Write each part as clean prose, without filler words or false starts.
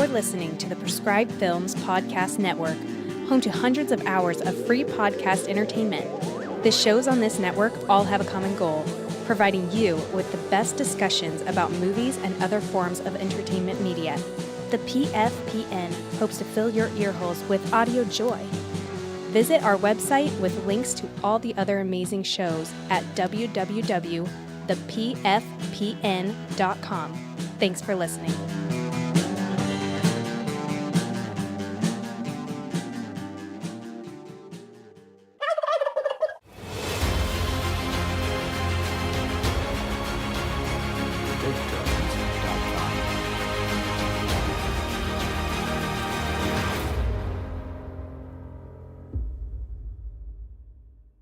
You're listening to the Prescribed Films Podcast Network, home to hundreds of hours of free podcast entertainment. The shows on this network all have a common goal, providing you with the best discussions about movies and other forms of entertainment media. The PFPN hopes to fill your earholes with audio joy. Visit our website with links to all the other amazing shows at www.thepfpn.com. Thanks for listening.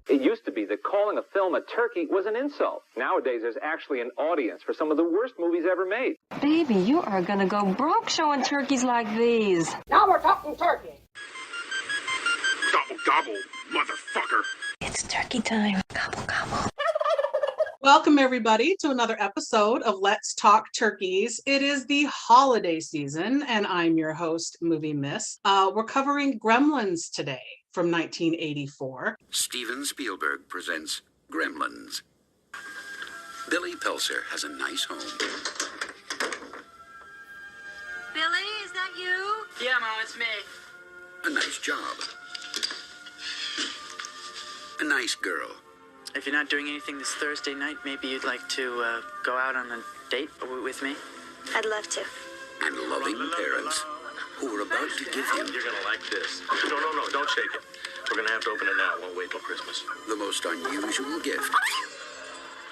It used to be that calling a film a turkey was an insult. Nowadays, there's actually an audience for some of the worst movies ever made. Baby, you are gonna go broke showing turkeys like these. Now we're talking turkey. Gobble, gobble, motherfucker. It's turkey time. Gobble, gobble. Welcome, everybody, to another episode of Let's Talk Turkeys. It is the holiday season, and I'm your host, Movie Miss. We're covering Gremlins today from 1984. Steven Spielberg presents Gremlins. Billy Pelser has a nice home. Billy, is that you? Yeah, Mom, it's me. A nice job. A nice girl. If you're not doing anything this Thursday night, maybe you'd like to go out on a date with me? I'd love to. And loving parents who are about to give him You're gonna like this. No, don't shake it. We're gonna have to open it now. Won't wait till Christmas. the most unusual gift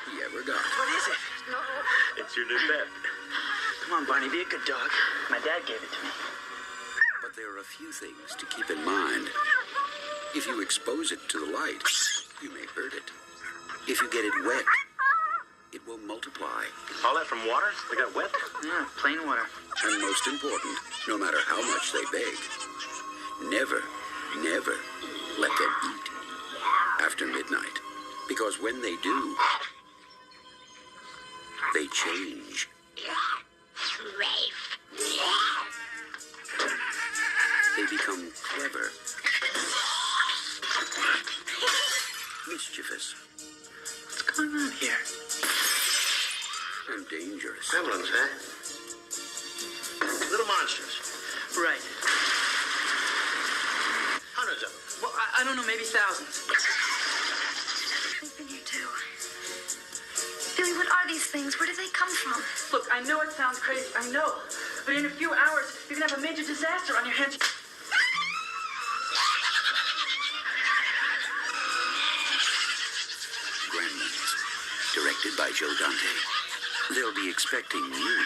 he ever got. What is it? It's your new pet. Come on, Barney, be a good dog. My dad gave it to me. But there are a few things to keep in mind. If you expose it to the light, you may hurt it. If you get it wet, it will multiply. All that from water? They got wet? Yeah, plain water. And most important, no matter how much they beg, never let them eat after midnight. Because when they do, they change. They become clever, mischievous, What's going on here? and dangerous. Gremlins, huh? Little monsters. Right. Hundreds of them. Well, I don't know, maybe thousands. They've been here too. Billy, what are these things? Where did they come from? Look, I know it sounds crazy, I know. But in a few hours, you're gonna have a major disaster on your hands. Gremlins, directed by Joe Dante. They'll be expecting you.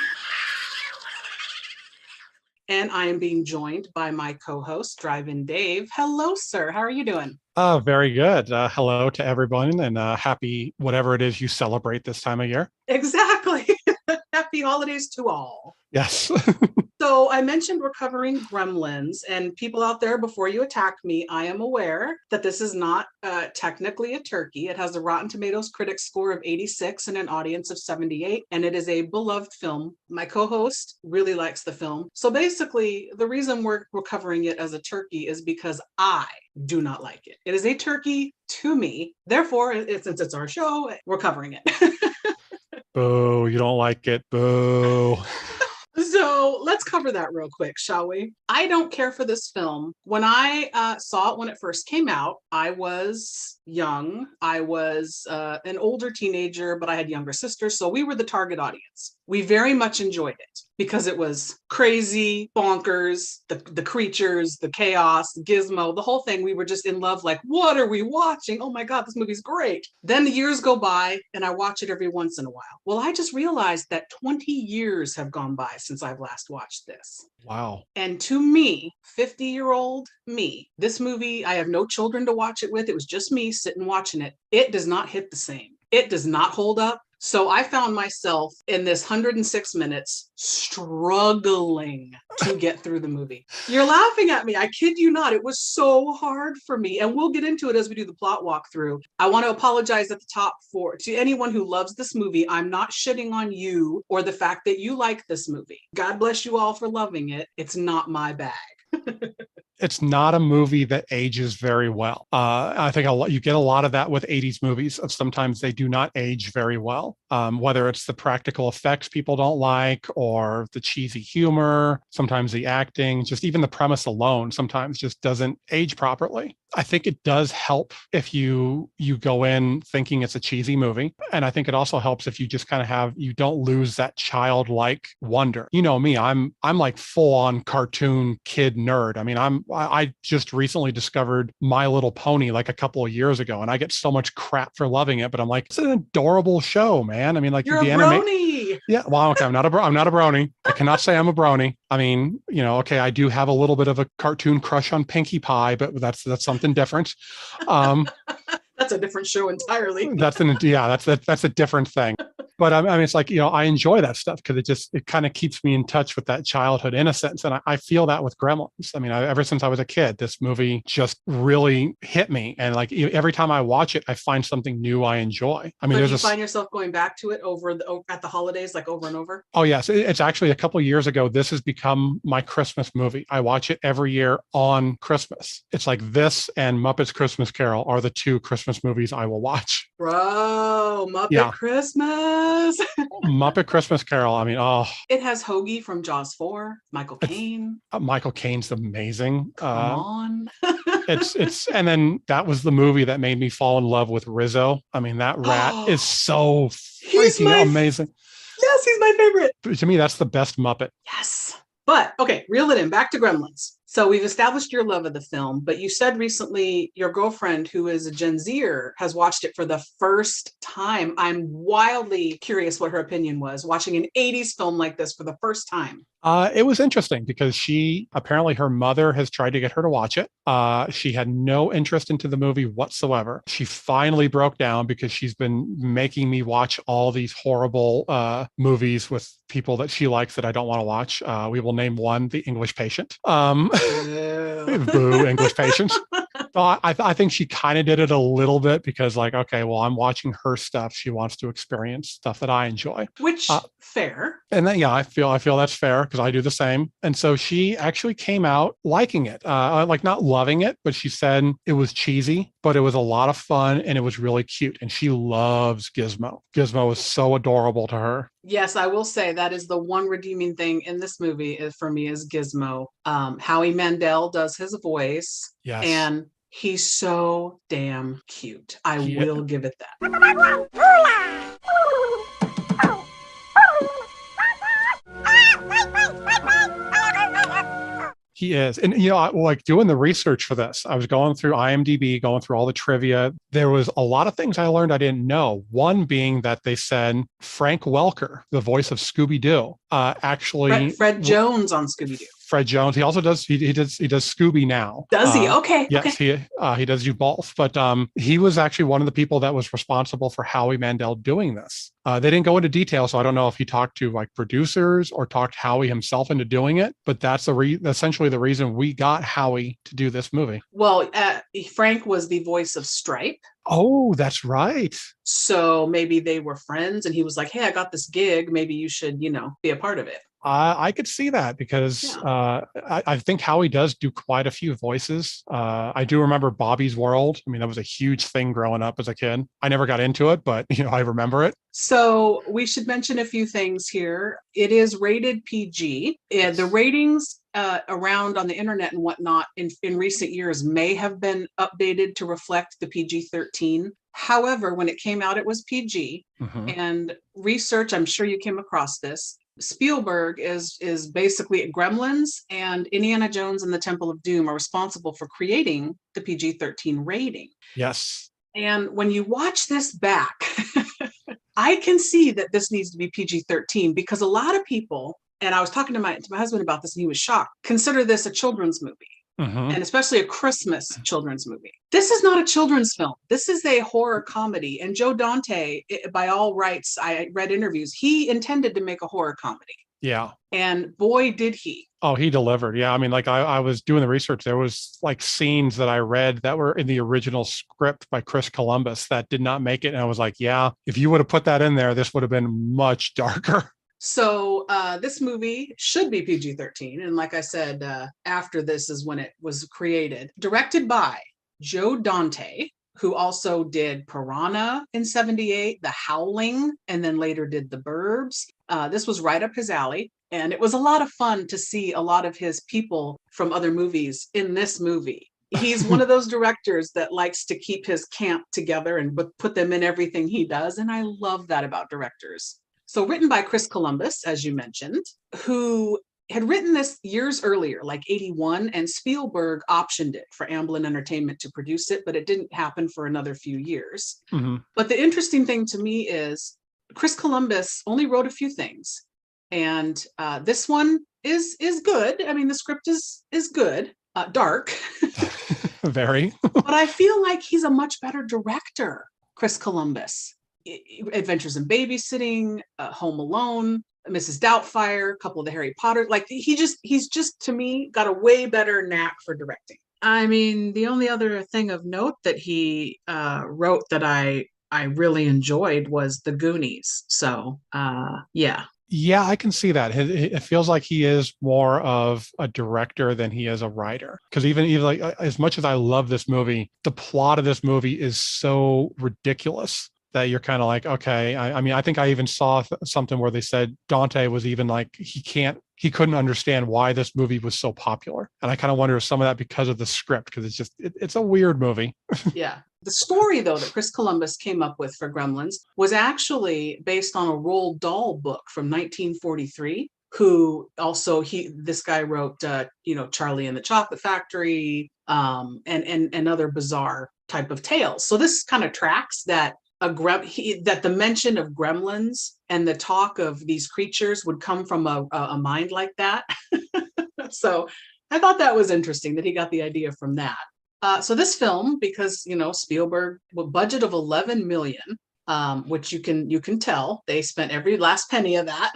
And I am being joined by my co-host, Drive-In Dave. Hello, sir. How are you doing? Very good. Hello to everyone, and happy whatever it is you celebrate this time of year. Exactly. Happy holidays to all. Yes. So I mentioned we're covering Gremlins, and people out there, before you attack me, I am aware that this is not technically a turkey. It has a Rotten Tomatoes critic score of 86 and an audience of 78, and it is a beloved film. My co-host really likes the film. So basically, the reason we're covering it as a turkey is because I do not like it. It is a turkey to me. Therefore, since it's our show, we're covering it. Boo, you don't like it. Boo. So let's cover that real quick, shall we? I don't care for this film. When I saw it when it first came out, I was young. I was an older teenager, but I had younger sisters. So we were the target audience. We very much enjoyed it because it was crazy, bonkers, the creatures, the chaos, Gizmo, the whole thing. We were just in love. Like, what are we watching? Oh my God, this movie's great. Then the years go by and I watch it every once in a while. Well, I just realized that 20 years have gone by since I've last watched this. Wow. And to me, 50-year-old me, this movie, I have no children to watch it with. It was just me sitting watching it. It does not hit the same. It does not hold up. So I found myself in this 106 minutes struggling to get through the movie. You're laughing at me. I kid you not. It was so hard for me. And we'll get into it as we do the plot walkthrough. I want to apologize at the top to anyone who loves this movie. I'm not shitting on you or the fact that you like this movie. God bless you all for loving it. It's not my bag. It's not a movie that ages very well. I think you get a lot of that with 80s movies. Of sometimes they do not age very well, whether it's the practical effects people don't like or the cheesy humor, sometimes the acting, just even the premise alone sometimes just doesn't age properly. I think it does help if you go in thinking it's a cheesy movie. And I think it also helps if you just kind of you don't lose that childlike wonder. You know me, I'm like full on cartoon kid nerd. I mean, I just recently discovered My Little Pony like a couple of years ago, and I get so much crap for loving it, but I'm like, it's an adorable show, man. I mean, like you're a brony. Yeah, well, okay, I'm not a brony. I cannot say I'm a brony. I mean, okay, I do have a little bit of a cartoon crush on Pinkie Pie, but that's something different. That's a different show entirely. That's a different thing. But I mean, it's like, I enjoy that stuff because it kind of keeps me in touch with that childhood innocence. And I feel that with Gremlins. I mean, ever since I was a kid, this movie just really hit me. And like every time I watch it, I find something new I enjoy. I mean, do you find yourself going back to it at the holidays, like over and over? Oh, yes. It's actually a couple of years ago. This has become my Christmas movie. I watch it every year on Christmas. It's like this and Muppets Christmas Carol are the two Christmas movies I will watch. Bro, Muppet Christmas. Muppet Christmas Carol. I mean, it has Hoagie from Jaws 4, Michael Caine. Michael Caine's amazing. Come on. it's and then that was the movie that made me fall in love with Rizzo. I mean, that rat is so freaking amazing. Yes, he's my favorite. To me, that's the best Muppet. Yes. But okay, reel it in. Back to Gremlins. So we've established your love of the film, but you said recently your girlfriend, who is a Gen Zer, has watched it for the first time. I'm wildly curious what her opinion was watching an 80s film like this for the first time. It was interesting because apparently her mother has tried to get her to watch it. She had no interest into the movie whatsoever. She finally broke down because she's been making me watch all these horrible movies with people that she likes that I don't want to watch. We will name one, The English Patient. Boo, English Patient. So I think she kind of did it a little bit because like, okay, well, I'm watching her stuff. She wants to experience stuff that I enjoy. Which fair. And then, I feel that's fair because I do the same. And so she actually came out liking it, like not loving it, but she said it was cheesy, but it was a lot of fun and it was really cute. And she loves Gizmo. Gizmo is so adorable to her. Yes, I will say that is the one redeeming thing in this movie for me is Gizmo. Howie Mandel does his voice. Yes. And he's so damn cute. I will give it that. He is. And, like doing the research for this, I was going through IMDb, going through all the trivia. There was a lot of things I learned I didn't know. One being that they said Frank Welker, the voice of Scooby-Doo, actually... Fred Jones on Scooby-Doo. Fred Jones. He also does Scooby now. Does he? Okay. Yes, okay. He does do both. But he was actually one of the people that was responsible for Howie Mandel doing this. They didn't go into detail, so I don't know if he talked to like producers or talked Howie himself into doing it. But that's essentially the reason we got Howie to do this movie. Well, Frank was the voice of Stripe. Oh, that's right. So maybe they were friends, and he was like, "Hey, I got this gig. Maybe you should, be a part of it." I could see that because I think Howie does do quite a few voices. I do remember Bobby's World. I mean, that was a huge thing growing up as a kid. I never got into it, but I remember it. So we should mention a few things here. It is rated PG. The ratings around on the internet and whatnot in recent years may have been updated to reflect the PG-13. However, when it came out, it was PG. Mm-hmm. And research, I'm sure you came across this. Spielberg is basically Gremlins and Indiana Jones and the Temple of Doom are responsible for creating the PG-13 rating. Yes. And when you watch this back, I can see that this needs to be PG-13 because a lot of people, and I was talking to my husband about this and he was shocked, consider this a children's movie. Mhm. and especially a Christmas children's movie. This is not a children's film. This is a horror comedy. And Joe Dante, by all rights, I read interviews, he intended to make a horror comedy. Yeah. And boy, did he. Oh, he delivered. Yeah. I mean, like I was doing the research. There was like scenes that I read that were in the original script by Chris Columbus that did not make it. And I was like, yeah, if you would have put that in there, this would have been much darker. So this movie should be PG-13. And like I said, after this is when it was created. Directed by Joe Dante, who also did Piranha in 78, The Howling, and then later did The Burbs. This was right up his alley. And it was a lot of fun to see a lot of his people from other movies in this movie. He's one of those directors that likes to keep his camp together and put them in everything he does. And I love that about directors. So written by Chris Columbus, as you mentioned, who had written this years earlier, like 81, and Spielberg optioned it for Amblin Entertainment to produce it, but it didn't happen for another few years. Mm-hmm. But the interesting thing to me is Chris Columbus only wrote a few things. And this one is good. I mean, the script is good, dark. Very. But I feel like he's a much better director, Chris Columbus. Adventures in Babysitting, Home Alone, Mrs. Doubtfire, a couple of the Harry Potter. Like he's just to me got a way better knack for directing. I mean, the only other thing of note that he wrote that I really enjoyed was The Goonies. So yeah. Yeah, I can see that. It feels like he is more of a director than he is a writer. Because even like as much as I love this movie, the plot of this movie is so ridiculous that you're kind of like, okay. I mean, I think I even saw something where they said Dante was even like he couldn't understand why this movie was so popular. And I kind of wonder if some of that because of the script, because it's a weird movie. Yeah. The story, though, that Chris Columbus came up with for Gremlins was actually based on a Roald Dahl book from 1943. Who also this guy wrote, Charlie and the Chocolate Factory, and other bizarre type of tales. So this kind of tracks that that the mention of gremlins and the talk of these creatures would come from a mind like that. So I thought that was interesting that he got the idea from that. So this film, because Spielberg, a budget of 11 million, which you can tell they spent every last penny of that.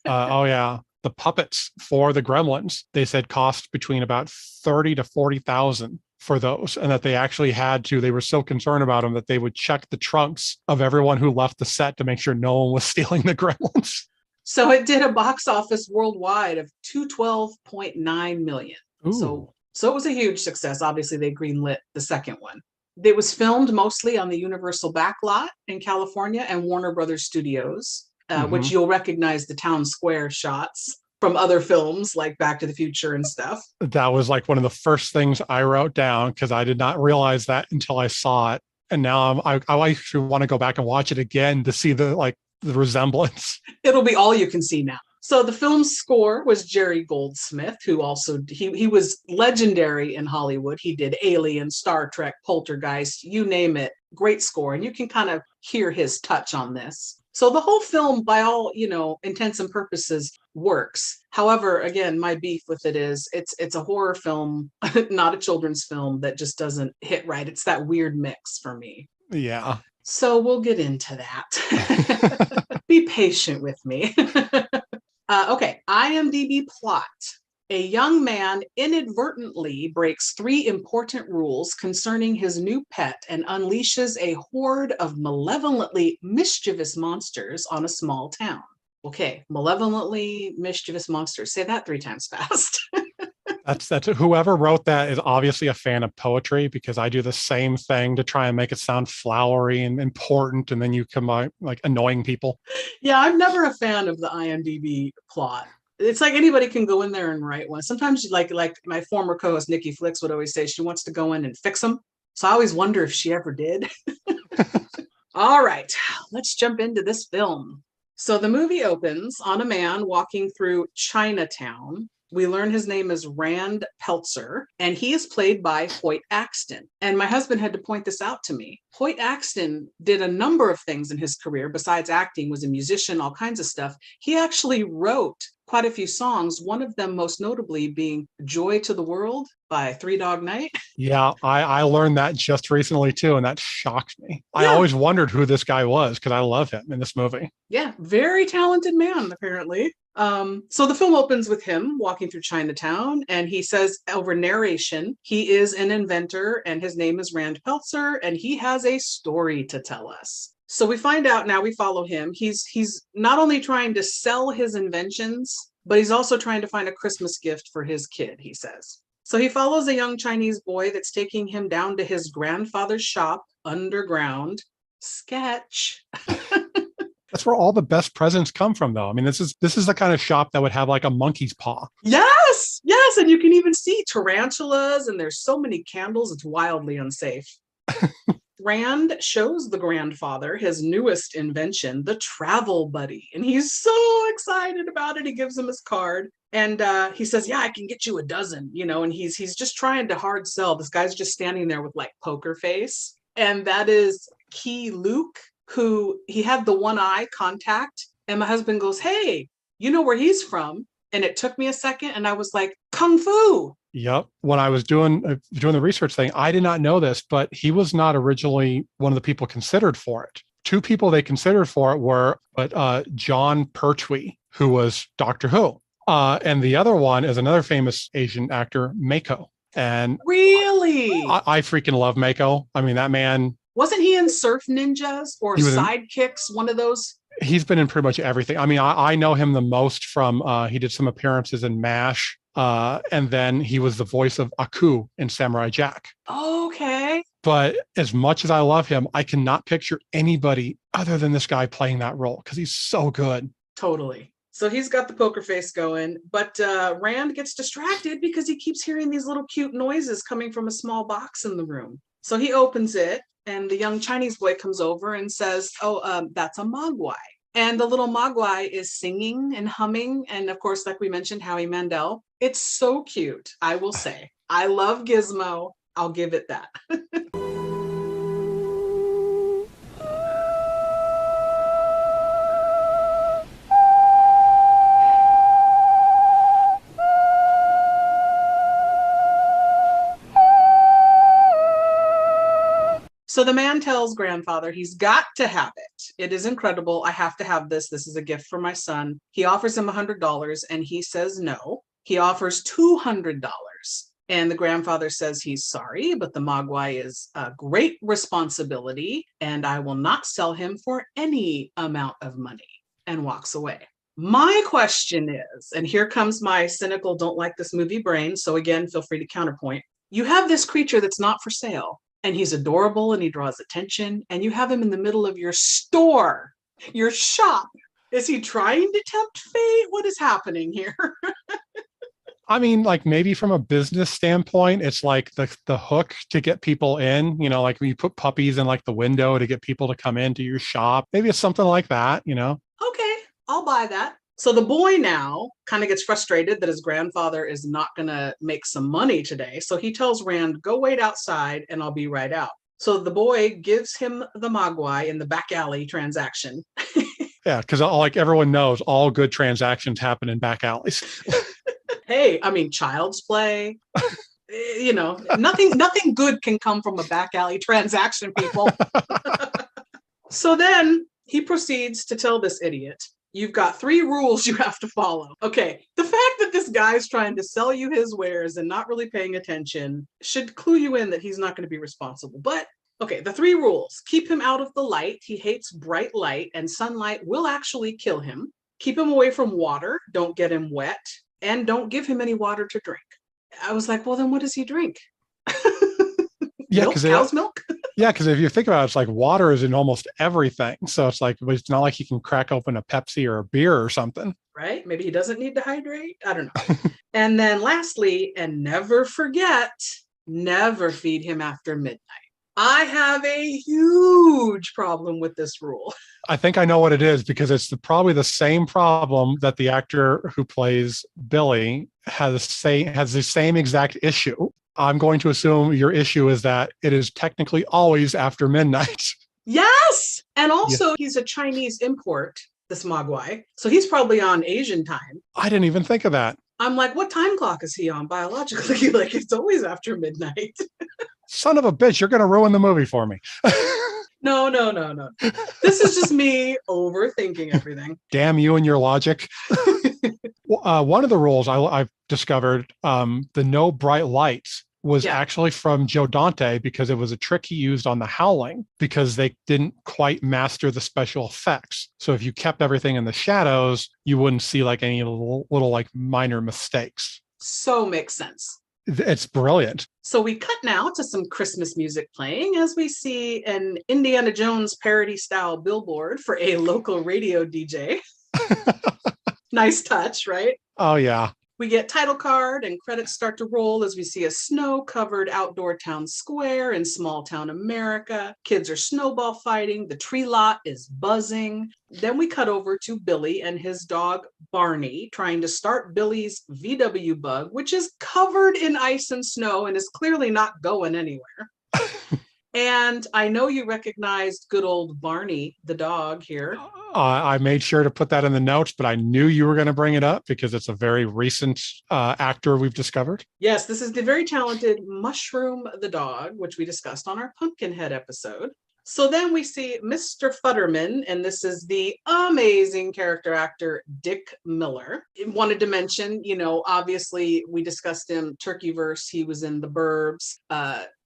Oh yeah, the puppets for the Gremlins, they said cost between about 30 to 40,000 for those, and that they were so concerned about them that they would check the trunks of everyone who left the set to make sure no one was stealing the Gremlins. So it did a box office worldwide of 212.9 million. Ooh. So it was a huge success. Obviously, they greenlit the second one. It was filmed mostly on the Universal backlot in California and Warner Brothers Studios, which you'll recognize the town square shots from other films like Back to the Future and stuff. That was like one of the first things I wrote down because I did not realize that until I saw it. And now I actually want to go back and watch it again to see the resemblance. It'll be all you can see now. So the film's score was Jerry Goldsmith, who also, he was legendary in Hollywood. He did Alien, Star Trek, Poltergeist, you name it. Great score. And you can kind of hear his touch on this. So the whole film, by all, intents and purposes, works. However, again, my beef with it is it's a horror film, not a children's film that just doesn't hit right. It's that weird mix for me. Yeah. So we'll get into that. Be patient with me. Okay, IMDb plot. A young man inadvertently breaks 3 important rules concerning his new pet and unleashes a horde of malevolently mischievous monsters on a small town. Okay, malevolently mischievous monsters. Say that 3 times fast. That's whoever wrote that is obviously a fan of poetry, because I do the same thing to try and make it sound flowery and important, and then you come out like annoying people. Yeah, I'm never a fan of the IMDb plot. It's like anybody can go in there and write one. Sometimes like my former co-host Nikki Flicks would always say she wants to go in and fix them. So I always wonder if she ever did. All right, let's jump into this film. So the movie opens on a man walking through Chinatown. We learn his name is Rand Peltzer, and he is played by Hoyt Axton. And my husband had to point this out to me. Hoyt Axton did a number of things in his career. Besides acting, was a musician, all kinds of stuff. He actually wrote quite a few songs, one of them most notably being Joy to the World. by Three Dog Night. Yeah, I learned that just recently too, and that shocked me. I Yeah. always wondered who this guy was because I love him in this movie. Yeah, very talented man, apparently. So the film opens with him walking through Chinatown, and he says over narration, he is an inventor and his name is Rand Peltzer, and he has a story to tell us. So we find out now, we follow him. He's not only trying to sell his inventions, but he's also trying to find a Christmas gift for his kid, he says. So he follows a young Chinese boy that's taking him down to his grandfather's shop underground. Sketch. That's where all the best presents come from, though. I mean, this is the kind of shop that would have like a monkey's paw. Yes, yes, and you can even see tarantulas, and there's so many candles, it's wildly unsafe. Rand shows the grandfather his newest invention, the travel buddy, and he's so excited about it. He gives him his card, and he says, "Yeah, I can get you a dozen," and he's just trying to hard sell. This guy's just standing there with like poker face, and that is Key Luke, who he had the one eye contact, and my husband goes, "Hey, you know where he's from?" And it took me a second, and I was like, "Kung Fu." Yep. When I was doing the research thing, I did not know this, but he was not originally one of the people considered for it. Two people they considered for it were John Pertwee, who was Doctor Who, and the other one is another famous Asian actor, Mako. And really, I freaking love Mako. I mean, that man. Wasn't he in Surf Ninjas or Sidekicks? One of those. He's been in pretty much everything. I mean, I know him the most from he did some appearances in MASH. And then he was the voice of Aku in Samurai Jack. Okay. But as much as I love him, I cannot picture anybody other than this guy playing that role because he's so good. Totally. So he's got the poker face going, but Rand gets distracted because he keeps hearing these little cute noises coming from a small box in the room. So he opens it, and the young Chinese boy comes over and says, "Oh, that's a mogwai." And the little mogwai is singing and humming. And of course, like we mentioned, Howie Mandel. It's so cute, I will say. I love Gizmo. I'll give it that. So the man tells grandfather he's got to have it. It is incredible. I have to have this. This is a gift for my son. He offers him $100 and he says no. He offers $200. And the grandfather says he's sorry, but the mogwai is a great responsibility and I will not sell him for any amount of money, and walks away. My question is, and here comes my cynical, don't like this movie brain. So again, feel free to counterpoint. You have this creature that's not for sale. And he's adorable and he draws attention, and you have him in the middle of your store, your shop. Is he trying to tempt fate? What is happening here? I mean, like maybe from a business standpoint, it's like the hook to get people in, like when you put puppies in like the window to get people to come into your shop. Maybe it's something like that, Okay, I'll buy that. So the boy now kind of gets frustrated that his grandfather is not going to make some money today. So he tells Rand, "Go wait outside and I'll be right out." So the boy gives him the mogwai in the back alley transaction. Yeah, because like everyone knows, all good transactions happen in back alleys. Hey, I mean, child's play. Nothing good can come from a back alley transaction, people. So then he proceeds to tell this idiot, "You've got 3 rules you have to follow." Okay, the fact that this guy's trying to sell you his wares and not really paying attention should clue you in that he's not going to be responsible. But okay, the 3 rules: keep him out of the light. He hates bright light and sunlight will actually kill him. Keep him away from water. Don't get him wet. And don't give him any water to drink. I was like, well, then what does he drink? Yeah, because cow's milk. Yeah, because if you think about it, it's like water is in almost everything. So it's like, it's not like he can crack open a Pepsi or a beer or something. Right? Maybe he doesn't need to hydrate. I don't know. And then lastly, and never forget, never feed him after midnight. I have a huge problem with this rule. I think I know what it is, because it's probably the same problem that the actor who plays Billy has the same exact issue. I'm going to assume your issue is that it is technically always after midnight. Yes. And also he's a Chinese import, this mogwai. So he's probably on Asian time. I didn't even think of that. I'm like, what time clock is he on biologically? Like, it's always after midnight. Son of a bitch, you're going to ruin the movie for me. No. This is just me overthinking everything. Damn you and your logic. One of the rules I've discovered, the no bright lights, was actually from Joe Dante, because it was a trick he used on The Howling, because they didn't quite master the special effects. So if you kept everything in the shadows, you wouldn't see like any little like minor mistakes. So makes sense. It's brilliant. So we cut now to some Christmas music playing as we see an Indiana Jones parody style billboard for a local radio DJ. Nice touch, right? Oh, yeah. We get title card and credits start to roll as we see a snow-covered outdoor town square in small town America. Kids are snowball fighting. The tree lot is buzzing. Then we cut over to Billy and his dog Barney trying to start Billy's VW Bug, which is covered in ice and snow and is clearly not going anywhere. And I know you recognized good old Barney, the dog here. I made sure to put that in the notes, but I knew you were going to bring it up because it's a very recent actor we've discovered. Yes, this is the very talented Mushroom the dog, which we discussed on our Pumpkinhead episode. So then we see Mr. Futterman, and this is the amazing character actor, Dick Miller. I wanted to mention, obviously we discussed him, Turkeyverse, he was in The Burbs,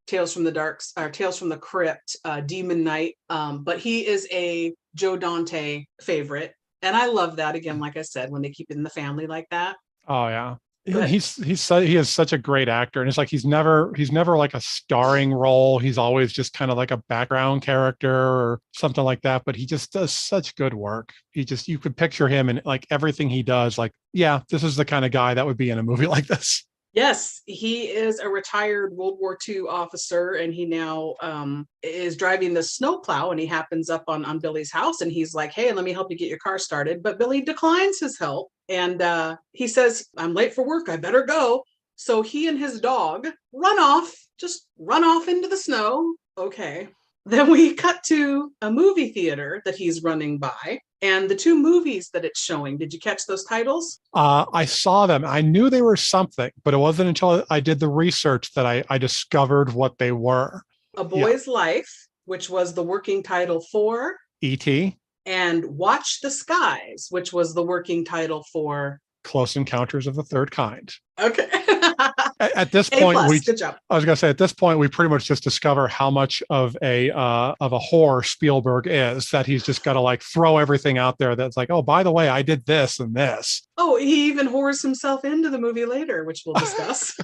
Tales from the Crypt, Demon Knight, but he is a Joe Dante favorite, and I love that. Again, like I said, when they keep it in the family like that. Oh yeah, but he is such a great actor, and it's like he's never like a starring role. He's always just kind of like a background character or something like that. But he just does such good work. You could picture him in like everything he does. Like, yeah, this is the kind of guy that would be in a movie like this. Yes, he is a retired World War II officer, and he now is driving the snowplow, and he happens up on Billy's house, and he's like, hey, let me help you get your car started. But Billy declines his help, and he says, I'm late for work, I better go. So he and his dog run off into the snow. Okay. Then we cut to a movie theater that he's running by. And the two movies that it's showing, did you catch those titles? I saw them. I knew they were something, but it wasn't until I did the research that I discovered what they were. A Boy's Life, which was the working title for E.T. and Watch the Skies, which was the working title for Close Encounters of the Third Kind. Okay. At this point, good job. I was going to say, at this point, we pretty much just discover how much of a whore Spielberg is, that he's just got to like throw everything out there that's like, oh, by the way, I did this and this. Oh, he even whores himself into the movie later, which we'll discuss.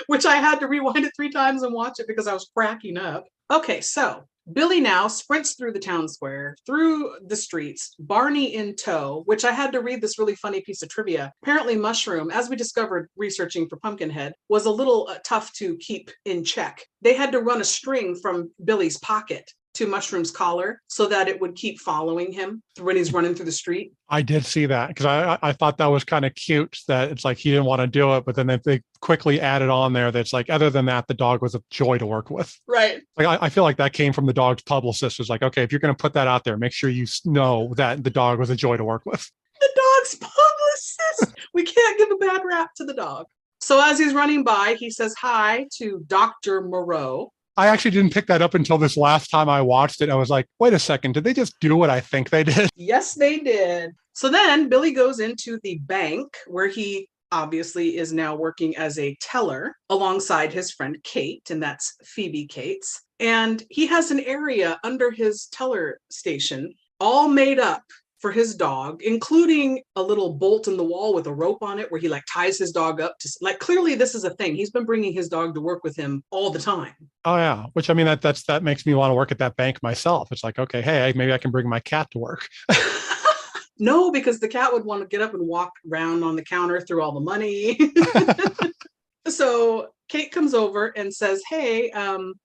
Which I had to rewind it 3 times and watch it because I was cracking up. Okay, so Billy now sprints through the town square, through the streets, Barney in tow, which I had to read this really funny piece of trivia. Apparently Mushroom, as we discovered researching for Pumpkinhead, was a little tough to keep in check. They had to run a string from Billy's pocket to Mushroom's collar so that it would keep following him when he's running through the street. I did see that because I thought that was kind of cute, that it's like he didn't want to do it, but then they quickly added on there that's like, other than that, the dog was a joy to work with. Right. Like I feel like that came from the dog's publicist. Was like, okay, if you're going to put that out there, make sure you know that the dog was a joy to work with. The dog's publicist. We can't give a bad rap to the dog. So as he's running by, he says hi to Dr. Moreau. I actually didn't pick that up until this last time I watched it. I was like, wait a second, did they just do what I think they did? Yes, they did. So then Billy goes into the bank where he obviously is now working as a teller alongside his friend Kate, and that's Phoebe Cates. And he has an area under his teller station all made up for his dog, including a little bolt in the wall with a rope on it where he like ties his dog up to, like, clearly this is a thing. He's been bringing his dog to work with him all the time. Oh yeah. Which, I mean, that makes me want to work at that bank myself. It's like, okay, hey, maybe I can bring my cat to work. No, because the cat would want to get up and walk around on the counter through all the money. So Kate comes over and says, hey,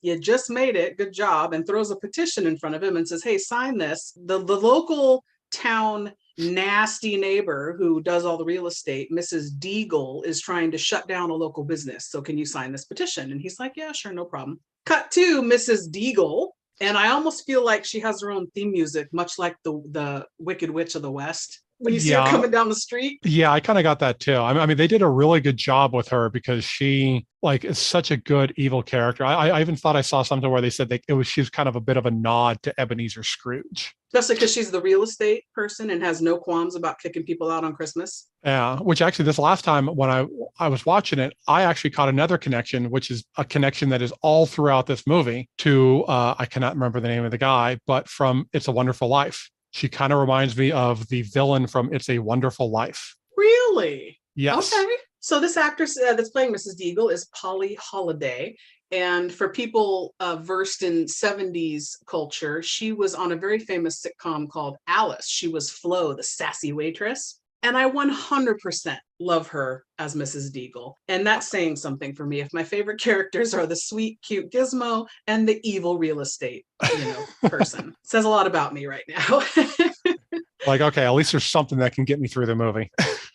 you just made it. Good job. And throws a petition in front of him and says, hey, sign this. The local town nasty neighbor who does all the real estate, Mrs. Deagle, is trying to shut down a local business. So can you sign this petition? And he's like, yeah, sure, no problem. Cut to Mrs. Deagle. And I almost feel like she has her own theme music, much like the Wicked Witch of the West. when you see her Yeah. coming down the street. Yeah, I kind of got that too. I mean, they did a really good job with her because she like is such a good evil character. I even thought I saw something where they said that she was kind of a bit of a nod to Ebenezer Scrooge. Especially because she's the real estate person and has no qualms about kicking people out on Christmas. Yeah, which actually this last time when I was watching it, I actually caught another connection, which is a connection that is all throughout this movie to I cannot remember the name of the guy, but from It's a Wonderful Life. She kind of reminds me of the villain from It's a Wonderful Life. Really? Yes. Okay. So this actress that's playing Mrs. Deagle is Polly Holliday. And for people versed in 70s culture, she was on a very famous sitcom called Alice. She was Flo, the sassy waitress. And I 100% love her as Mrs. Deagle. And that's saying something for me. If my favorite characters are the sweet, cute Gizmo and the evil real estate, person. It says a lot about me right now. Like, okay, at least there's something that can get me through the movie.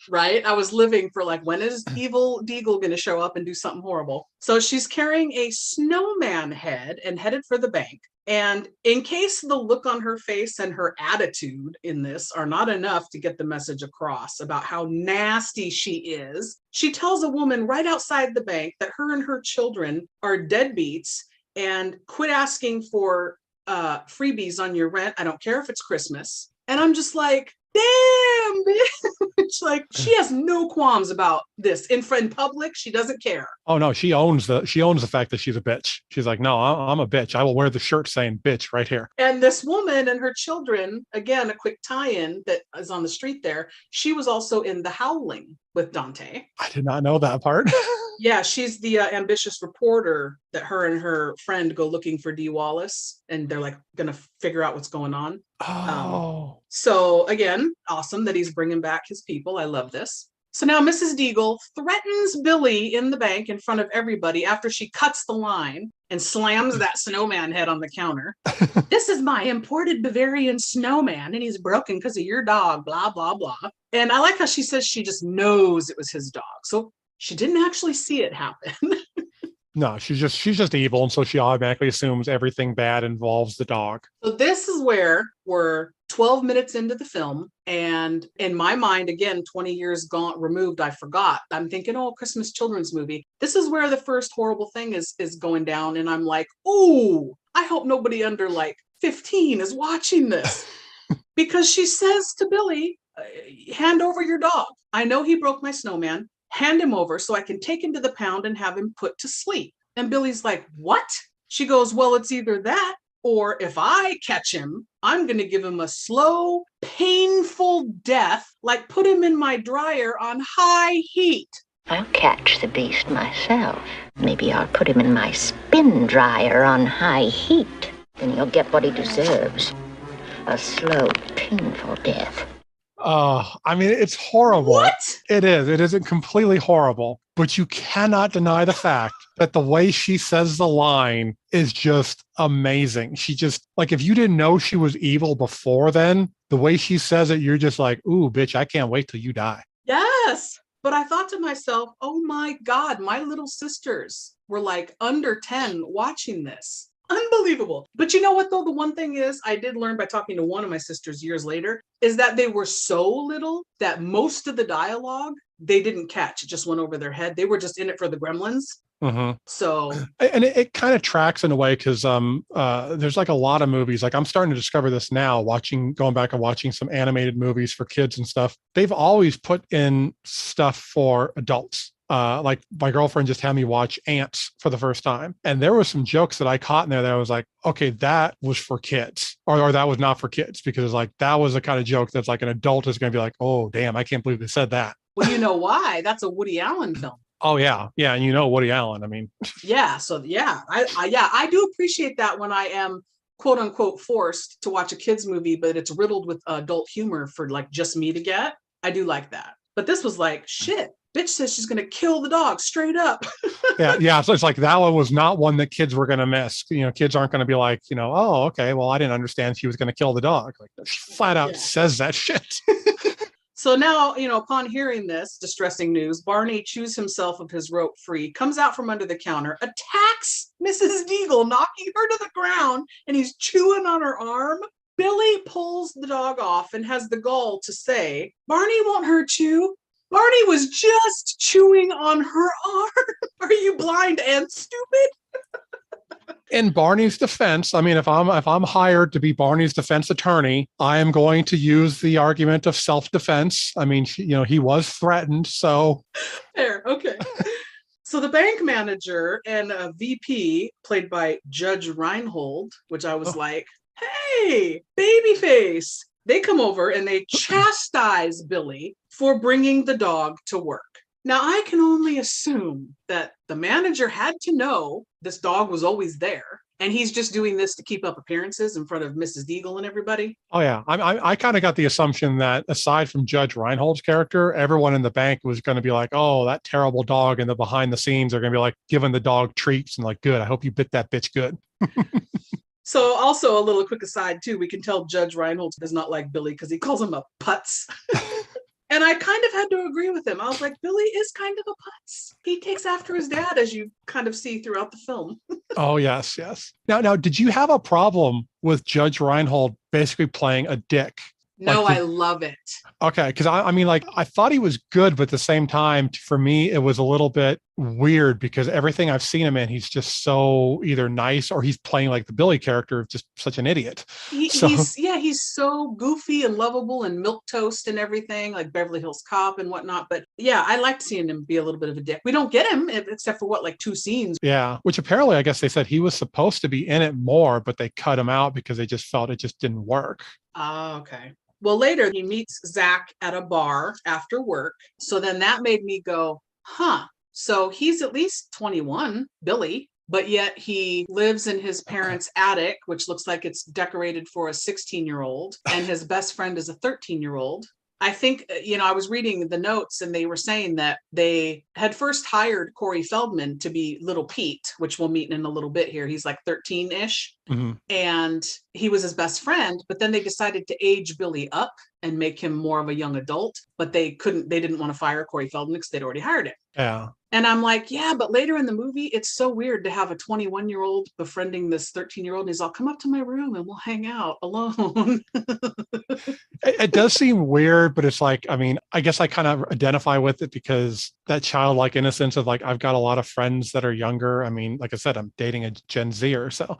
Right? I was living for like, when is evil Deagle going to show up and do something horrible? So she's carrying a snowman head and headed for the bank. And in case the look on her face and her attitude in this are not enough to get the message across about how nasty she is, she tells a woman right outside the bank that her and her children are deadbeats and quit asking for freebies on your rent. I don't care if it's Christmas. And I'm just like, damn, bitch. Like, she has no qualms about this. In public, she doesn't care. Oh no, she owns the fact that she's a bitch. She's like, no, I'm a bitch. I will wear the shirt saying bitch right here. And this woman and her children, again, a quick tie-in that is on the street there. She was also in The Howling with Dante. I did not know that part. Yeah, she's the ambitious reporter that her and her friend go looking for Dee Wallace, and they're like gonna figure out what's going on. Oh. So again, awesome that he's bringing back his people. I love this. So now Mrs. Deagle threatens Billy in the bank in front of everybody after she cuts the line and slams that snowman head on the counter. This is my imported Bavarian snowman, and he's broken because of your dog, blah, blah, blah. And I like how she says she just knows it was his dog. So she didn't actually see it happen. No, she's just evil, and so she automatically assumes everything bad involves the dog. So this is where we're 12 minutes into the film, and in my mind, again, 20 years removed, I forgot. I'm thinking, oh, Christmas children's movie. This is where the first horrible thing is going down, and I'm like, ooh, I hope nobody under like 15 is watching this. Because she says to Billy, hand over your dog. I know he broke my snowman. Hand him over so I can take him to the pound and have him put to sleep. And Billy's like, what? She goes, well, it's either that, or if I catch him, I'm going to give him a slow, painful death, like put him in my dryer on high heat. I'll catch the beast myself. Maybe I'll put him in my spin dryer on high heat. Then he'll get what he deserves. A slow, painful death. I mean, it's horrible. What? It is. It isn't completely horrible, but you cannot deny the fact that the way she says the line is just amazing. She just, like, if you didn't know she was evil before then, the way she says it, you're just like, ooh, bitch, I can't wait till you die. Yes. But I thought to myself, oh my God, my little sisters were like under 10 watching this. Unbelievable. But you know what, though? The one thing is, I did learn by talking to one of my sisters years later, is that they were so little that most of the dialogue they didn't catch. It just went over their head. They were just in it for the Gremlins. Mm-hmm. So, and it kind of tracks in a way because there's like a lot of movies. Like I'm starting to discover this now, going back and watching some animated movies for kids and stuff. They've always put in stuff for adults. Like my girlfriend just had me watch Ants for the first time. And there were some jokes that I caught in there that I was like, okay, that was for kids or that was not for kids, because like that was the kind of joke that's like an adult is going to be like, oh, damn, I can't believe they said that. Well, you know why? That's a Woody Allen film. Oh, yeah. Yeah. And you know, Woody Allen, I mean. Yeah. So, yeah, I do appreciate that when I am quote unquote forced to watch a kid's movie, but it's riddled with adult humor for like just me to get. I do like that. But this was like, shit. Bitch says she's going to kill the dog straight up. Yeah. So it's like that one was not one that kids were going to miss. You know, kids aren't going to be like, you know, oh, okay, well, I didn't understand she was going to kill the dog. Like she flat out says that shit. So now, you know, upon hearing this distressing news, Barney chews himself of his rope free, comes out from under the counter, attacks Mrs. Deagle, knocking her to the ground, and he's chewing on her arm. Billy pulls the dog off and has the gall to say, Barney won't hurt you. Barney was just chewing on her arm. Are you blind and stupid? In Barney's defense, I mean, if I'm hired to be Barney's defense attorney, I am going to use the argument of self-defense. I mean, he was threatened, so There, okay. So the bank manager and a VP, played by Judge Reinhold, which I was like, hey, babyface. They come over and they chastise Billy for bringing the dog to work. Now, I can only assume that the manager had to know this dog was always there, and he's just doing this to keep up appearances in front of Mrs. Deagle and everybody. Oh yeah, I kind of got the assumption that aside from Judge Reinhold's character, everyone in the bank was going to be like, "Oh, that terrible dog," and the behind the scenes are going to be like giving the dog treats and like, "Good, I hope you bit that bitch good." So also a little quick aside too, we can tell Judge Reinhold does not like Billy because he calls him a putz. And I kind of had to agree with him. I was like, Billy is kind of a putz. He takes after his dad, as you kind of see throughout the film. Oh, yes, yes. Now, did you have a problem with Judge Reinhold basically playing a dick? No, I love it. Okay, because I mean, like, I thought he was good, but at the same time, for me, it was a little bit weird because everything I've seen him in, he's just so either nice or he's playing like the Billy character, just such an idiot. He's so goofy and lovable and milquetoast and everything, like Beverly Hills Cop and whatnot. But yeah, I liked seeing him be a little bit of a dick. We don't get him except for like 2 scenes. Yeah, which apparently I guess they said he was supposed to be in it more, but they cut him out because they just felt it just didn't work. Oh, okay. Well, later he meets Zach at a bar after work. So then that made me go, huh. So he's at least 21, Billy, but yet he lives in his parents' attic, which looks like it's decorated for a 16-year-old, and his best friend is a 13-year-old. I think, I was reading the notes and they were saying that they had first hired Corey Feldman to be Little Pete, which we'll meet in a little bit here. He's like 13-ish. Mm-hmm. And he was his best friend, but then they decided to age Billy up and make him more of a young adult, but they didn't want to fire Corey Feldman because they'd already hired him. Yeah. And I'm like, yeah, but later in the movie, it's so weird to have a 21-year-old befriending this 13-year-old. And he's all, come up to my room and we'll hang out alone. It does seem weird, but it's like, I mean, I guess I kind of identify with it because that childlike innocence of like, I've got a lot of friends that are younger. I mean, like I said, I'm dating a Gen Zer. So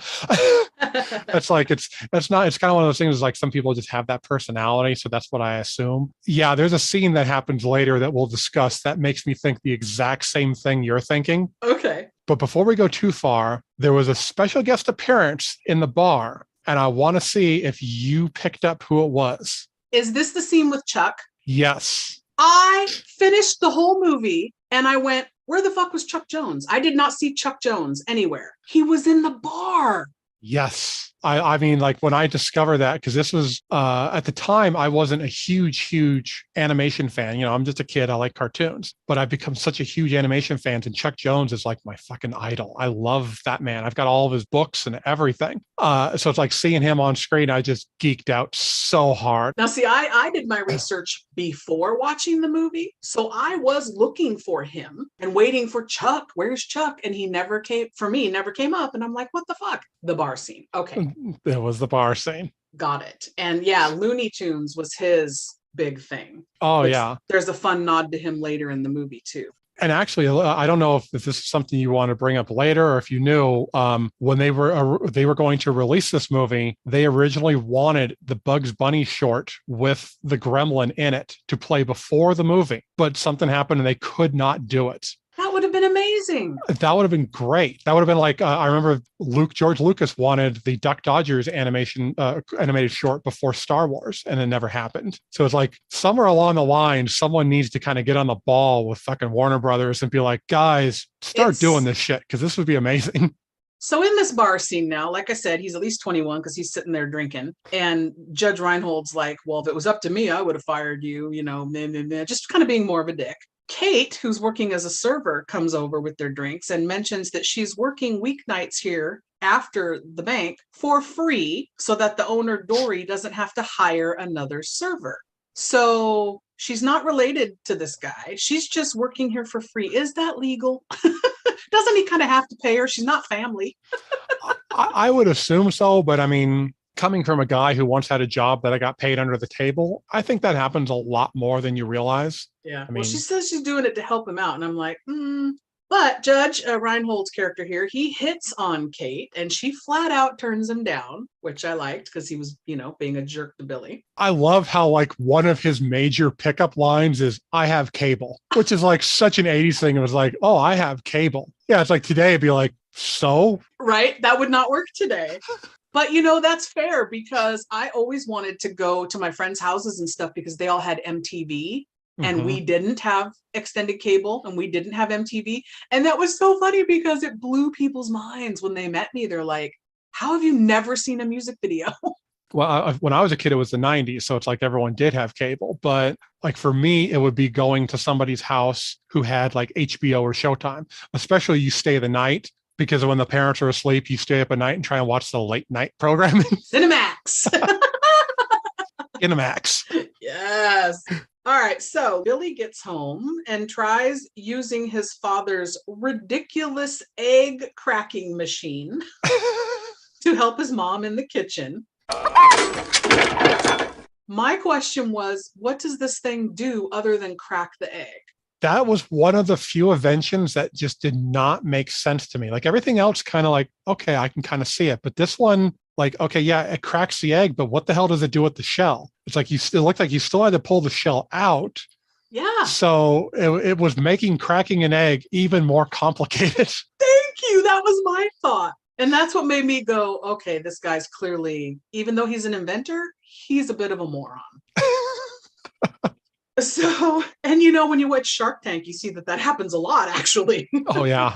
it's like, it's kind of one of those things like some people just have that personality. So that's what I assume. Yeah. There's a scene that happens later that we'll discuss that makes me think the exact same thing you're thinking. Okay. But before we go too far, there was a special guest appearance in the bar. And I want to see if you picked up who it was. Is this the scene with Chuck? Yes. I finished the whole movie and I went, where the fuck was Chuck Jones? I did not see Chuck Jones anywhere. He was in the bar. Yes. I mean, like when I discovered that, because this was at the time, I wasn't a huge animation fan. I'm just a kid. I like cartoons, but I've become such a huge animation fan. And Chuck Jones is like my fucking idol. I love that man. I've got all of his books and everything. So it's like seeing him on screen, I just geeked out so hard. Now, see, I did my research before watching the movie. So I was looking for him and waiting for Chuck. Where's Chuck? And he never came up. And I'm like, what the fuck? The bar scene. Okay. It was the bar scene. Got it. And yeah, Looney Tunes was his big thing. Oh, yeah. There's a fun nod to him later in the movie, too. And actually, I don't know if this is something you want to bring up later or if you knew, when they were going to release this movie, they originally wanted the Bugs Bunny short with the Gremlin in it to play before the movie, but something happened and they could not do it. That would have been amazing. That would have been great. That would have been like, I remember George Lucas wanted the Duck Dodgers animated short before Star Wars, and it never happened. So it's like somewhere along the line, someone needs to kind of get on the ball with fucking Warner Brothers and be like, guys, start doing this shit, because this would be amazing. So in this bar scene now, like I said, he's at least 21 because he's sitting there drinking. And Judge Reinhold's like, well, if it was up to me, I would have fired you, just kind of being more of a dick. Kate, who's working as a server, comes over with their drinks and mentions that she's working weeknights here after the bank for free so that the owner, Dory, doesn't have to hire another server. So she's not related to this guy. She's just working here for free. Is that legal? Doesn't he kind of have to pay her? She's not family. I would assume so, but I mean, coming from a guy who once had a job that I got paid under the table, I think that happens a lot more than you realize. Yeah. I Well, she mean, says she's doing it to help him out. And I'm like, But Judge Reinhold's character here, he hits on Kate and she flat out turns him down, which I liked because he was, being a jerk to Billy. I love how like one of his major pickup lines is "I have cable," which is like such an 80s thing. It was like, "Oh, I have cable." Yeah, it's like today it'd be like, "So?" Right? That would not work today. But that's fair because I always wanted to go to my friends' houses and stuff because they all had MTV and we didn't have extended cable and we didn't have MTV. And that was so funny because it blew people's minds when they met me. They're like, how have you never seen a music video? Well, when I was a kid, it was the 90s. So it's like everyone did have cable. But like for me, it would be going to somebody's house who had like HBO or Showtime, especially you stay the night because when the parents are asleep, you stay up at night and try and watch the late night programming. Cinemax. Cinemax. Yes. All right. So Billy gets home and tries using his father's ridiculous egg cracking machine to help his mom in the kitchen. My question was, what does this thing do other than crack the egg? That was one of the few inventions that just did not make sense to me. Like everything else kind of like, okay, I can kind of see it. But this one, like, okay, yeah, it cracks the egg, but what the hell does it do with the shell? It's like it looked like you still had to pull the shell out. Yeah. So it was making cracking an egg even more complicated. Thank you. That was my thought. And that's what made me go, okay, this guy's clearly, even though he's an inventor, he's a bit of a moron. So, and when you watch Shark Tank, you see that happens a lot, actually. Oh, yeah.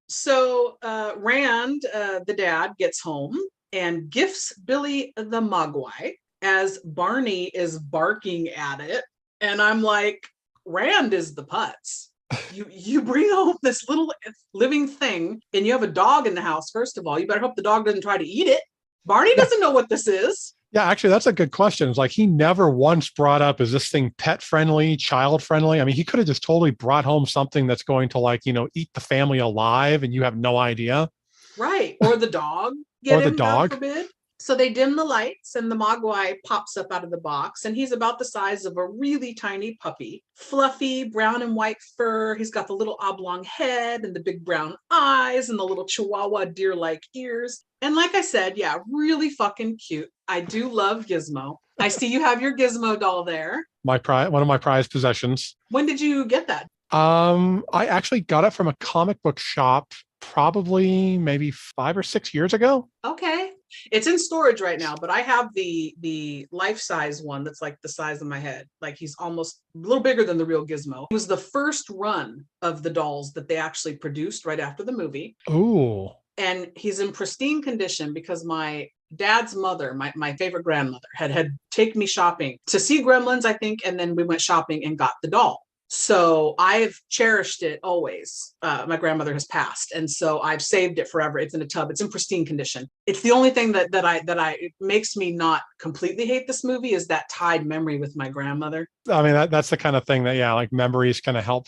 So Rand, the dad, gets home and gifts Billy the Mogwai as Barney is barking at it. And I'm like, Rand is the putz. You bring home this little living thing and you have a dog in the house. First of all, you better hope the dog doesn't try to eat it. Barney doesn't know what this is. Yeah, actually, that's a good question. It's like he never once brought up, is this thing pet friendly, child friendly? I mean, he could have just totally brought home something that's going to like, eat the family alive and you have no idea. Right. Or the dog. Or the dog. God forbid. So they dim the lights and the Mogwai pops up out of the box and he's about the size of a really tiny puppy. Fluffy brown and white fur. He's got the little oblong head and the big brown eyes and the little chihuahua deer-like ears. And like I said, yeah, really fucking cute. I do love Gizmo. I see you have your Gizmo doll there. One of my prized possessions. When did you get that? I actually got it from a comic book shop probably maybe 5 or 6 years ago. Okay. It's in storage right now, but I have the life-size one that's like the size of my head. Like he's almost a little bigger than the real Gizmo. It was the first run of the dolls that they actually produced right after the movie. Ooh. And he's in pristine condition because my dad's mother, my favorite grandmother, had taken me shopping to see Gremlins, I think, and then we went shopping and got the doll. So I've cherished it always. My grandmother has passed, and so I've saved it forever. It's in a tub. It's in pristine condition. It's the only thing that it makes me not completely hate this movie is that tied memory with my grandmother. I mean, that's the kind of thing that, yeah, like memories kind of help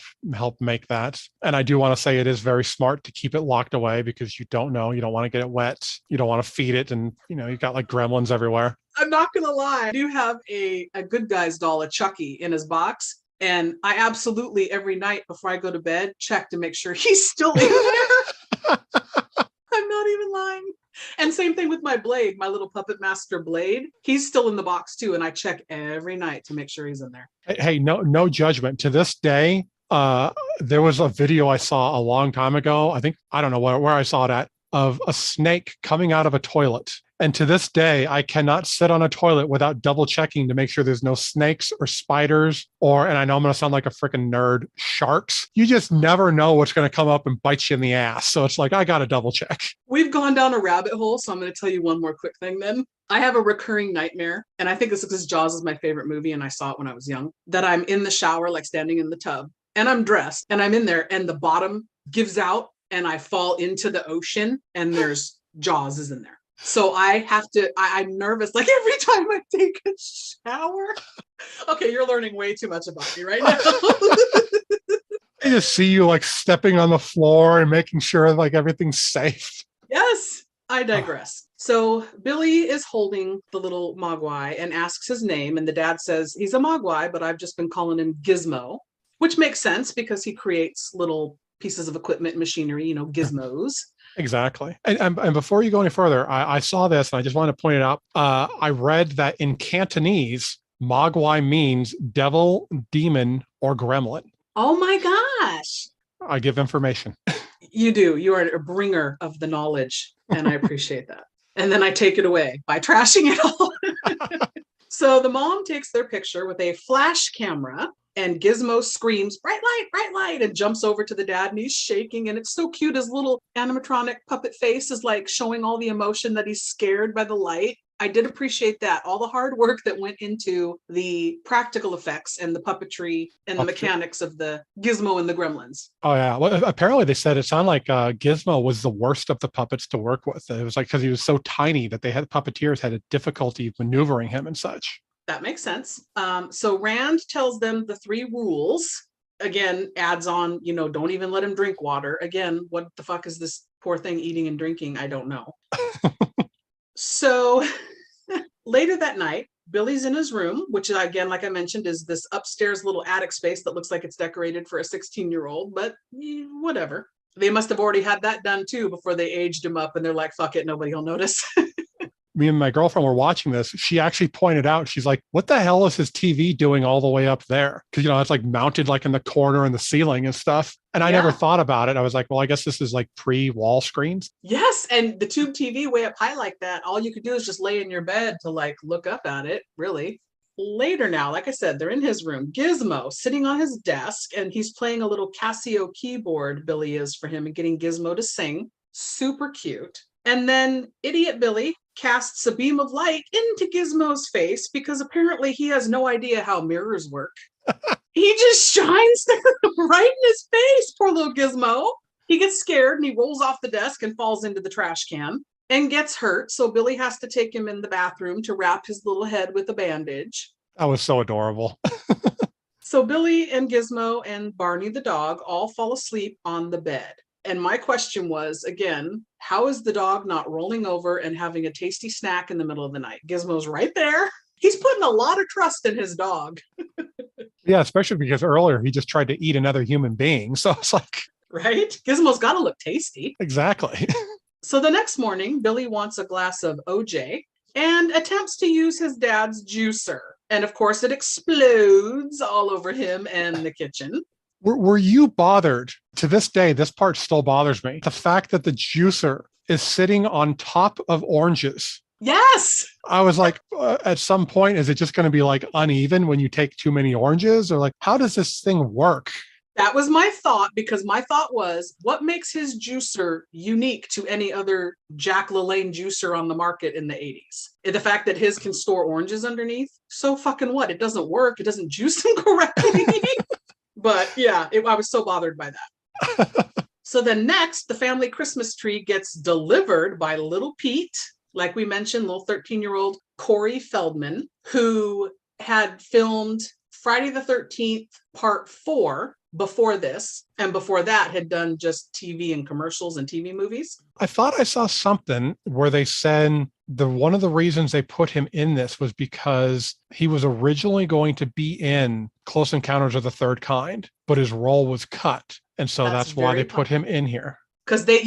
make that. And I do want to say it is very smart to keep it locked away because you don't know, you don't want to get it wet, you don't want to feed it, and you've got like gremlins everywhere. I'm not gonna lie, I do have a Good Guys doll, a Chucky, in his box. And I absolutely every night before I go to bed check to make sure he's still in there. I'm not even lying. And same thing with my Blade, my little puppet master Blade. He's still in the box too, and I check every night to make sure he's in there. Hey, no judgment. To this day, there was a video I saw a long time ago. I don't know where I saw it at, of a snake coming out of a toilet. And to this day, I cannot sit on a toilet without double checking to make sure there's no snakes or spiders or, and I know I'm going to sound like a freaking nerd, sharks. You just never know what's going to come up and bite you in the ass. So it's like, I got to double check. We've gone down a rabbit hole. So I'm going to tell you one more quick thing then. I have a recurring nightmare. And I think this is because Jaws is my favorite movie. And I saw it when I was young, that I'm in the shower, like standing in the tub, and I'm dressed and I'm in there and the bottom gives out and I fall into the ocean and there's Jaws is in there. So I'm nervous like every time I take a shower. Okay, you're learning way too much about me right now. I just see you like stepping on the floor and making sure like everything's safe. Yes, I digress. So Billy is holding the little Mogwai and asks his name, and the dad says he's a Mogwai, but I've just been calling him Gizmo, which makes sense because he creates little pieces of equipment, machinery, gizmos. Exactly. And before you go any further, I saw this and I just want to point it out. I read that in Cantonese, Mogwai means devil, demon, or gremlin. Oh my gosh. I give information. You do. You are a bringer of the knowledge, and I appreciate that. And then I take it away by trashing it all. So the mom takes their picture with a flash camera, and Gizmo screams, bright light, and jumps over to the dad, and he's shaking. And it's so cute. His little animatronic puppet face is like showing all the emotion that he's scared by the light. I did appreciate that. All the hard work that went into the practical effects and the puppetry and the mechanics of the Gizmo and the Gremlins. Oh, yeah. Well, apparently they said it sounded like Gizmo was the worst of the puppets to work with. It was like because he was so tiny that puppeteers had a difficulty maneuvering him and such. That makes sense. So Rand tells them the 3 rules. Again, adds on, don't even let him drink water. Again, what the fuck is this poor thing eating and drinking? I don't know. So later that night, Billy's in his room, which again, like I mentioned, is this upstairs little attic space that looks like it's decorated for a 16-year-old, but whatever. They must have already had that done too before they aged him up and they're like, fuck it, nobody will notice. Me and my girlfriend were watching this. She actually pointed out, she's like, what the hell is his TV doing all the way up there? Because, it's like mounted like in the corner in the ceiling and stuff. And I never thought about it. I was like, well, I guess this is like pre-wall screens. Yes. And the tube TV way up high like that, all you could do is just lay in your bed to like look up at it, really. Later now, like I said, they're in his room. Gizmo sitting on his desk, and he's playing a little Casio keyboard, Billy is for him, and getting Gizmo to sing. Super cute. And then idiot Billy casts a beam of light into Gizmo's face because apparently he has no idea how mirrors work. He just shines right in his face, poor little Gizmo. He gets scared and he rolls off the desk and falls into the trash can and gets hurt. So Billy has to take him in the bathroom to wrap his little head with a bandage. That was so adorable. So Billy and Gizmo and Barney the dog all fall asleep on the bed. And my question was, again, how is the dog not rolling over and having a tasty snack in the middle of the night? Gizmo's right there. He's putting a lot of trust in his dog. Yeah, especially because earlier he just tried to eat another human being. So it's like... Right? Gizmo's got to look tasty. Exactly. So the next morning, Billy wants a glass of OJ and attempts to use his dad's juicer. And of course, it explodes all over him and the kitchen. Were you bothered? To this day, this part still bothers me. The fact that the juicer is sitting on top of oranges. Yes. I was like, at some point, is it just going to be like uneven when you take too many oranges? Or like, how does this thing work? That was my thought, because my thought was, what makes his juicer unique to any other Jack LaLanne juicer on the market in the 80s? The fact that his can store oranges underneath? So fucking what? It doesn't work. It doesn't juice them correctly. But yeah, I was so bothered by that. So then next, the family Christmas tree gets delivered by little Pete, like we mentioned, little 13-year-old Corey Feldman, who had filmed Friday the 13th, part 4 before this, and before that had done just TV and commercials and TV movies. I thought I saw something where they said one of the reasons they put him in this was because he was originally going to be in Close Encounters of the Third Kind, but his role was cut. And so that's why they put him in here. Because they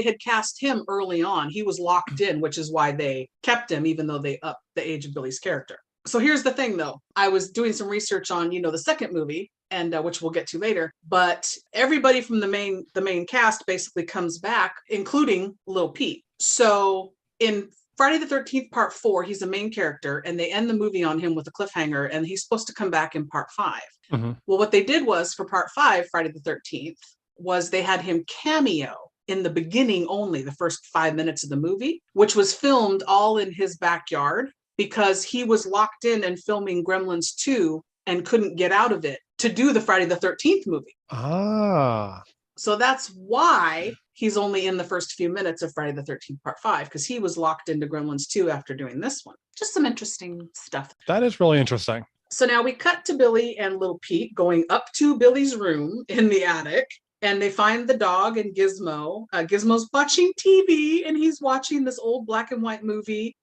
had cast him early on. He was locked in, which is why they kept him, even though they upped the age of Billy's character. So here's the thing, though. I was doing some research on, the second movie, and which we'll get to later. But everybody from the main cast basically comes back, including Lil Pete. So in Friday the 13th, part 4, he's a main character, and they end the movie on him with a cliffhanger, and he's supposed to come back in part 5. Mm-hmm. Well, what they did was, for part 5, Friday the 13th, was they had him cameo in the beginning only, the first 5 minutes of the movie, which was filmed all in his backyard because he was locked in and filming Gremlins 2 and couldn't get out of it to do the Friday the 13th movie. Ah. So that's why he's only in the first few minutes of Friday the 13th, part 5, because he was locked into Gremlins 2 after doing this one. Just some interesting stuff. That is really interesting. So now we cut to Billy and little Pete going up to Billy's room in the attic. And they find the dog and Gizmo. Gizmo's watching TV, and he's watching this old black and white movie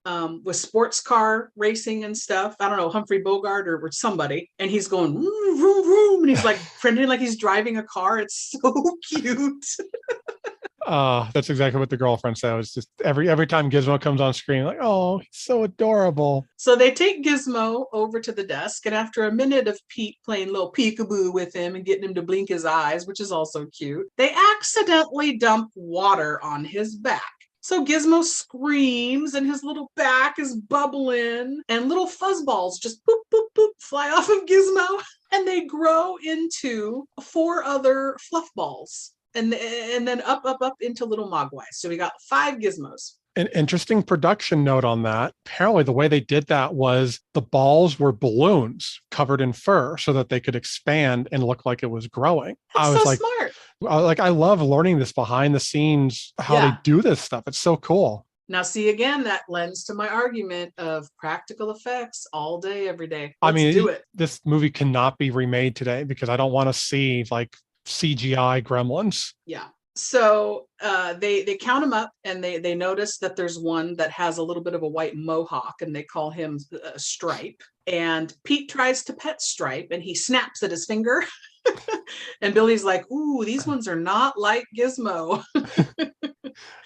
with sports car racing and stuff. I don't know, Humphrey Bogart or somebody. And he's going, vroom, vroom, vroom, and he's like pretending like he's driving a car. It's so cute. That's exactly what the girlfriend said. It was just every time Gizmo comes on screen, like, oh, he's so adorable. So they take Gizmo over to the desk, and after a minute of Pete playing little peekaboo with him and getting him to blink his eyes, which is also cute, they accidentally dump water on his back. So Gizmo screams and his little back is bubbling, and little fuzzballs just boop, boop, boop, fly off of Gizmo, and they grow into 4 other fluff balls. And then up into little mogwais. So we got 5 Gizmos. An interesting production note on that. Apparently, the way they did that was the balls were balloons covered in fur so that they could expand and look like it was growing. That's I was so like, smart. I love learning this behind the scenes, how they do this stuff. It's so cool. Now, see, again, that lends to my argument of practical effects all day, every day. Let's do it. This movie cannot be remade today because I don't want to see like CGI Gremlins. Yeah. So they count them up, and they notice that there's one that has a little bit of a white mohawk, and they call him Stripe. And Pete tries to pet Stripe, and he snaps at his finger. And Billy's like, ooh, these ones are not like Gizmo.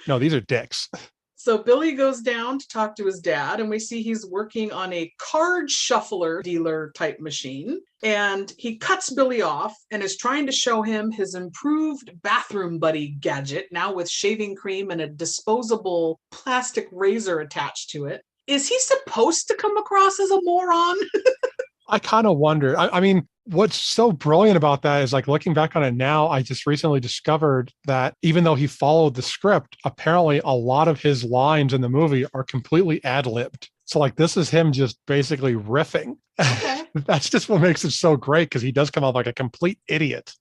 No, these are dicks. So Billy goes down to talk to his dad, and we see he's working on a card shuffler dealer type machine. And he cuts Billy off and is trying to show him his improved bathroom buddy gadget, now with shaving cream and a disposable plastic razor attached to it. Is he supposed to come across as a moron? I kind of wonder. I mean, what's so brilliant about that is, like, looking back on it now, I just recently discovered that even though he followed the script, apparently a lot of his lines in the movie are completely ad-libbed. So like, this is him just basically riffing. Okay. That's just what makes it so great, because he does come off like a complete idiot.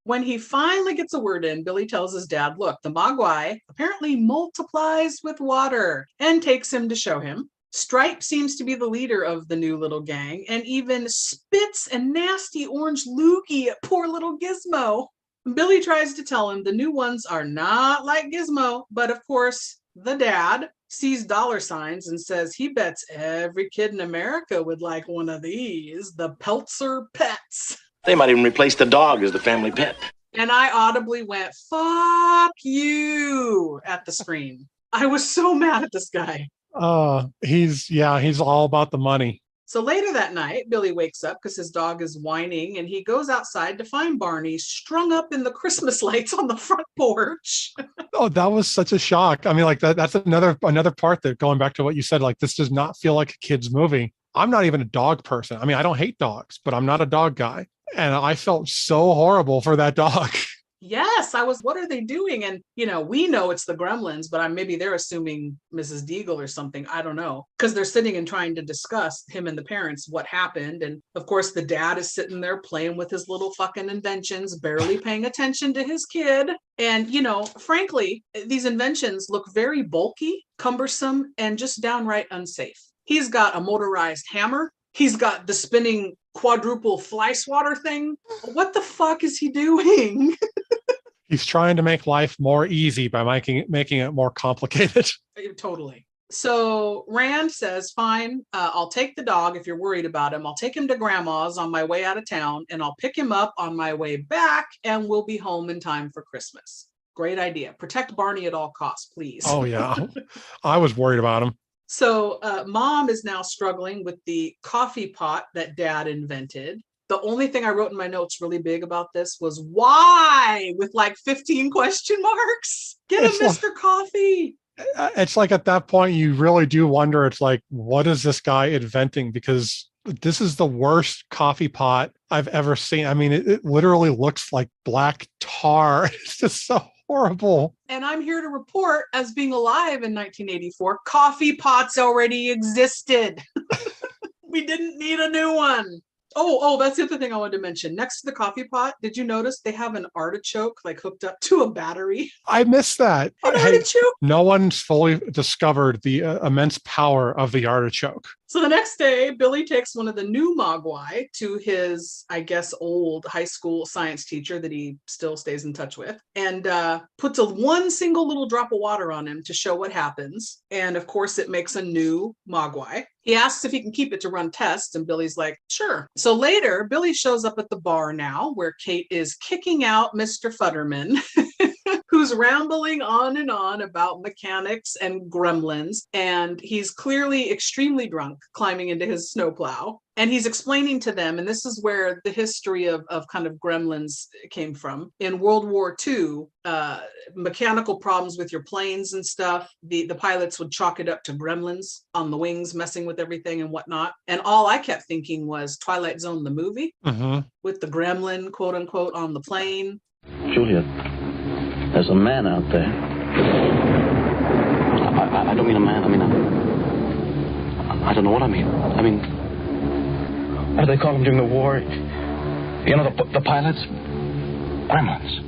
When he finally gets a word in, Billy tells his dad, look, the mogwai apparently multiplies with water, and takes him to show him. Stripe seems to be the leader of the new little gang, and even spits a nasty orange loogie at poor little Gizmo. Billy tries to tell him the new ones are not like Gizmo, but of course, the dad sees dollar signs and says he bets every kid in America would like one of these, the Peltzer Pets. They might even replace the dog as the family pet. And I audibly went, fuck you, at the screen. I was so mad at this guy. He's all about the money. So later that night, Billy wakes up because his dog is whining, and he goes outside to find Barney strung up in the Christmas lights on the front porch. Oh, that was such a shock. I mean, like that's another part that, going back to what you said, like, this does not feel like a kid's movie. I'm not even a dog person. I mean, I don't hate dogs, but I'm not a dog guy. And I felt so horrible for that dog. Yes, what are they doing? And, we know it's the Gremlins, but maybe they're assuming Mrs. Deagle or something. I don't know. Because they're sitting and trying to discuss, him and the parents, what happened. And of course, the dad is sitting there playing with his little fucking inventions, barely paying attention to his kid. And, frankly, these inventions look very bulky, cumbersome, and just downright unsafe. He's got a motorized hammer. He's got the spinning quadruple fly swatter thing. What the fuck is he doing? He's trying to make life more easy by making it more complicated. Totally. So Rand says, fine, I'll take the dog if you're worried about him. I'll take him to grandma's on my way out of town, and I'll pick him up on my way back, and we'll be home in time for Christmas. Great idea. Protect Barney at all costs, please. Oh, yeah. I was worried about him. So mom is now struggling with the coffee pot that dad invented. The only thing I wrote in my notes really big about this was why, with like 15 question marks. Get him Mr. Coffee. It's like, at that point, you really do wonder, it's like, what is this guy inventing? Because this is the worst coffee pot I've ever seen. I mean, it literally looks like black tar. It's just so horrible. And I'm here to report, as being alive in 1984, coffee pots already existed. We didn't need a new one. Oh, that's the other thing I wanted to mention. Next to the coffee pot, did you notice they have an artichoke like hooked up to a battery? I missed that. An artichoke? No one's fully discovered the immense power of the artichoke. So the next day, Billy takes one of the new Mogwai to his, I guess, old high school science teacher that he still stays in touch with, and puts one single little drop of water on him to show what happens. And of course, it makes a new Mogwai. He asks if he can keep it to run tests, and Billy's like, sure. So later, Billy shows up at the bar now, where Kate is kicking out Mr. Futterman, who's rambling on and on about mechanics and gremlins. And he's clearly extremely drunk, climbing into his snowplow. And he's explaining to them, and this is where the history of kind of gremlins came from. In World War II, mechanical problems with your planes and stuff, the pilots would chalk it up to gremlins on the wings, messing with everything and whatnot. And all I kept thinking was Twilight Zone, the movie, with the gremlin, quote unquote, on the plane. Julia, there's a man out there. I don't mean a man. I mean, I don't know what I mean. I mean, what do they call them during the war? You know, the pilots? Gremlins.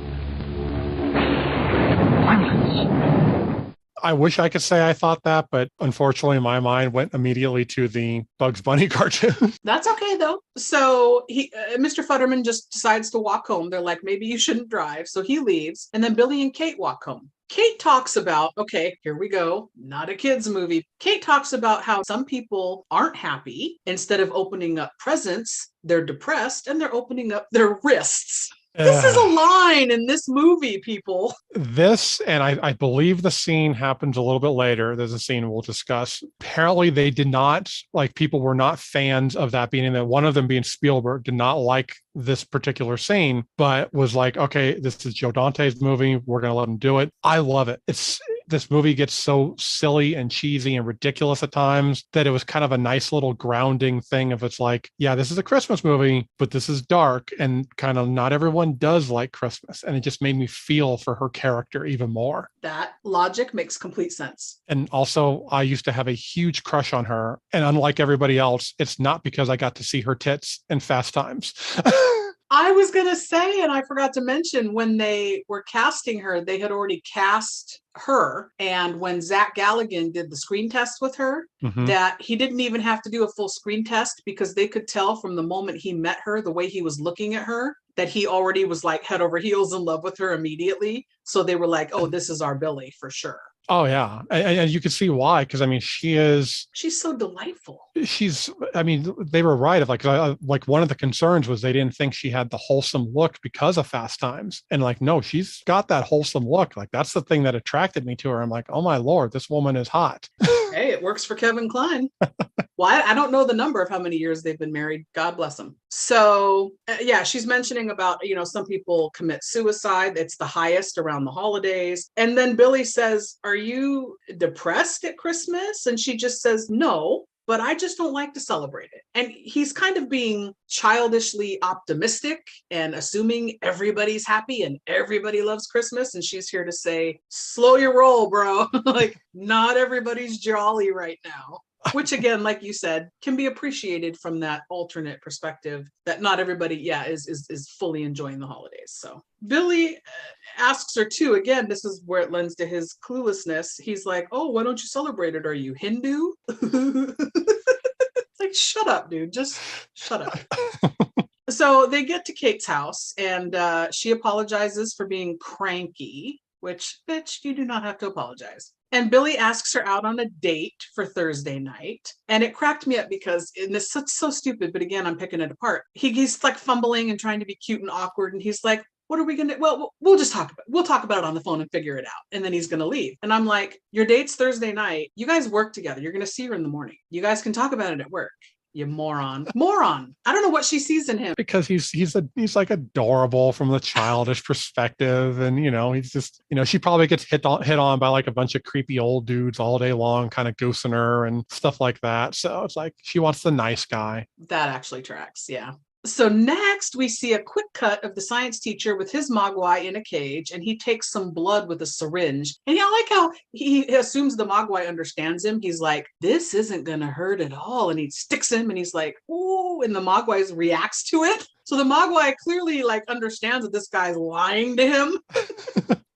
I wish I could say I thought that, but unfortunately my mind went immediately to the Bugs Bunny cartoon. That's okay though. So Mr. Futterman just decides to walk home. They're like, maybe you shouldn't drive. So he leaves, and then Billy and Kate walk home. Kate talks about, okay, here we go, not a kid's movie. Kate talks about how some people aren't happy. Instead of opening up presents, they're depressed and they're opening up their wrists. This is a line in this movie, people. This, and I believe the scene happens a little bit later. There's a scene we'll discuss. Apparently they did not, like, people were not fans of that being in there. One of them being Spielberg did not like this particular scene, but was like, okay, this is Joe Dante's movie. We're going to let him do it. I love it. This movie gets so silly and cheesy and ridiculous at times that it was kind of a nice little grounding thing of, it's like, yeah, this is a Christmas movie, but this is dark and kind of not everyone does like Christmas. And it just made me feel for her character even more. That logic makes complete sense. And also, I used to have a huge crush on her. And unlike everybody else, it's not because I got to see her tits in Fast Times. I was going to say, and I forgot to mention, when they were casting her, they had already cast her. And when Zach Galligan did the screen test with her, that he didn't even have to do a full screen test, because they could tell from the moment he met her, the way he was looking at her, that he already was like head over heels in love with her immediately. So they were like, oh, this is our Billy for sure. Oh, yeah. And you can see why, because I mean, she's so delightful. I mean, they were right. Of like one of the concerns was they didn't think she had the wholesome look because of Fast Times. And like, no, she's got that wholesome look. Like, that's the thing that attracted me to her. I'm like, oh my Lord, this woman is hot. Hey, it works for Kevin Kline. Well, I don't know the number of how many years they've been married. God bless them. So yeah, she's mentioning about, some people commit suicide. It's the highest around the holidays. And then Billy says, are you depressed at Christmas? And she just says, no, but I just don't like to celebrate it. And he's kind of being childishly optimistic and assuming everybody's happy and everybody loves Christmas. And she's here to say, slow your roll, bro. Like, not everybody's jolly right now. Which, again, like you said, can be appreciated from that alternate perspective that not everybody, is fully enjoying the holidays. So Billy asks her too, again, this is where it lends to his cluelessness. He's like, oh, why don't you celebrate it? Are you Hindu? Like, shut up, dude. Just shut up. So they get to Kate's house, and she apologizes for being cranky, which, bitch, you do not have to apologize. And Billy asks her out on a date for Thursday night. And it cracked me up because, and this is so stupid, but again, I'm picking it apart. He's like fumbling and trying to be cute and awkward. And he's like, what are we going to, well, we'll talk about it on the phone and figure it out. And then he's going to leave. And I'm like, your date's Thursday night. You guys work together. You're going to see her in the morning. You guys can talk about it at work. You moron. I don't know what she sees in him. Because he's like adorable from the childish perspective. And, he's just, she probably gets hit on by like a bunch of creepy old dudes all day long, kind of goosing her and stuff like that. So it's like, she wants the nice guy. That actually tracks. Yeah. So next we see a quick cut of the science teacher with his Mogwai in a cage, and he takes some blood with a syringe. And I like how he assumes the Mogwai understands him. He's like, this isn't going to hurt at all. And he sticks him and he's like, ooh, and the Mogwai reacts to it. So the Mogwai clearly like understands that this guy's lying to him.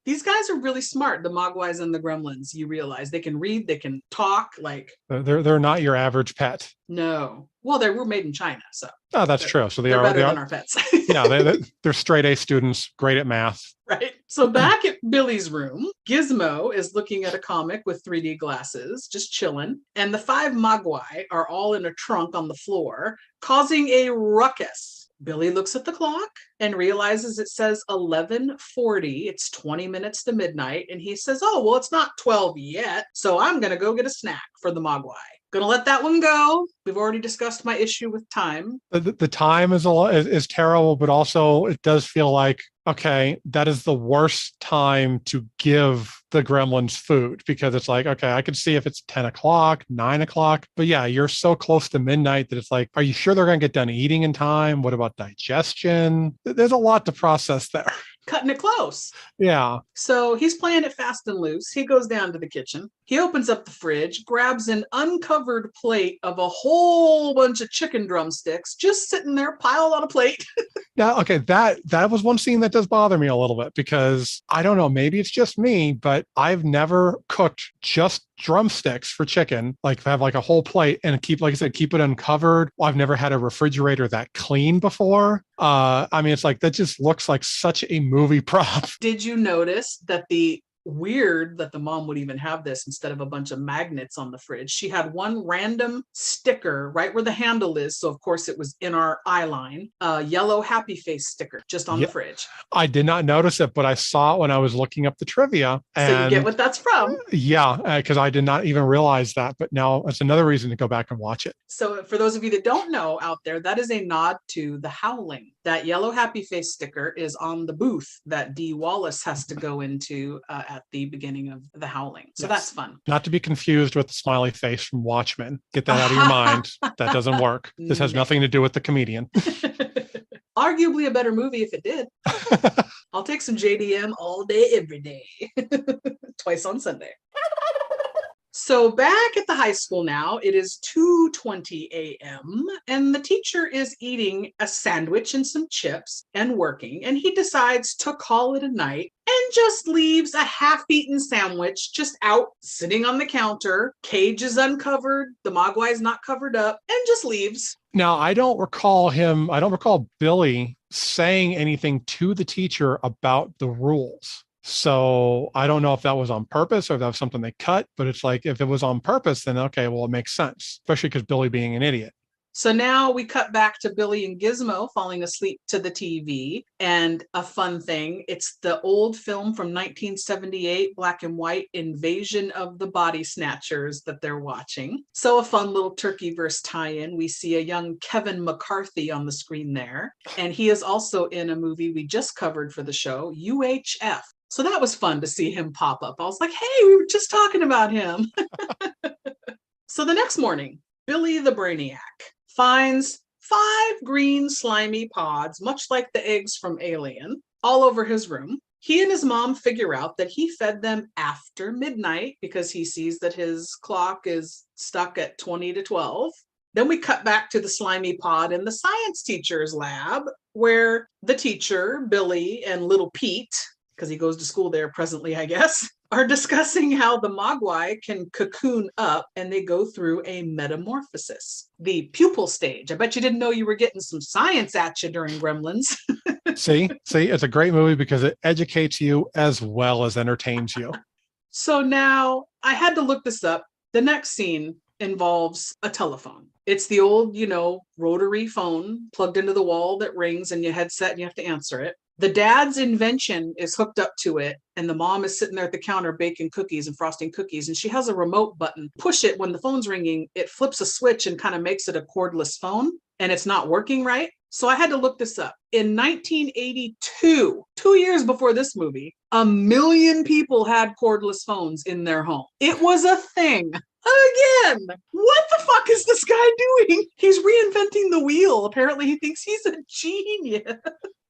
These guys are really smart, the Mogwais and the Gremlins. You realize they can read, they can talk, like. They're not your average pet. No. Well, they were made in China, so. Oh, that's true. So they're better than our pets. Yeah, they're straight A students, great at math. Right. So back at Billy's room, Gizmo is looking at a comic with 3D glasses, just chilling. And the 5 Mogwai are all in a trunk on the floor, causing a ruckus. Billy looks at the clock and realizes it says 11:40. It's 20 minutes to midnight. And he says, oh, well, it's not 12 yet. So I'm going to go get a snack for the Mogwai. Gonna let that one go. We've already discussed my issue with time. The time is terrible, but also it does feel like, okay, that is the worst time to give the Gremlins food, because it's like, okay, I can see if it's 10 o'clock, 9 o'clock, but yeah, you're so close to midnight that it's like, are you sure they're going to get done eating in time? What about digestion? There's a lot to process there. Cutting it close. Yeah. So he's playing it fast and loose. He goes down to the kitchen. He opens up the fridge, grabs an uncovered plate of a whole bunch of chicken drumsticks just sitting there piled on a plate. Now, okay, that was one scene that does bother me a little bit, because I don't know, maybe it's just me, but I've never cooked just drumsticks for chicken, like have like a whole plate and keep, like I said, keep it uncovered. I've never had a refrigerator that clean before. I mean, it's like, that just looks like such a movie prop. Did you notice that weird that the mom would even have this instead of a bunch of magnets on the fridge? She had one random sticker right where the handle is. So of course it was in our eye line, yellow happy face sticker just on the fridge. I did not notice it, but I saw it when I was looking up the trivia. And so you get what that's from. Yeah, because I did not even realize that, but now that's another reason to go back and watch it. So for those of you that don't know out there, that is a nod to The Howling. That yellow happy face sticker is on the booth that Dee Wallace has to go into at the beginning of The Howling. So that's fun. Not to be confused with the smiley face from Watchmen. Get that out of your mind. That doesn't work. This has nothing to do with the comedian. Arguably a better movie if it did. I'll take some JDM all day, every day. Twice on Sunday. So back at the high school now, it is 2:20 a.m. and the teacher is eating a sandwich and some chips and working, and he decides to call it a night and just leaves a half-eaten sandwich just out sitting on the counter. Cage is uncovered, the Mogwai is not covered up, and just leaves. Now, I don't recall Billy saying anything to the teacher about the rules. So I don't know if that was on purpose or if that was something they cut, but it's like, if it was on purpose, then okay, well, it makes sense, especially because Billy being an idiot. So now we cut back to Billy and Gizmo falling asleep to the TV. And a fun thing, it's the old film from 1978, black and white, Invasion of the Body Snatchers that they're watching. So a fun little Turkeyverse tie-in. We see a young Kevin McCarthy on the screen there. And he is also in a movie we just covered for the show, UHF. So that was fun to see him pop up. I was like, hey, we were just talking about him. So the next morning, Billy the Brainiac finds 5 green slimy pods, much like the eggs from Alien, all over his room. He and his mom figure out that he fed them after midnight because he sees that his clock is stuck at 20 to 12. Then we cut back to the slimy pod in the science teacher's lab, where the teacher, Billy, and little Pete, because he goes to school there presently, I guess, are discussing how the Mogwai can cocoon up and they go through a metamorphosis, the pupal stage. I bet you didn't know you were getting some science at you during Gremlins. See, it's a great movie because it educates you as well as entertains you. So now I had to look this up. The next scene involves a telephone. It's the old, rotary phone plugged into the wall that rings and you headset and you have to answer it. The dad's invention is hooked up to it, and the mom is sitting there at the counter baking cookies and frosting cookies, and she has a remote button. Push it when the phone's ringing, it flips a switch and kind of makes it a cordless phone, and it's not working right. So I had to look this up. In 1982, 2 years before this movie, 1 million people had cordless phones in their home. It was a thing. Again, what the fuck is this guy doing? He's reinventing the wheel. Apparently he thinks he's a genius.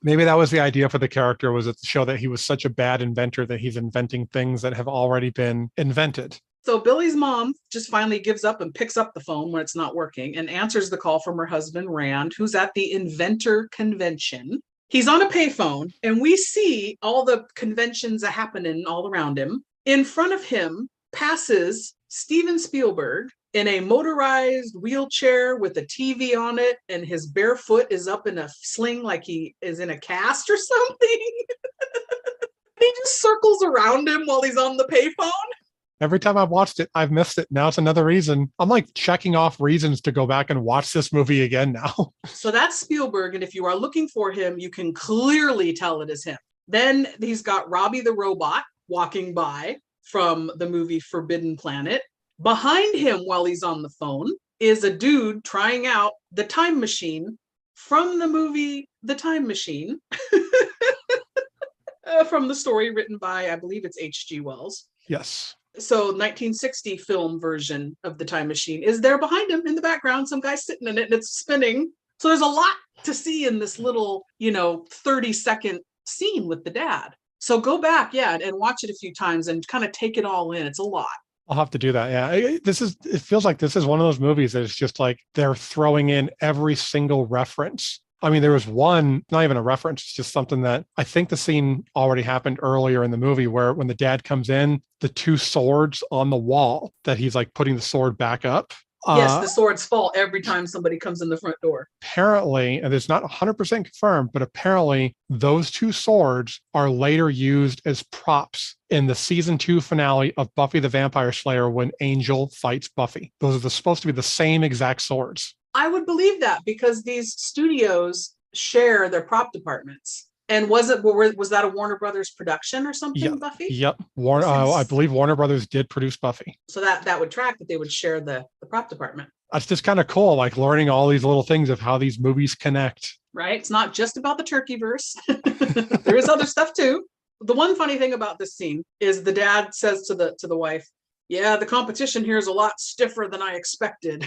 Maybe that was the idea for the character, was to show that he was such a bad inventor that he's inventing things that have already been invented. So Billy's mom just finally gives up and picks up the phone when it's not working and answers the call from her husband, Rand, who's at the inventor convention. He's on a payphone, and we see all the conventions are happening all around him. In front of him passes Steven Spielberg in a motorized wheelchair with a TV on it, and his bare foot is up in a sling like he is in a cast or something. He just circles around him while he's on the payphone. Every time I've watched it, I've missed it. Now it's another reason. I'm like checking off reasons to go back and watch this movie again now. So that's Spielberg, and if you are looking for him, you can clearly tell it is him. Then he's got Robbie the robot walking by from the movie Forbidden Planet. Behind him, while he's on the phone, is a dude trying out the time machine from the movie The Time Machine, from the story written by, I believe it's H.G. Wells. Yes. So 1960 film version of The Time Machine is there behind him in the background. Some guy's sitting in it and it's spinning. So there's a lot to see in this little, 30-second scene with the dad. So go back, and watch it a few times and kind of take it all in. It's a lot. I'll have to do that. Yeah. It feels like this is one of those movies that it's just like they're throwing in every single reference. I mean, there was one, not even a reference, it's just something that I think the scene already happened earlier in the movie where when the dad comes in, the two swords on the wall that he's like putting the sword back up. Yes, the swords fall every time somebody comes in the front door. Apparently, and it's not 100% confirmed, but apparently those two swords are later used as props in the season 2 finale of Buffy the Vampire Slayer when Angel fights Buffy. Those are supposed to be the same exact swords. I would believe that because these studios share their prop departments. And was that a Warner Brothers production or something, Yep. Buffy? Yep. I believe Warner Brothers did produce Buffy. So that would track that they would share the prop department. That's just kind of cool, like learning all these little things of how these movies connect. Right? It's not just about the turkey verse. There is other stuff too. The one funny thing about this scene is the dad says to the wife, "Yeah, the competition here is a lot stiffer than I expected."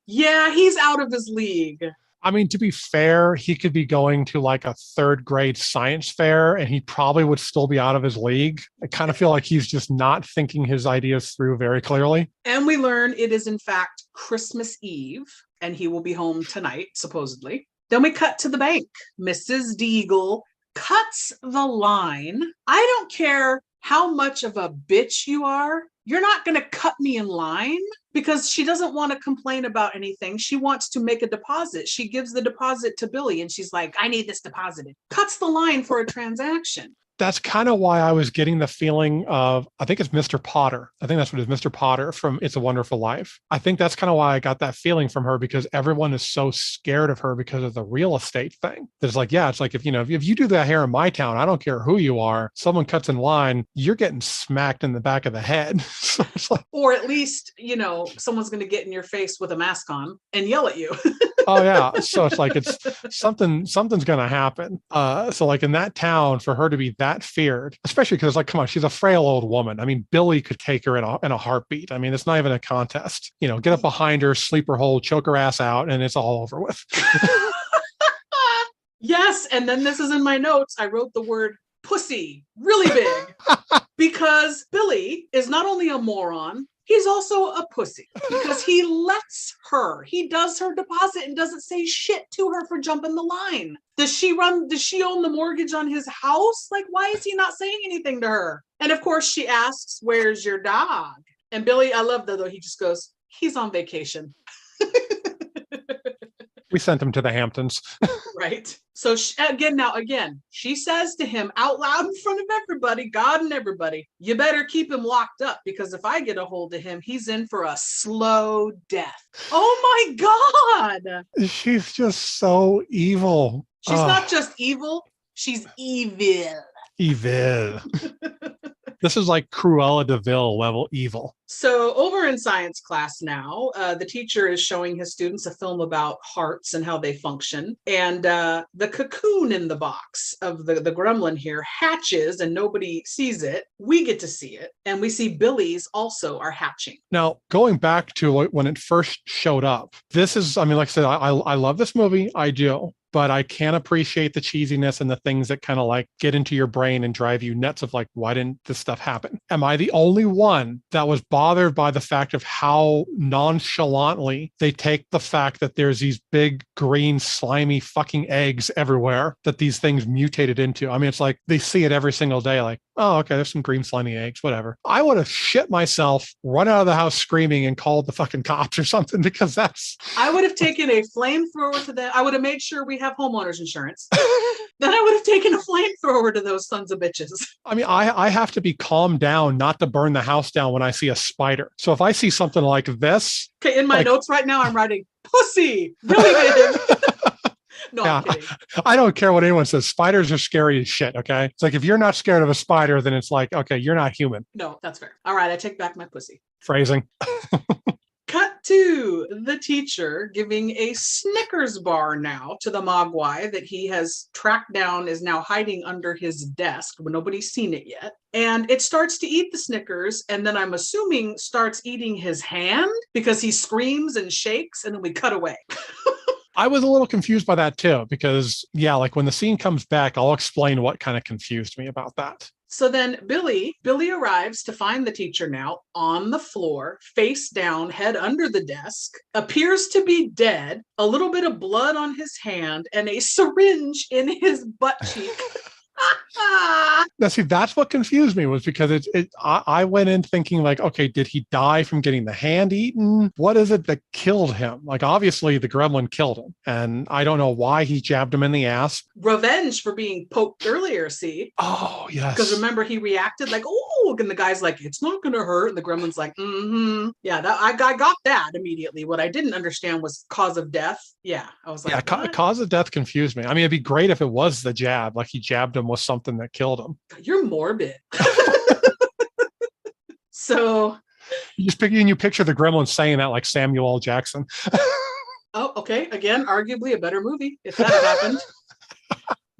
Yeah, he's out of his league. I mean, to be fair, he could be going to like a 3rd grade science fair and he probably would still be out of his league. I kind of feel like he's just not thinking his ideas through very clearly. And we learn it is in fact Christmas Eve and he will be home tonight, supposedly. Then we cut to the bank. Mrs. Deagle cuts the line. I don't care how much of a bitch you are. You're not going to cut me in line, because she doesn't want to complain about anything. She wants to make a deposit. She gives the deposit to Billy and she's like, "I need this deposited." Cuts the line for a transaction. That's kind of why I was getting the feeling of, I think it's Mr. Potter. I think that's what it is, Mr. Potter from It's a Wonderful Life. I think that's kind of why I got that feeling from her, because everyone is so scared of her because of the real estate thing. It's like, yeah, it's like, if you do that here in my town, I don't care who you are, someone cuts in line, you're getting smacked in the back of the head. So it's like, or at least, someone's going to get in your face with a mask on and yell at you. Oh yeah. So it's like, it's something's going to happen. So like in that town, for her to be that feared, especially because like, come on, she's a frail old woman. I mean, Billy could take her in a heartbeat. I mean, it's not even a contest, get up behind her, sleep her whole, choke her ass out, and it's all over with. Yes. And then this is in my notes. I wrote the word pussy really big because Billy is not only a moron, he's also a pussy because he lets her. He does her deposit and doesn't say shit to her for jumping the line. Does she own the mortgage on his house? Like, why is he not saying anything to her? And of course she asks, "Where's your dog?" And Billy, I love that though, he just goes, "He's on vacation." We sent him to the Hamptons. Right. So again, she says to him out loud in front of everybody, God and everybody, "You better keep him locked up because if I get a hold of him, he's in for a slow death." Oh my God. She's just so evil. She's not just evil. She's evil. Evil. This is like Cruella de Vil level evil. So over in science class now, the teacher is showing his students a film about hearts and how they function. And the cocoon in the box of the gremlin here hatches and nobody sees it. We get to see it. And we see Billy's also are hatching. Now, going back to when it first showed up, this is, I mean, like I said, I love this movie. I do. but I can appreciate the cheesiness and the things that kind of like get into your brain and drive you nuts of like, why didn't this stuff happen? Am I the only one that was bothered by the fact of how nonchalantly they take the fact that there's these big green slimy fucking eggs everywhere that these things mutated into? I mean, it's like they see it every single day, like, oh, okay, there's some green slimy eggs, whatever. I would have shit myself, run out of the house screaming and called the fucking cops or something, because that's... I would have taken a flamethrower to them. I would have made sure we have homeowners insurance. Then I would have taken a flamethrower to those sons of bitches. I mean, I have to be calmed down not to burn the house down when I see a spider. So if I see something like this... Okay, in my notes right now, I'm writing, pussy, Billy Van. No, yeah, I'm kidding. I don't care what anyone says. Spiders are scary as shit, okay? It's like, if you're not scared of a spider, then it's like, okay, you're not human. No, that's fair. All right, I take back my pussy. Phrasing. Cut to the teacher giving a Snickers bar now to the Mogwai that he has tracked down, is now hiding under his desk, but nobody's seen it yet. And it starts to eat the Snickers, and then I'm assuming starts eating his hand because he screams and shakes, and then we cut away. I was a little confused by that too, because yeah, like when the scene comes back, I'll explain what kind of confused me about that. So then Billy arrives to find the teacher now on the floor, face down, head under the desk, appears to be dead, a little bit of blood on his hand, and a syringe in his butt cheek. Now, see, that's what confused me, was because I went in thinking like, okay, did he die from getting the hand eaten? What is it that killed him? Like, obviously the gremlin killed him, and I don't know why he jabbed him in the ass. Revenge for being poked earlier, see? Oh, yes. Because remember, he reacted like, oh, and the guy's like, it's not going to hurt. And the gremlin's like, mm-hmm. Yeah, I got that immediately. What I didn't understand was cause of death. Yeah, I was like, yeah, cause of death confused me. I mean, it'd be great if it was the jab, like he jabbed him with something that killed him. You're morbid. So you picture the gremlin saying that like Samuel L. Jackson. Oh, okay. Again, arguably a better movie if that had happened.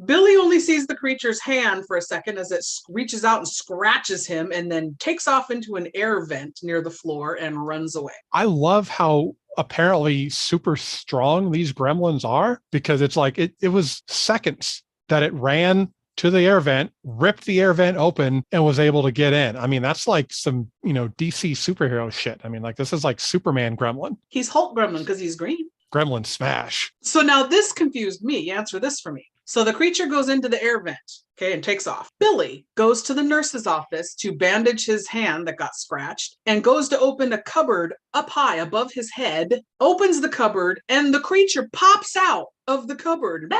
Billy only sees the creature's hand for a second as it reaches out and scratches him, and then takes off into an air vent near the floor and runs away. I love how apparently super strong these gremlins are, because it's like it was seconds that it ran to the air vent, ripped the air vent open, and was able to get in. I mean, that's like some, DC superhero shit. I mean, like, this is like Superman gremlin. He's Hulk gremlin because he's green. Gremlin smash. So now this confused me. Answer this for me. So the creature goes into the air vent, okay, and takes off. Billy goes to the nurse's office to bandage his hand that got scratched, and goes to open a cupboard up high above his head, opens the cupboard, and the creature pops out of the cupboard,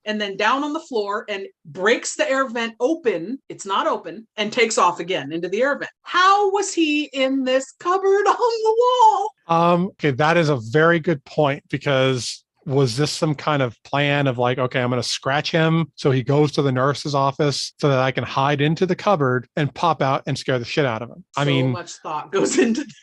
and then down on the floor and breaks the air vent open. It's not open, and takes off again into the air vent. How was he in this cupboard on the wall? Okay, that is a very good point, because was this some kind of plan of like, okay, I'm going to scratch him so he goes to the nurse's office so that I can hide into the cupboard and pop out and scare the shit out of him? I mean, so much thought goes into that.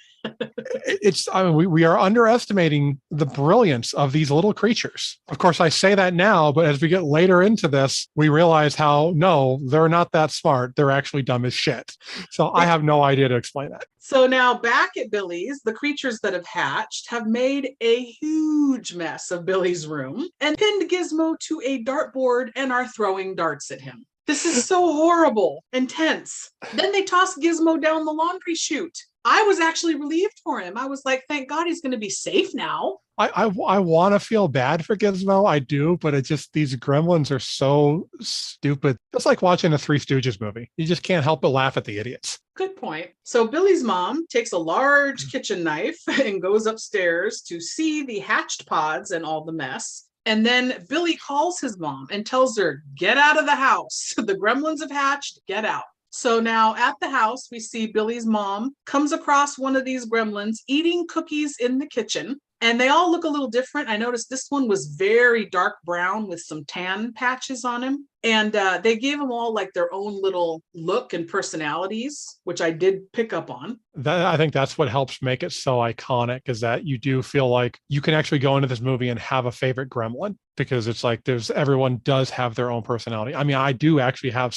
We are underestimating the brilliance of these little creatures. Of course, I say that now, but as we get later into this, we realize how, no, they're not that smart. They're actually dumb as shit. So I have no idea to explain that. So now back at Billy's, the creatures that have hatched have made a huge mess of Billy's room and pinned Gizmo to a dartboard and are throwing darts at him. This is so horrible and tense. Then they toss Gizmo down the laundry chute. I was actually relieved for him. I was like, thank God he's going to be safe now. I want to feel bad for Gizmo. I do, but these gremlins are so stupid. It's like watching a Three Stooges movie. You just can't help but laugh at the idiots. Good point. So Billy's mom takes a large kitchen knife and goes upstairs to see the hatched pods and all the mess. And then Billy calls his mom and tells her, get out of the house. The gremlins have hatched, get out. So now at the house, we see Billy's mom comes across one of these gremlins eating cookies in the kitchen. And they all look a little different. I noticed this one was very dark brown with some tan patches on him. And they gave them all like their own little look and personalities, which I did pick up on. I think that's what helps make it so iconic, is that you do feel like you can actually go into this movie and have a favorite gremlin, because it's like everyone does have their own personality. I mean, I do actually have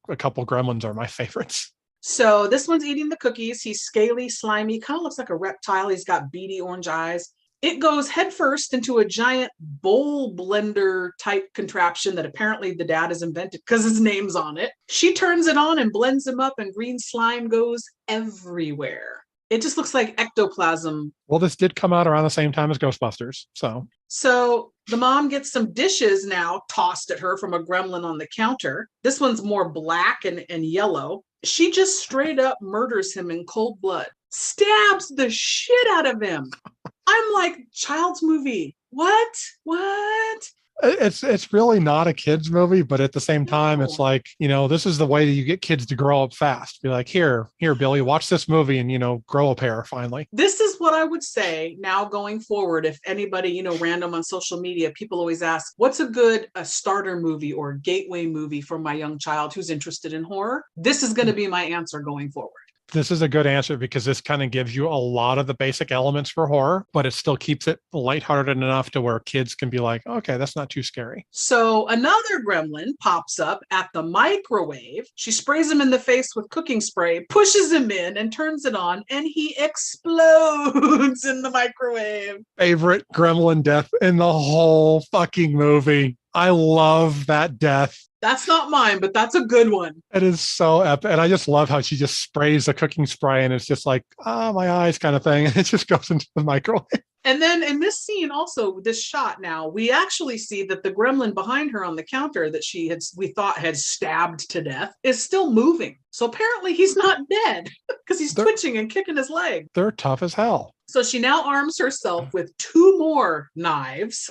a couple gremlins are my favorites. So this one's eating the cookies. He's scaly, slimy, kind of looks like a reptile. He's got beady orange eyes. It goes headfirst into a giant bowl blender type contraption that apparently the dad has invented because his name's on it. She turns it on and blends him up, and green slime goes everywhere. It just looks like ectoplasm. Well, this did come out around the same time as Ghostbusters. So the mom gets some dishes now tossed at her from a gremlin on the counter. This one's more black and yellow. She just straight up murders him in cold blood, stabs the shit out of him. I'm like, child's movie. What? It's really not a kid's movie, but at the same time, it's like, this is the way that you get kids to grow up fast. Be like, here, Billy, watch this movie and, grow a pair finally. This is what I would say now going forward. If anybody, random on social media, people always ask, what's a starter movie or gateway movie for my young child who's interested in horror? This is going to be my answer going forward. This is a good answer because this kind of gives you a lot of the basic elements for horror, but it still keeps it lighthearted enough to where kids can be like, okay, that's not too scary. So another gremlin pops up at the microwave. She sprays him in the face with cooking spray, pushes him in and turns it on, and he explodes in the microwave. Favorite gremlin death in the whole fucking movie. I love that death. That's not mine, but that's a good one. It is so epic. And I just love how she just sprays the cooking spray and it's just like, my eyes kind of thing. And it just goes into the microwave. And then in this scene also, this shot now, we actually see that the gremlin behind her on the counter that we thought had stabbed to death is still moving. So apparently he's not dead because he's twitching and kicking his leg. They're tough as hell. So she now arms herself with 2 more knives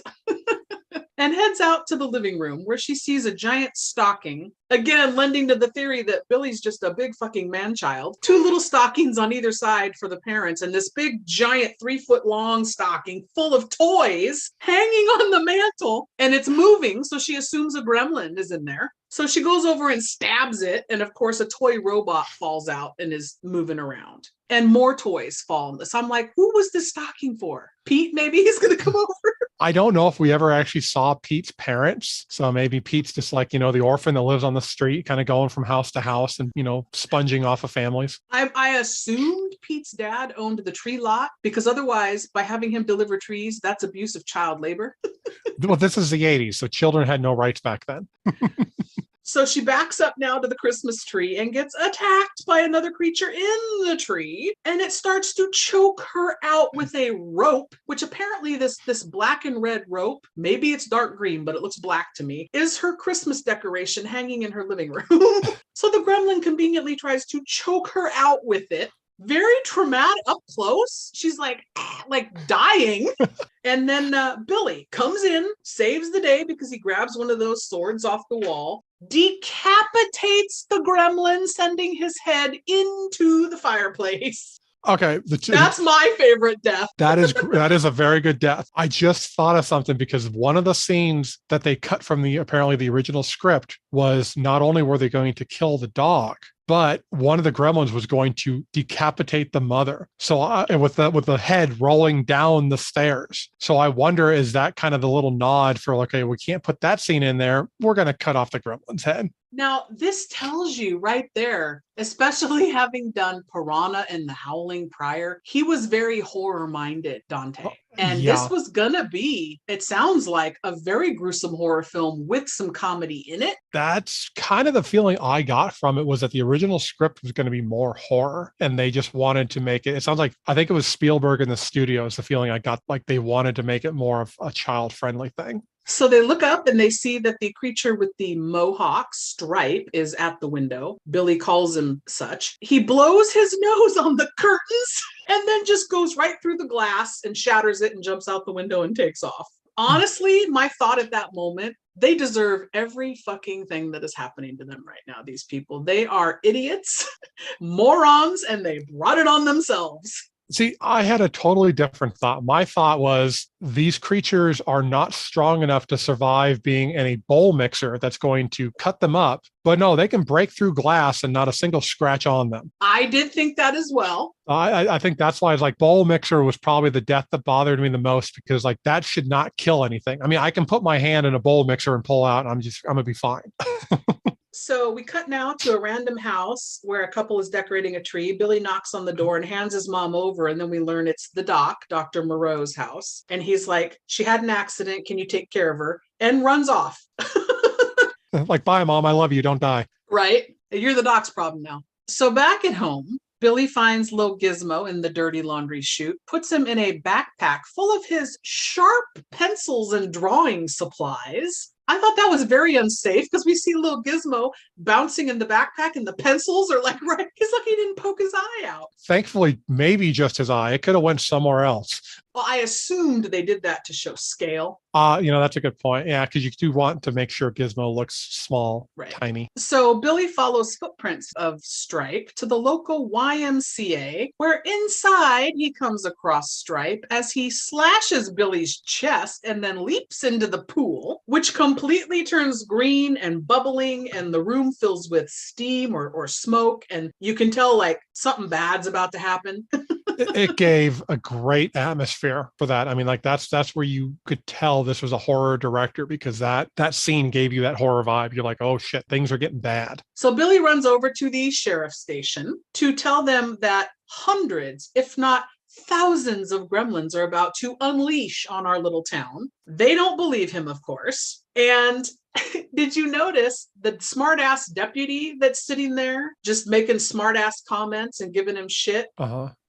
and heads out to the living room where she sees a giant stocking, again lending to the theory that Billy's just a big fucking man-child. 2 little stockings on either side for the parents, and this big giant 3-foot long stocking full of toys hanging on the mantle, and it's moving, so she assumes a gremlin is in there. So she goes over and stabs it, and of course a toy robot falls out and is moving around. And more toys fall. So I'm like, who was this stocking for? Pete, maybe he's going to come over? I don't know if we ever actually saw Pete's parents. So maybe Pete's just like, the orphan that lives on the street, kind of going from house to house and, sponging off of families. I assumed Pete's dad owned the tree lot because otherwise, by having him deliver trees, that's abuse of child labor. Well, this is the 80s, so children had no rights back then. So she backs up now to the Christmas tree and gets attacked by another creature in the tree. And it starts to choke her out with a rope, which apparently this black and red rope, maybe it's dark green, but it looks black to me, is her Christmas decoration hanging in her living room. So the gremlin conveniently tries to choke her out with it. Very traumatic up close. She's like dying. And then Billy comes in, saves the day because he grabs one of those swords off the wall, decapitates the gremlin, sending his head into the fireplace. Okay. That's my favorite death. That is a very good death. I just thought of something because one of the scenes that they cut from apparently the original script was not only were they going to kill the dog, but one of the gremlins was going to decapitate the mother. So with the head rolling down the stairs. So I wonder, is that kind of the little nod for, okay, we can't put that scene in there. We're going to cut off the gremlin's head. Now, this tells you right there, especially having done Piranha and The Howling prior, he was very horror-minded, Dante. And this was gonna be, it sounds like, a very gruesome horror film with some comedy in it. That's kind of the feeling I got from it, was that the original script was going to be more horror and they just wanted to make it. It sounds like, I think it was Spielberg in the studio is the feeling I got, like they wanted to make it more of a child-friendly thing. So they look up and they see that the creature with the mohawk stripe is at the window. Billy calls him such. He blows his nose on the curtains and then just goes right through the glass and shatters it and jumps out the window and takes off. Honestly, my thought at that moment, they deserve every fucking thing that is happening to them right now, these people. They are idiots, morons, and they brought it on themselves. See, I had a totally different thought. My thought was these creatures are not strong enough to survive being in a bowl mixer that's going to cut them up. But no, they can break through glass and not a single scratch on them. I did think that as well. I think that's why I was like, bowl mixer was probably the death that bothered me the most, because like that should not kill anything. I mean, I can put my hand in a bowl mixer and pull out and I'm going to be fine. So we cut now to a random house where a couple is decorating a tree. Billy knocks on the door and hands his mom over. And then we learn it's the doc, Dr. Moreau's house. And he's like, she had an accident. Can you take care of her? And runs off. Like, bye, mom. I love you. Don't die. Right? You're the doc's problem now. So back at home, Billy finds Lil Gizmo in the dirty laundry chute, puts him in a backpack full of his sharp pencils and drawing supplies. I thought that was very unsafe because we see little Gizmo bouncing in the backpack and the pencils are like, right, he's lucky he didn't poke his eye out. Thankfully, maybe just his eye. It could have went somewhere else. Well, I assumed they did that to show scale. That's a good point. Yeah, because you do want to make sure Gizmo looks small, tiny. So Billy follows footprints of Stripe to the local YMCA, where inside he comes across Stripe as he slashes Billy's chest and then leaps into the pool, which completely turns green and bubbling, and the room fills with steam or smoke, and you can tell like something bad's about to happen. It gave a great atmosphere for that. I mean, like that's where you could tell this was a horror director, because that scene gave you that horror vibe. You're like, oh shit, things are getting bad. So Billy runs over to the sheriff's station to tell them that hundreds, if not thousands of gremlins are about to unleash on our little town. They don't believe him, of course. And did you notice the smart-ass deputy that's sitting there just making smart-ass comments and giving him shit?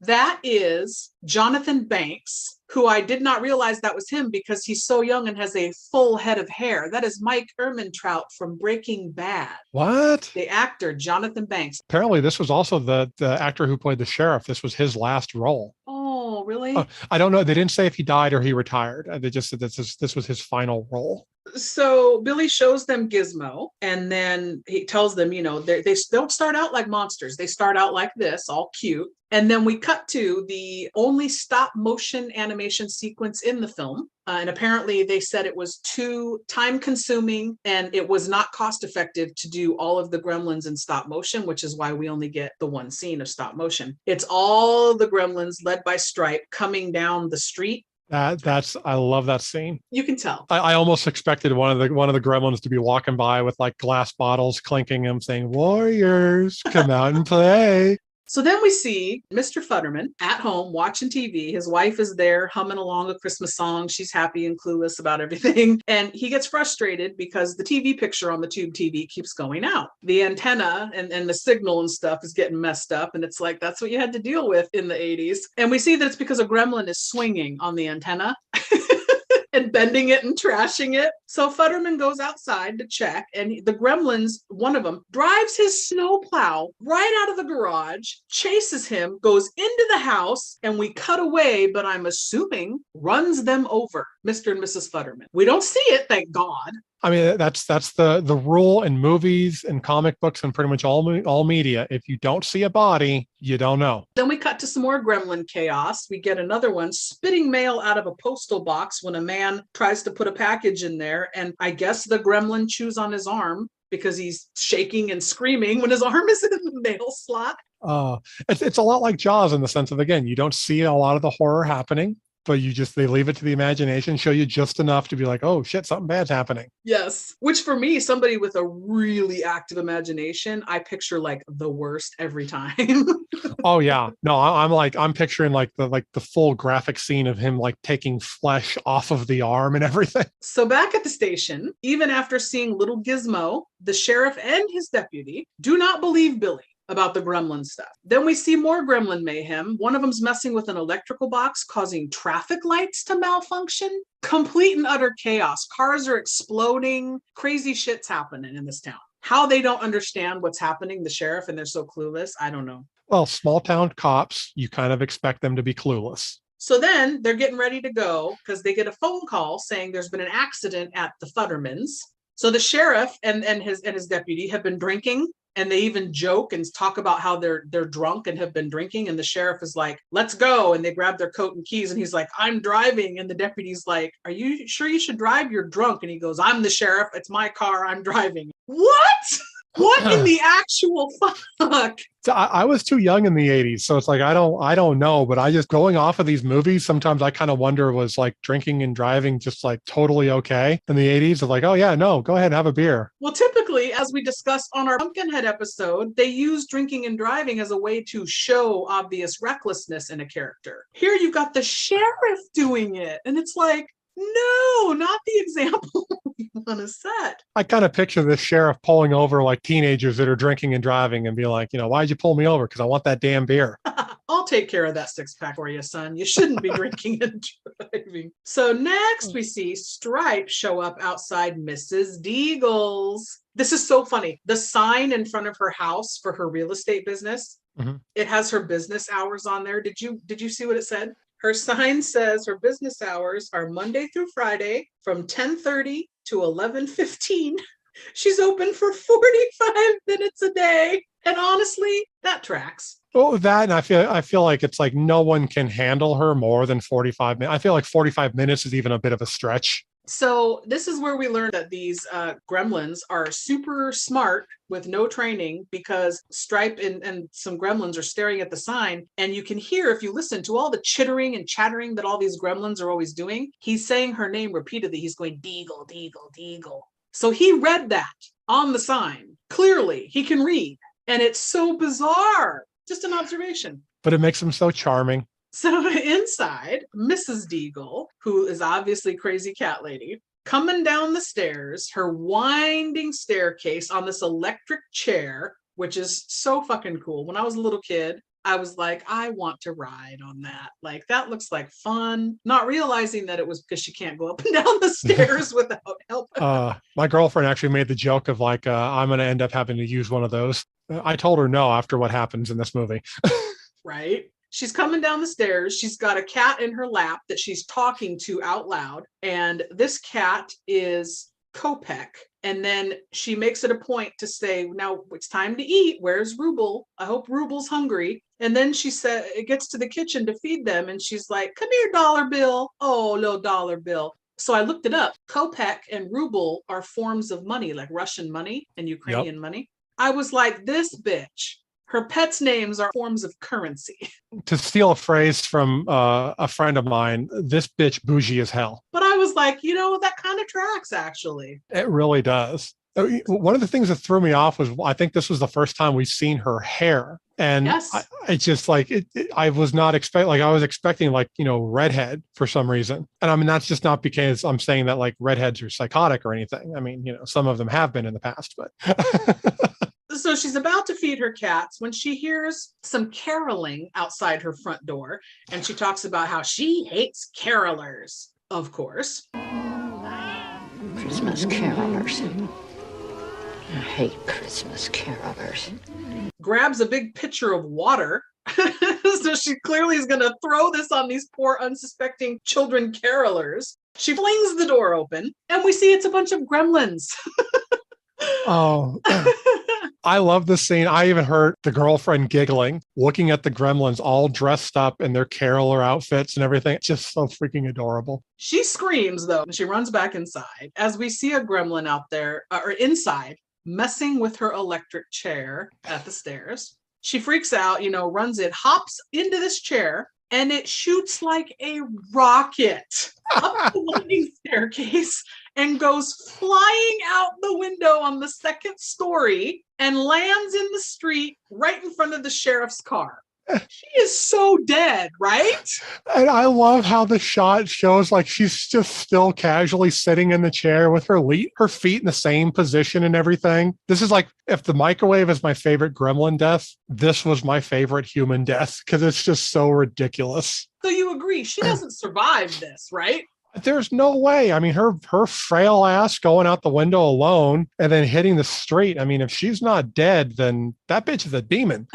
That is Jonathan Banks, who I did not realize that was him because he's so young and has a full head of hair. That is Mike Ehrmantraut from Breaking Bad. What? The actor, Jonathan Banks. Apparently, this was also the actor who played the sheriff. This was his last role. Oh, really? I don't know. They didn't say if he died or he retired. They just said this was his final role. So Billy shows them Gizmo, and then he tells them, they don't start out like monsters. They start out like this, all cute. And then we cut to the only stop motion animation sequence in the film. And apparently they said it was too time consuming and it was not cost effective to do all of the Gremlins in stop motion, which is why we only get the one scene of stop motion. It's all the Gremlins led by Stripe coming down the street. I love that scene. You can tell. I almost expected one of the Gremlins to be walking by with like glass bottles, clinking them, saying, "Warriors, come out and play." So then we see Mr. Futterman at home watching TV. His wife is there humming along a Christmas song. She's happy and clueless about everything. And he gets frustrated because the TV picture on the tube TV keeps going out. The antenna and the signal and stuff is getting messed up. And it's like, that's what you had to deal with in the 80s. And we see that it's because a gremlin is swinging on the antenna. And bending it and trashing it. So Futterman goes outside to check, and the Gremlins, one of them, drives his snowplow right out of the garage, chases him, goes into the house, and we cut away, but I'm assuming runs them over, Mr. and Mrs. Futterman. We don't see it, thank God. I mean, that's the rule in movies and comic books and pretty much all media. If you don't see a body, you don't know. Then we cut to some more gremlin chaos. We get another one spitting mail out of a postal box when a man tries to put a package in there. And I guess the gremlin chews on his arm because he's shaking and screaming when his arm is in the mail slot. It's a lot like Jaws in the sense of, again, you don't see a lot of the horror happening, but they leave it to the imagination, show you just enough to be like, oh shit, something bad's happening. Yes. Which for me, somebody with a really active imagination, I picture like the worst every time. Oh yeah. No, I'm picturing like the full graphic scene of him like taking flesh off of the arm and everything. So back at the station, even after seeing little Gizmo, the sheriff and his deputy do not believe Billy about the gremlin stuff. Then we see more gremlin mayhem. One of them's messing with an electrical box, causing traffic lights to malfunction. Complete and utter chaos. Cars are exploding. Crazy shit's happening in this town. How they don't understand what's happening, the sheriff, and they're so clueless, I don't know. Well, small town cops, you kind of expect them to be clueless. So then they're getting ready to go because they get a phone call saying there's been an accident at the Futtermans. So the sheriff and his deputy have been drinking. And they even joke and talk about how they're drunk and have been drinking. And the sheriff is like, let's go. And they grab their coat and keys. And he's like, I'm driving. And the deputy's like, are you sure you should drive? You're drunk. And he goes, I'm the sheriff. It's my car. I'm driving. What? What in the actual fuck? So I was too young in the 80s. So it's like, I don't know, but I just going off of these movies, sometimes I kind of wonder, was like drinking and driving just like totally okay in the 80s? Of like, oh yeah, no, go ahead and have a beer. Well, typically, as we discussed on our Pumpkinhead episode, they use drinking and driving as a way to show obvious recklessness in a character. Here you've got the sheriff doing it, and it's like, no, not the example you want to set. I kind of picture this sheriff pulling over like teenagers that are drinking and driving and be like, why'd you pull me over? Because I want that damn beer. I'll take care of that 6-pack for you, son. You shouldn't be drinking and driving. So next we see Stripe show up outside Mrs. Deagle's. This is so funny. The sign in front of her house for her real estate business, it has her business hours on there. Did you see what it said? Her sign says her business hours are Monday through Friday from 10:30 to 11:15. She's open for 45 minutes a day. And honestly, that tracks. Well, that, and I feel like it's like no one can handle her more than 45 minutes. I feel like 45 minutes is even a bit of a stretch. So this is where we learn that these gremlins are super smart with no training, because Stripe and some gremlins are staring at the sign, and you can hear, if you listen to all the chittering and chattering that all these gremlins are always doing, he's saying her name repeatedly. He's going, Deagle, Deagle, Deagle. So he read that on the sign. Clearly, he can read. And it's so bizarre. Just an observation. But it makes him so charming. So inside, Mrs. Deagle, who is obviously crazy cat lady, coming down the stairs, her winding staircase on this electric chair, which is so fucking cool. When I was a little kid, I was like, I want to ride on that. Like, that looks like fun. Not realizing that it was because she can't go up and down the stairs without help. My girlfriend actually made the joke of like, I'm going to end up having to use one of those. I told her no after what happens in this movie. Right? She's coming down the stairs. She's got a cat in her lap that she's talking to out loud. And this cat is Kopek. And then she makes it a point to say, now it's time to eat. Where's Ruble? I hope Ruble's hungry. And then she said, it gets to the kitchen to feed them. And she's like, come here, dollar bill. Oh, little dollar bill. So I looked it up. Kopek and Ruble are forms of money, like Russian money and Ukrainian money. I was like, this bitch. Her pets' names are forms of currency. To steal a phrase from a friend of mine, this bitch bougie as hell. But I was like, that kind of tracks, actually. It really does. One of the things that threw me off was, I think this was the first time we've seen her hair. And yes. It's just like, I was not expecting, like I was expecting like, redhead for some reason. And I mean, that's just not because I'm saying that like redheads are psychotic or anything. I mean, some of them have been in the past, but... So she's about to feed her cats when she hears some caroling outside her front door. And she talks about how she hates carolers, of course. Christmas carolers. I hate Christmas carolers. Grabs a big pitcher of water. So she clearly is going to throw this on these poor unsuspecting children carolers. She flings the door open and we see it's a bunch of gremlins. Oh, I love this scene. I even heard the girlfriend giggling, looking at the gremlins all dressed up in their caroler outfits and everything. It's just so freaking adorable. She screams, though, and she runs back inside as we see a gremlin out there, or inside, messing with her electric chair at the stairs. She freaks out, runs in, hops into this chair, and it shoots like a rocket up the winding staircase and goes flying out the window on the second story and lands in the street right in front of the sheriff's car. She is so dead, right? And I love how the shot shows like she's just still casually sitting in the chair with her feet in the same position and everything. This is like, if the microwave is my favorite gremlin death, this was my favorite human death because it's just so ridiculous. So you agree, she doesn't survive this, right? There's no way. I mean, her frail ass going out the window alone and then hitting the street. I mean, if she's not dead, then that bitch is a demon.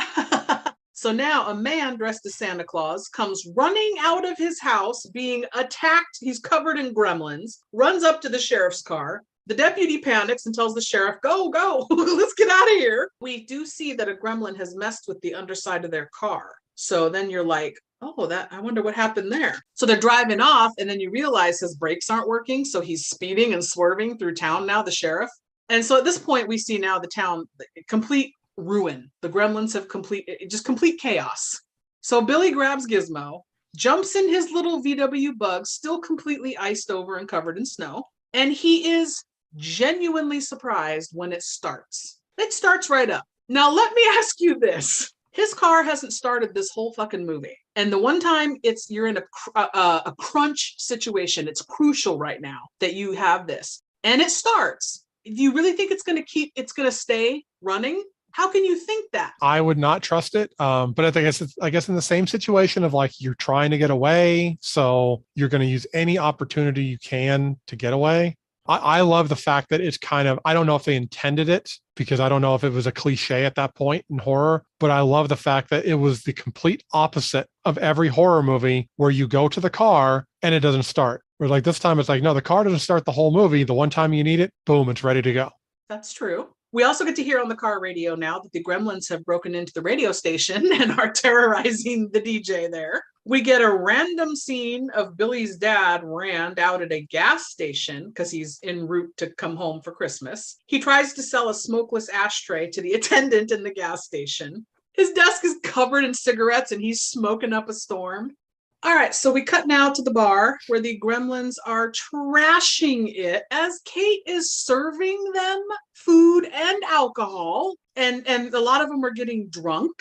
So now a man dressed as Santa Claus comes running out of his house being attacked. He's covered in gremlins, runs up to the sheriff's car. The deputy panics and tells the sheriff, go, let's get out of here. We do see that a gremlin has messed with the underside of their car. So then you're like, oh, I wonder what happened there. So they're driving off and then you realize his brakes aren't working. So he's speeding and swerving through town now, the sheriff. And so at this point, we see now the town complete ruin. The gremlins have complete chaos. So Billy grabs Gizmo, jumps in his little VW bug, still completely iced over and covered in snow, and he is genuinely surprised when it starts. It starts right up. Now, let me ask you this. His car hasn't started this whole fucking movie. And the one time you're in a crunch situation, it's crucial right now that you have this. And it starts. Do you really think it's going to stay running? How can you think that? I would not trust it. But I guess in the same situation of like you're trying to get away, so you're going to use any opportunity you can to get away. I love the fact that it's kind of, I don't know if they intended it because I don't know if it was a cliche at that point in horror, but I love the fact that it was the complete opposite of every horror movie where you go to the car and it doesn't start. Where like this time it's like, no, the car doesn't start the whole movie. The one time you need it, boom, it's ready to go. That's true. We also get to hear on the car radio now that the gremlins have broken into the radio station and are terrorizing the DJ there. We get a random scene of Billy's dad, Rand, out at a gas station because he's en route to come home for Christmas. He tries to sell a smokeless ashtray to the attendant in the gas station. His desk is covered in cigarettes and he's smoking up a storm. All right, so we cut now to the bar where the gremlins are trashing it as Kate is serving them food and alcohol, and a lot of them are getting drunk.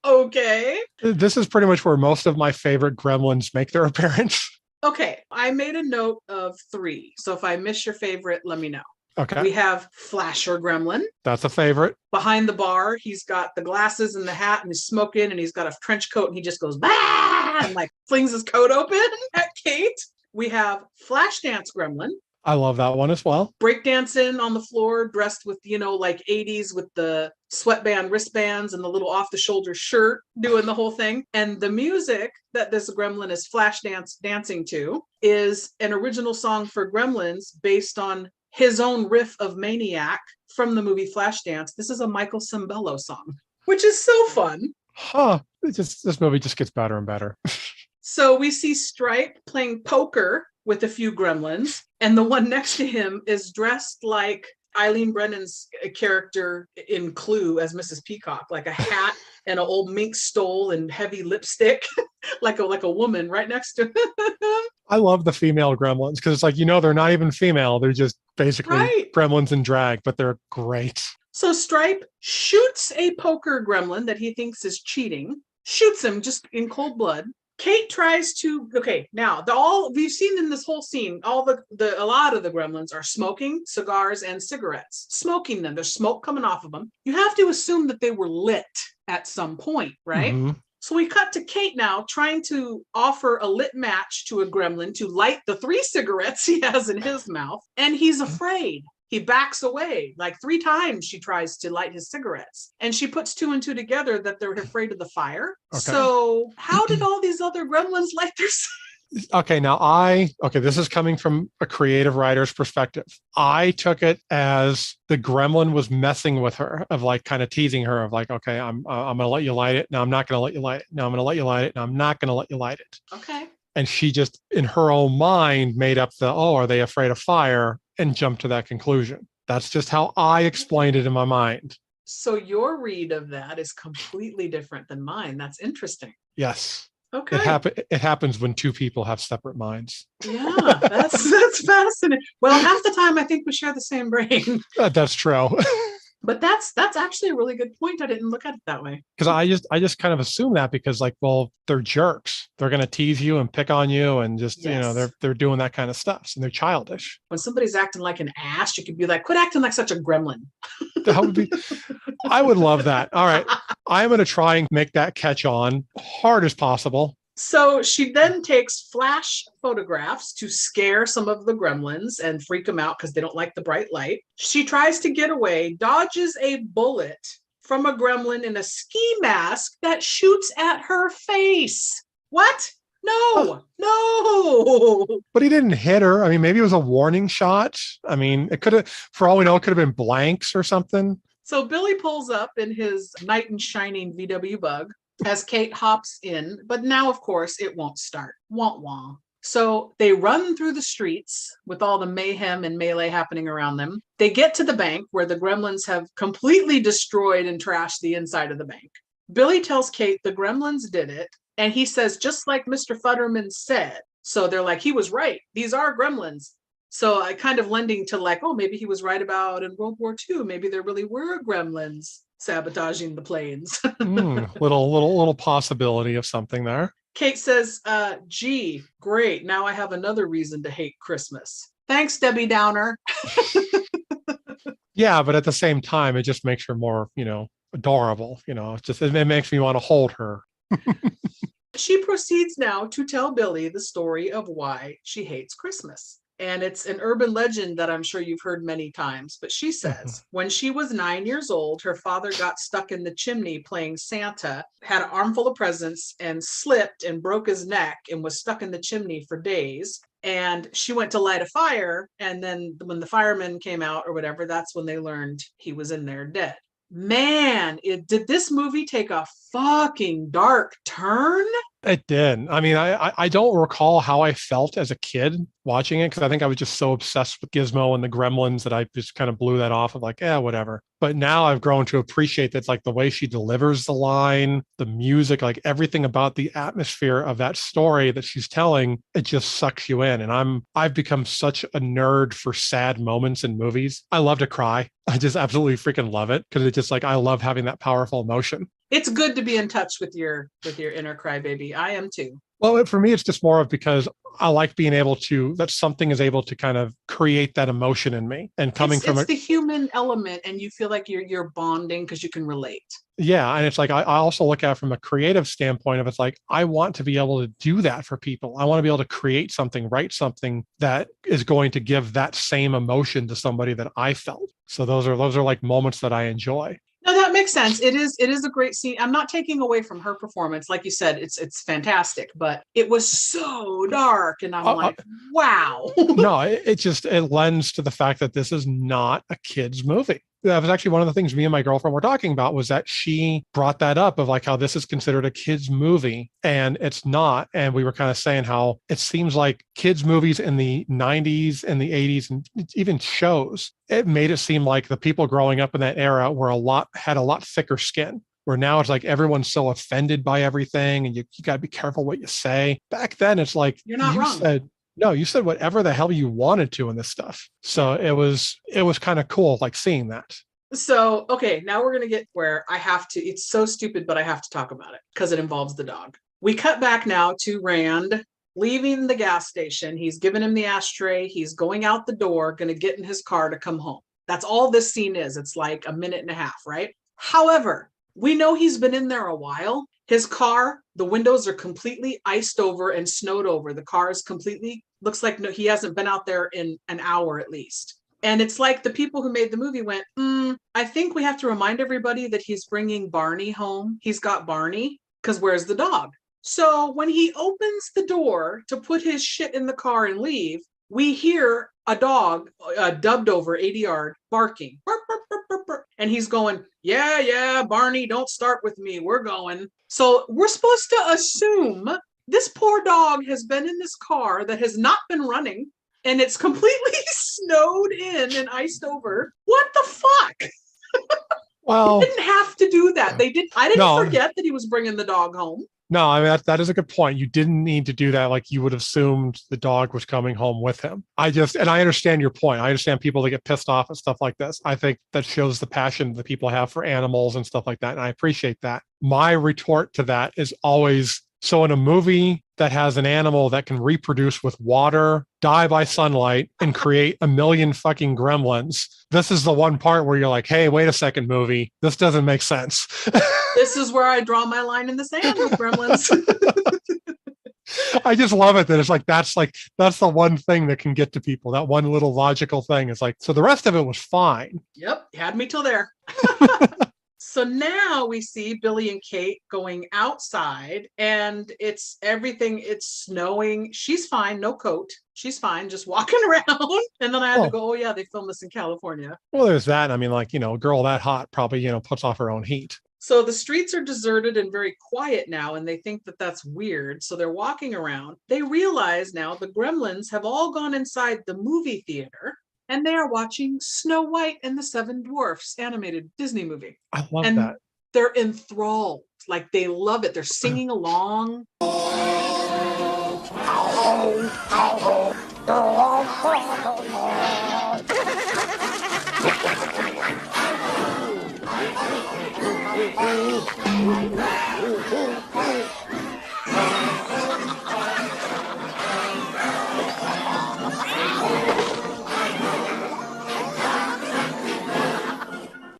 Okay. This is pretty much where most of my favorite gremlins make their appearance. Okay, I made a note of 3. So if I miss your favorite, let me know. Okay. We have Flasher Gremlin. That's a favorite. Behind the bar, he's got the glasses and the hat and he's smoking and he's got a trench coat and he just goes, bah! And like flings his coat open at Kate. We have Flashdance Gremlin. I love that one as well. Breakdancing on the floor, dressed with, like 80s with the sweatband wristbands and the little off-the-shoulder shirt, doing the whole thing. And the music that this gremlin is dancing to is an original song for Gremlins based on his own riff of Maniac from the movie Flashdance. This is a Michael Cimbello song, which is so fun. Huh. This movie just gets better and better. So we see Stripe playing poker with a few gremlins, and the one next to him is dressed like Eileen Brennan's character in Clue as Mrs. Peacock, like a hat and an old mink stole and heavy lipstick, like a woman right next to him. I love the female gremlins because it's like, they're not even female. They're just basically gremlins in drag, but they're great. So Stripe shoots a poker gremlin that he thinks is cheating, shoots him just in cold blood. Kate tries to, now we've seen in this whole scene, a lot of the gremlins are smoking cigars and cigarettes, smoking them. There's smoke coming off of them. You have to assume that they were lit at some point, right? Mm-hmm. So we cut to Kate now trying to offer a lit match to a gremlin to light the 3 cigarettes he has in his mouth. And he's afraid. He backs away. Like 3 times she tries to light his cigarettes. And she puts 2 and 2 together that they're afraid of the fire. Okay. So how did all these other gremlins light their cigarettes? Okay, this is coming from a creative writer's perspective. I took it as the gremlin was messing with her, of like kind of teasing her of like, okay, I'm going to let you light it. No, I'm not going to let you light it. No, I'm going to let you light it. No, I'm not going to let you light it. Okay. And she just, in her own mind, made up are they afraid of fire? And jumped to that conclusion. That's just how I explained it in my mind. So your read of that is completely different than mine. That's interesting. Yes. Okay. It happens when 2 people have separate minds. Yeah, that's fascinating. Well, half the time I think we share the same brain. That's true. But that's actually a really good point. I didn't look at it that way. Because I just kind of assume that because they're jerks. They're going to tease you and pick on you and just, they're doing that kind of stuff. And they're childish. When somebody's acting like an ass, you could be like, quit acting like such a gremlin. That would be, I would love that. All right. I'm going to try and make that catch on hard as possible. So she then takes flash photographs to scare some of the gremlins and freak them out because they don't like the bright light. She tries to get away, dodges a bullet from a gremlin in a ski mask that shoots at her face. What? No. But he didn't hit her. I mean, maybe it was a warning shot. I mean, it could have, for all we know, it could have been blanks or something. So Billy pulls up in his knight in shining VW bug as Kate hops in, but now, of course, it won't start. Wah wah. So they run through the streets with all the mayhem and melee happening around them. They get to the bank where the Gremlins have completely destroyed and trashed the inside of the bank. Billy tells Kate the Gremlins did it. And he says, just like Mr. Futterman said. So they're like, he was right. These are Gremlins. So I kind of lending to like, oh, maybe he was right about in World War II. Maybe there really were Gremlins sabotaging the planes. Little possibility of something there. Kate says, gee, great. Now I have another reason to hate Christmas. Thanks, Debbie Downer. Yeah, but at the same time, it just makes her more, adorable. It makes me want to hold her. She proceeds now to tell Billy the story of why she hates Christmas. And it's an urban legend that I'm sure you've heard many times. But she says, when she was 9 years old, her father got stuck in the chimney playing Santa, had an armful of presents and slipped and broke his neck and was stuck in the chimney for days. And she went to light a fire. And then when the firemen came out or whatever, that's when they learned he was in there dead. Man, did this movie take a fucking dark turn? It did. I mean, I don't recall how I felt as a kid watching it because I think I was just so obsessed with Gizmo and the Gremlins that I just kind of blew that off of like, whatever. But now I've grown to appreciate that, like the way she delivers the line, the music, like everything about the atmosphere of that story that she's telling, it just sucks you in. And I've become such a nerd for sad moments in movies. I love to cry. I just absolutely freaking love it because it's just like I love having that powerful emotion. It's good to be in touch with your inner crybaby. I am too. Well, for me, it's just more of because I like being able to, that something is able to kind of create that emotion in me. And coming from the human element, and you feel like you're bonding because you can relate. Yeah. And it's like, I also look at it from a creative standpoint of it's like, I want to be able to do that for people. I want to be able to create something, write something that is going to give that same emotion to somebody that I felt. So those are like moments that I enjoy. No, that makes sense. It is a great scene. I'm not taking away from her performance. Like you said, it's fantastic, but it was so dark. And I'm like, wow. No, it lends to the fact that this is not a kid's movie. That was actually one of the things me and my girlfriend were talking about, was that she brought that up of like how this is considered a kid's movie and it's not. And we were kind of saying how it seems like kids movies in the 90s and the 80s and even shows, it made it seem like the people growing up in that era had a lot thicker skin. Where now it's like everyone's so offended by everything and you got to be careful what you say. Back then, it's like you're not wrong. You said whatever the hell you wanted to in this stuff. So it was kind of cool, like seeing that. So, okay, now we're going to get where I have to, it's so stupid, but I have to talk about it because it involves the dog. We cut back now to Rand leaving the gas station. He's given him the ashtray. He's going out the door, going to get in his car to come home. That's all this scene is. It's like a minute and a half, right? However, we know he's been in there a while. His car, the windows are completely iced over and snowed over. The car is completely, looks like he hasn't been out there in an hour at least. And it's like the people who made the movie went, I think we have to remind everybody that he's bringing Barney home. He's got Barney, because where's the dog? So when he opens the door to put his shit in the car and leave, we hear a dog dubbed over ADR barking. Bark, bark, bark, bark, bark. And he's going, yeah, Barney, don't start with me. We're going. So we're supposed to assume this poor dog has been in this car that has not been running and it's completely snowed in and iced over. What the fuck? Well, he didn't have to do that. I didn't forget that he was bringing the dog home. No, I mean, that is a good point. You didn't need to do that. Like you would have assumed the dog was coming home with him. And I understand your point. I understand people that get pissed off at stuff like this. I think that shows the passion that people have for animals and stuff like that. And I appreciate that. My retort to that is always, so in a movie that has an animal that can reproduce with water, die by sunlight, and create a million fucking gremlins, this is the one part where you're like, hey, wait a second, movie. This doesn't make sense. This is where I draw my line in the sand with Gremlins. I just love it that it's like that's the one thing that can get to people. That one little logical thing is like, so the rest of it was fine. Yep, had me till there. So now we see Billy and Kate going outside and it's snowing. She's fine, no coat. She's fine, just walking around. And then I had to go, oh yeah, they filmed this in California. Well, there's that. I mean, like, a girl that hot probably, puts off her own heat. So the streets are deserted and very quiet now, and they think that that's weird. So they're walking around. They realize now the Gremlins have all gone inside the movie theater, and they are watching Snow White and the Seven Dwarfs animated Disney movie. I love And that. they're enthralled. Like they love it. They're singing along.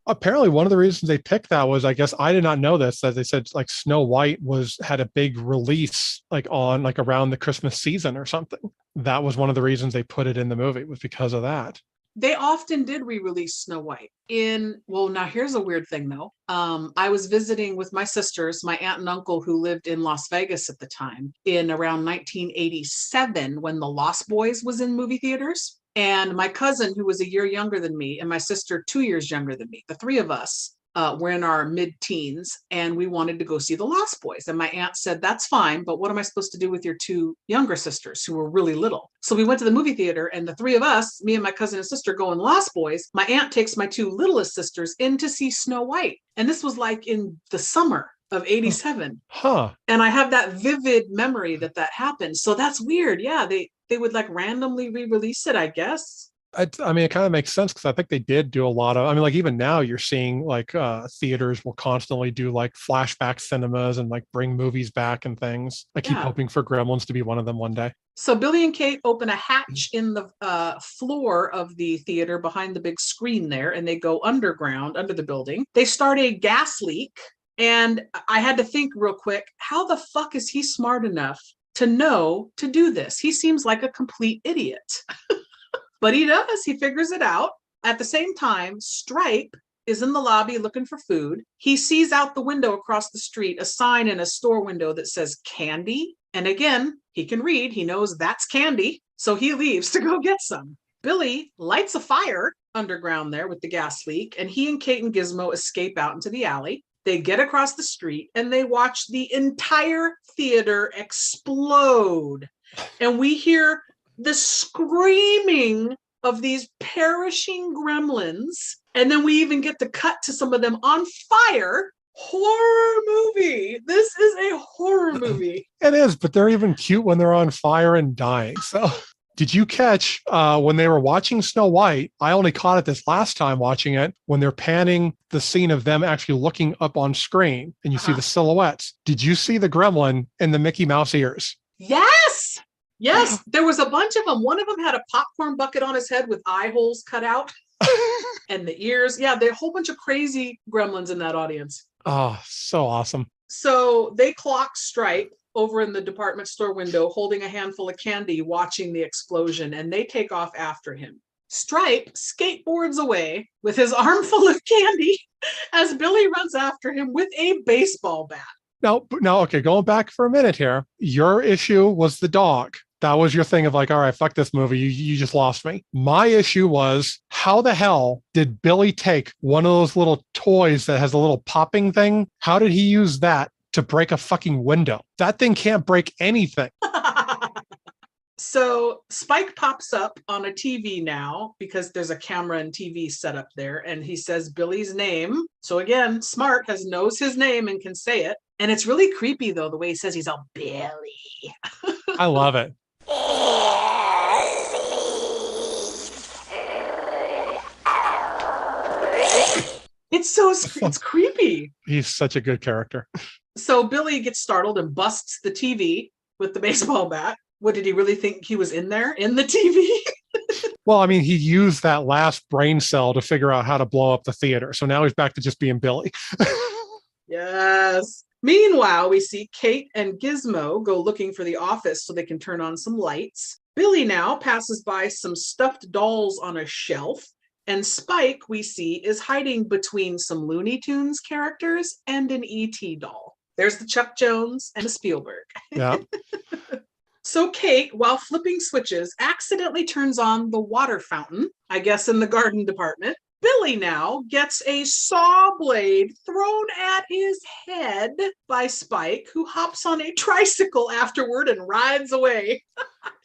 Apparently one of the reasons they picked that was, I guess I did not know this, that they said like Snow White had a big release like on like around the Christmas season or something. That was one of the reasons they put it in the movie, was because of that. They often did re-release Snow White now here's a weird thing though. I was visiting with my sisters, my aunt and uncle who lived in Las Vegas at the time, in around 1987 when The Lost Boys was in movie theaters. And my cousin, who was a year younger than me, and my sister 2 years younger than me, the three of us were in our mid-teens, and we wanted to go see The Lost Boys. And my aunt said, that's fine, but what am I supposed to do with your two younger sisters who were really little? So we went to the movie theater, and the three of us, me and my cousin and sister, go in Lost Boys. My aunt takes my two littlest sisters in to see Snow White. And this was like in the summer of 87. Huh. And I have that vivid memory that happened. So that's weird. Yeah, they would like randomly re-release it, I guess. I mean, it kind of makes sense because I think they did do a lot of, I mean, like even now you're seeing like theaters will constantly do like flashback cinemas and like bring movies back and things. I keep hoping for Gremlins to be one of them one day. So Billy and Kate open a hatch in the floor of the theater behind the big screen there, and they go underground under the building. They start a gas leak, and I had to think real quick, how the fuck is he smart enough to know to do this? He seems like a complete idiot. But he does. He figures it out. At the same time, Stripe is in the lobby looking for food. He sees out the window across the street a sign in a store window that says candy. And again, he can read. He knows that's candy. So he leaves to go get some. Billy lights a fire underground there with the gas leak, and he and Kate and Gizmo escape out into the alley. They get across the street and they watch the entire theater explode. And we hear the screaming of these perishing gremlins. And then we even get to cut to some of them on fire. Horror movie. This is a horror movie. It is, but they're even cute when they're on fire and dying. So did you catch when they were watching Snow White? I only caught it this last time watching it, when they're panning the scene of them actually looking up on screen and you see the silhouettes. Did you see the gremlin in the Mickey Mouse ears? Yes. Yes, there was a bunch of them. One of them had a popcorn bucket on his head with eye holes cut out and the ears. Yeah, there are a whole bunch of crazy gremlins in that audience. Oh, so awesome. So they clock Stripe over in the department store window holding a handful of candy, watching the explosion, and they take off after him. Stripe skateboards away with his armful of candy as Billy runs after him with a baseball bat. Now, okay, going back for a minute here. Your issue was the dog. That was your thing of like, all right, fuck this movie. You just lost me. My issue was, how the hell did Billy take one of those little toys that has a little popping thing? How did he use that to break a fucking window? That thing can't break anything. So Spike pops up on a TV now because there's a camera and TV set up there, and he says Billy's name. So again, Smart knows his name and can say it. And it's really creepy though, the way he says he's all Billy. I love it. It's creepy. He's such a good character. So Billy gets startled and busts the TV with the baseball bat. What, did he really think he was in there in the TV? Well, I mean, he used that last brain cell to figure out how to blow up the theater. So now he's back to just being Billy. Yes. Meanwhile, we see Kate and Gizmo go looking for the office so they can turn on some lights. Billy now passes by some stuffed dolls on a shelf. And Spike, we see, is hiding between some Looney Tunes characters and an E.T. doll. There's the Chuck Jones and the Spielberg. Yeah. So Kate, while flipping switches, accidentally turns on the water fountain, I guess in the garden department. Billy now gets a saw blade thrown at his head by Spike, who hops on a tricycle afterward and rides away.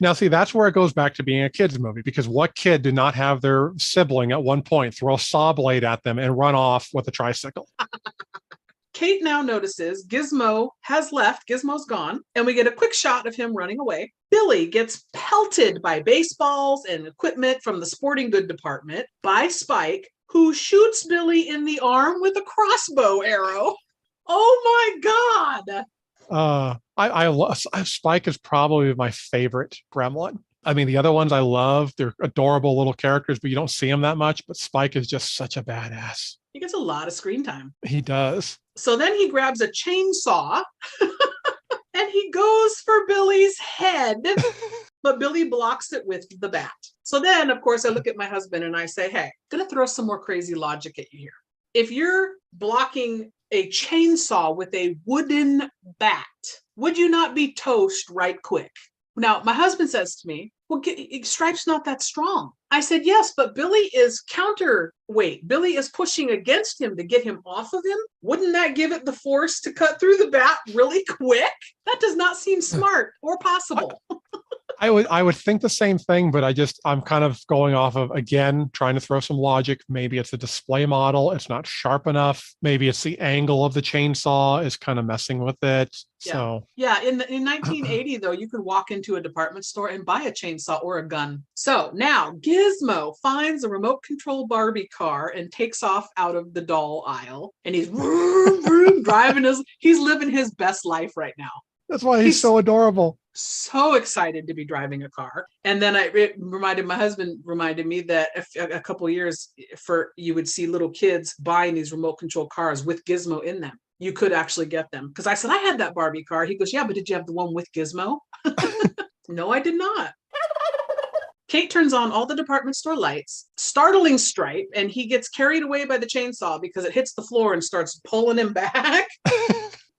Now, see, that's where it goes back to being a kid's movie, because what kid did not have their sibling at one point throw a saw blade at them and run off with a tricycle? Kate now notices Gizmo has left. Gizmo's gone. And we get a quick shot of him running away. Billy gets pelted by baseballs and equipment from the sporting good department by Spike, who shoots Billy in the arm with a crossbow arrow. Oh my God. Spike is probably my favorite Gremlin. I mean, the other ones I love. They're adorable little characters, but you don't see them that much. But Spike is just such a badass. He gets a lot of screen time. He does. So then he grabs a chainsaw and he goes for Billy's head, but Billy blocks it with the bat. So then, of course, I look at my husband and I say, hey, I'm going to throw some more crazy logic at you here. If you're blocking a chainsaw with a wooden bat, would you not be toast right quick? Now, my husband says to me, well, Stripe's not that strong. I said, yes, but Billy is counterweight. Billy is pushing against him to get him off of him. Wouldn't that give it the force to cut through the bat really quick? That does not seem smart or possible. I would think the same thing, but I'm kind of going off of, again, trying to throw some logic. Maybe it's a display model. It's not sharp enough. Maybe it's the angle of the chainsaw is kind of messing with it. Yeah. So yeah, in 1980, though, you could walk into a department store and buy a chainsaw or a gun. So now Gizmo finds a remote control Barbie car and takes off out of the doll aisle. And he's driving he's living his best life right now. That's why he's so adorable. So excited to be driving a car. And then my husband reminded me that a couple of years you would see little kids buying these remote control cars with Gizmo in them. You could actually get them. Because I said, I had that Barbie car. He goes, yeah, but did you have the one with Gizmo? No, I did not. Kate turns on all the department store lights, startling Stripe, and he gets carried away by the chainsaw because it hits the floor and starts pulling him back.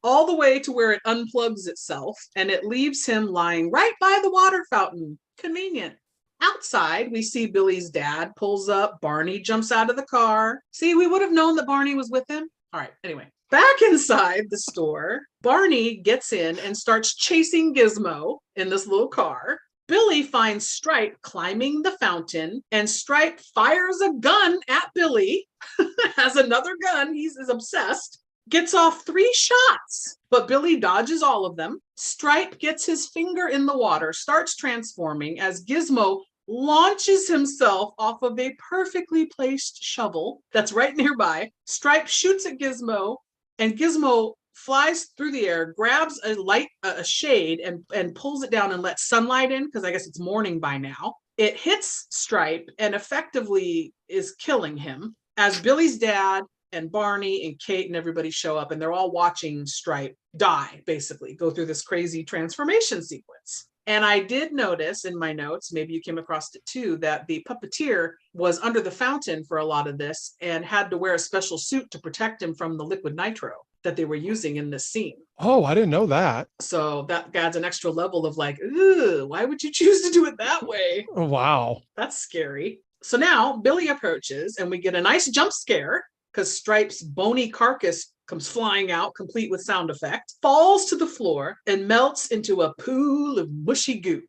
All the way to where it unplugs itself, and it leaves him lying right by the water fountain. Convenient. Outside, we see Billy's dad pulls up. Barney jumps out of the car. See, we would have known that Barney was with him. All right, anyway. Back inside the store, Barney gets in and starts chasing Gizmo in this little car. Billy finds Stripe climbing the fountain, and Stripe fires a gun at Billy. Has another gun. He's obsessed. Gets off 3 shots, but Billy dodges all of them. Stripe gets his finger in the water, starts transforming as Gizmo launches himself off of a perfectly placed shovel that's right nearby. Stripe shoots at Gizmo, and Gizmo flies through the air, grabs a shade and pulls it down and lets sunlight in, because I guess it's morning by now. It hits Stripe and effectively is killing him as Billy's dad and Barney and Kate and everybody show up, and they're all watching Stripe die, basically, go through this crazy transformation sequence. And I did notice in my notes, maybe you came across it too, that the puppeteer was under the fountain for a lot of this and had to wear a special suit to protect him from the liquid nitro that they were using in this scene. Oh, I didn't know that. So that adds an extra level of like, ooh, why would you choose to do it that way? Oh, wow. That's scary. So now Billy approaches and we get a nice jump scare, because Stripe's bony carcass comes flying out, complete with sound effect, falls to the floor, and melts into a pool of mushy goo.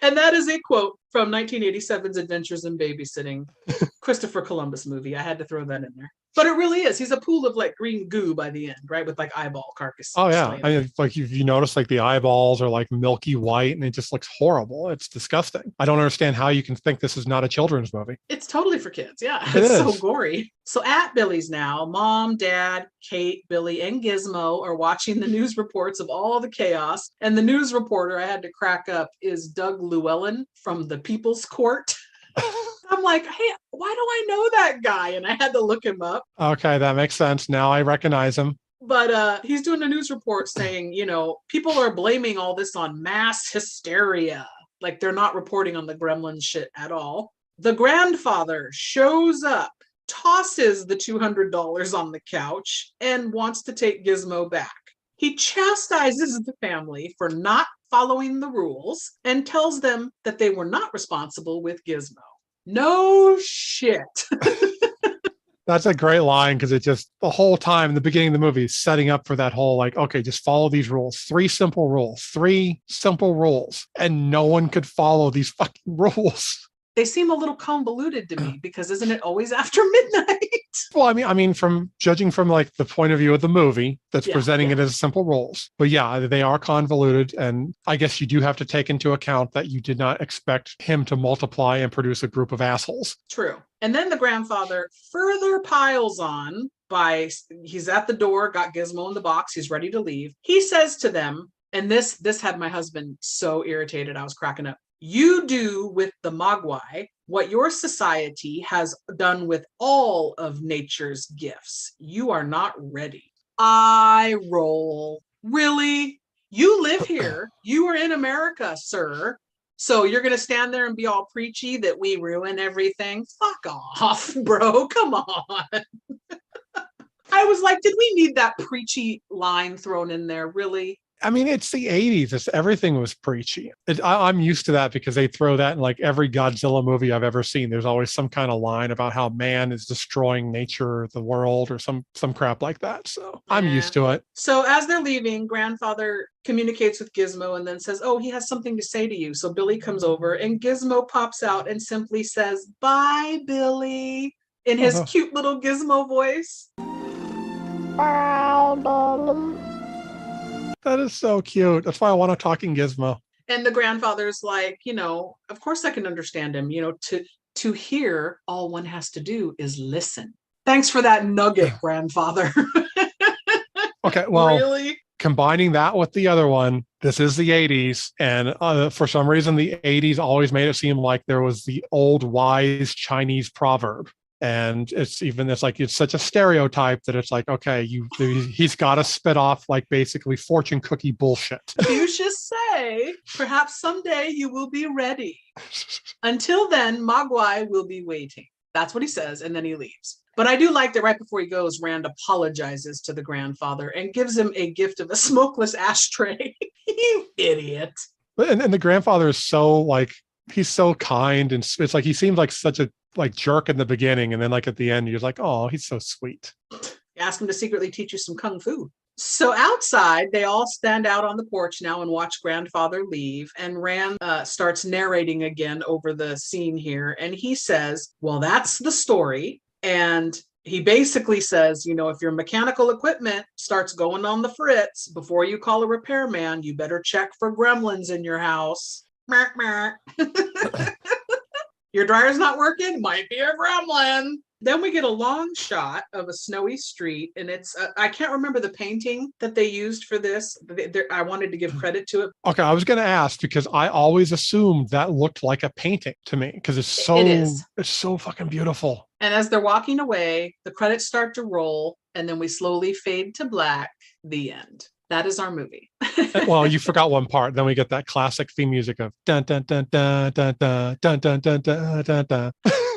And that is a quote from 1987's Adventures in Babysitting, Christopher Columbus movie. I had to throw that in there. But it really is. He's a pool of like green goo by the end, right? With like eyeball carcass. Oh, yeah. I mean, like if you notice, like the eyeballs are like milky white and it just looks horrible. It's disgusting. I don't understand how you can think this is not a children's movie. It's totally for kids. Yeah. It's so gory. So at Billy's now, Mom, Dad, Kate, Billy, and Gizmo are watching the news reports of all the chaos. And the news reporter I had to crack up is Doug Llewellyn from the People's Court. I'm like, hey, why do I know that guy? And I had to look him up. Okay, that makes sense. Now I recognize him. But he's doing a news report saying, people are blaming all this on mass hysteria. Like they're not reporting on the Gremlins shit at all. The grandfather shows up, tosses the $200 on the couch, and wants to take Gizmo back. He chastises the family for not following the rules and tells them that they were not responsible with Gizmo. No shit. That's a great line because it just the whole time in the beginning of the movie is setting up for that whole like, okay, just follow these rules. Three simple rules. And no one could follow these fucking rules. They seem a little convoluted to me because isn't it always after midnight? Well, I mean, from judging from like the point of view of the movie that's presenting it as simple rules. But yeah, they are convoluted. And I guess you do have to take into account that you did not expect him to multiply and produce a group of assholes. True. And then the grandfather further piles on by he's at the door, got Gizmo in the box, he's ready to leave. He says to them, and this had my husband so irritated, I was cracking up. You do with the Mogwai what your society has done with all of nature's gifts. You are not ready. I roll. Really? You live here. You are in America, sir. So you're going to stand there and be all preachy that we ruin everything? Fuck off, bro. Come on. I was like, did we need that preachy line thrown in there? Really? I mean, it's the 80s. Everything was preachy. I'm used to that because they throw that in like every Godzilla movie I've ever seen. There's always some kind of line about how man is destroying nature, the world, or some crap like that. So I'm used to it. So as they're leaving, grandfather communicates with Gizmo and then says, oh, he has something to say to you. So Billy comes over and Gizmo pops out and simply says, bye, Billy, in his cute little Gizmo voice. Bye, Billy. That is so cute. That's why I want a talking Gizmo. And the grandfather's like, of course I can understand him. To hear, all one has to do is listen. Thanks for that nugget, grandfather. Okay, well, really? Combining that with the other one, this is the 80s. And for some reason, the 80s always made it seem like there was the old wise Chinese proverb. And it's such a stereotype that it's like, okay, he's got to spit off like basically fortune cookie bullshit. You should say, perhaps someday you will be ready. Until then, Mogwai will be waiting. That's what he says. And then he leaves. But I do like that right before he goes, Rand apologizes to the grandfather and gives him a gift of a smokeless ashtray. You idiot. And the grandfather is so like, he's so kind. And it's like, he seems like such a jerk in the beginning. And then like at the end, you're like, oh, he's so sweet. Ask him to secretly teach you some kung fu. So outside, they all stand out on the porch now and watch grandfather leave. And Rand starts narrating again over the scene here. And he says, well, that's the story. And he basically says, if your mechanical equipment starts going on the fritz, before you call a repairman, you better check for gremlins in your house. Your dryer's not working? Might be a gremlin. Then we get a long shot of a snowy street, and it's, I can't remember the painting that they used for this. I wanted to give credit to it. Okay, I was going to ask because I always assumed that looked like a painting to me because it's so fucking beautiful. And as they're walking away, the credits start to roll, and then we slowly fade to black. The end. That is our movie. Well, you forgot one part. Then we get that classic theme music of dun dun dun dun dun dun dun dun dun dun dun dun.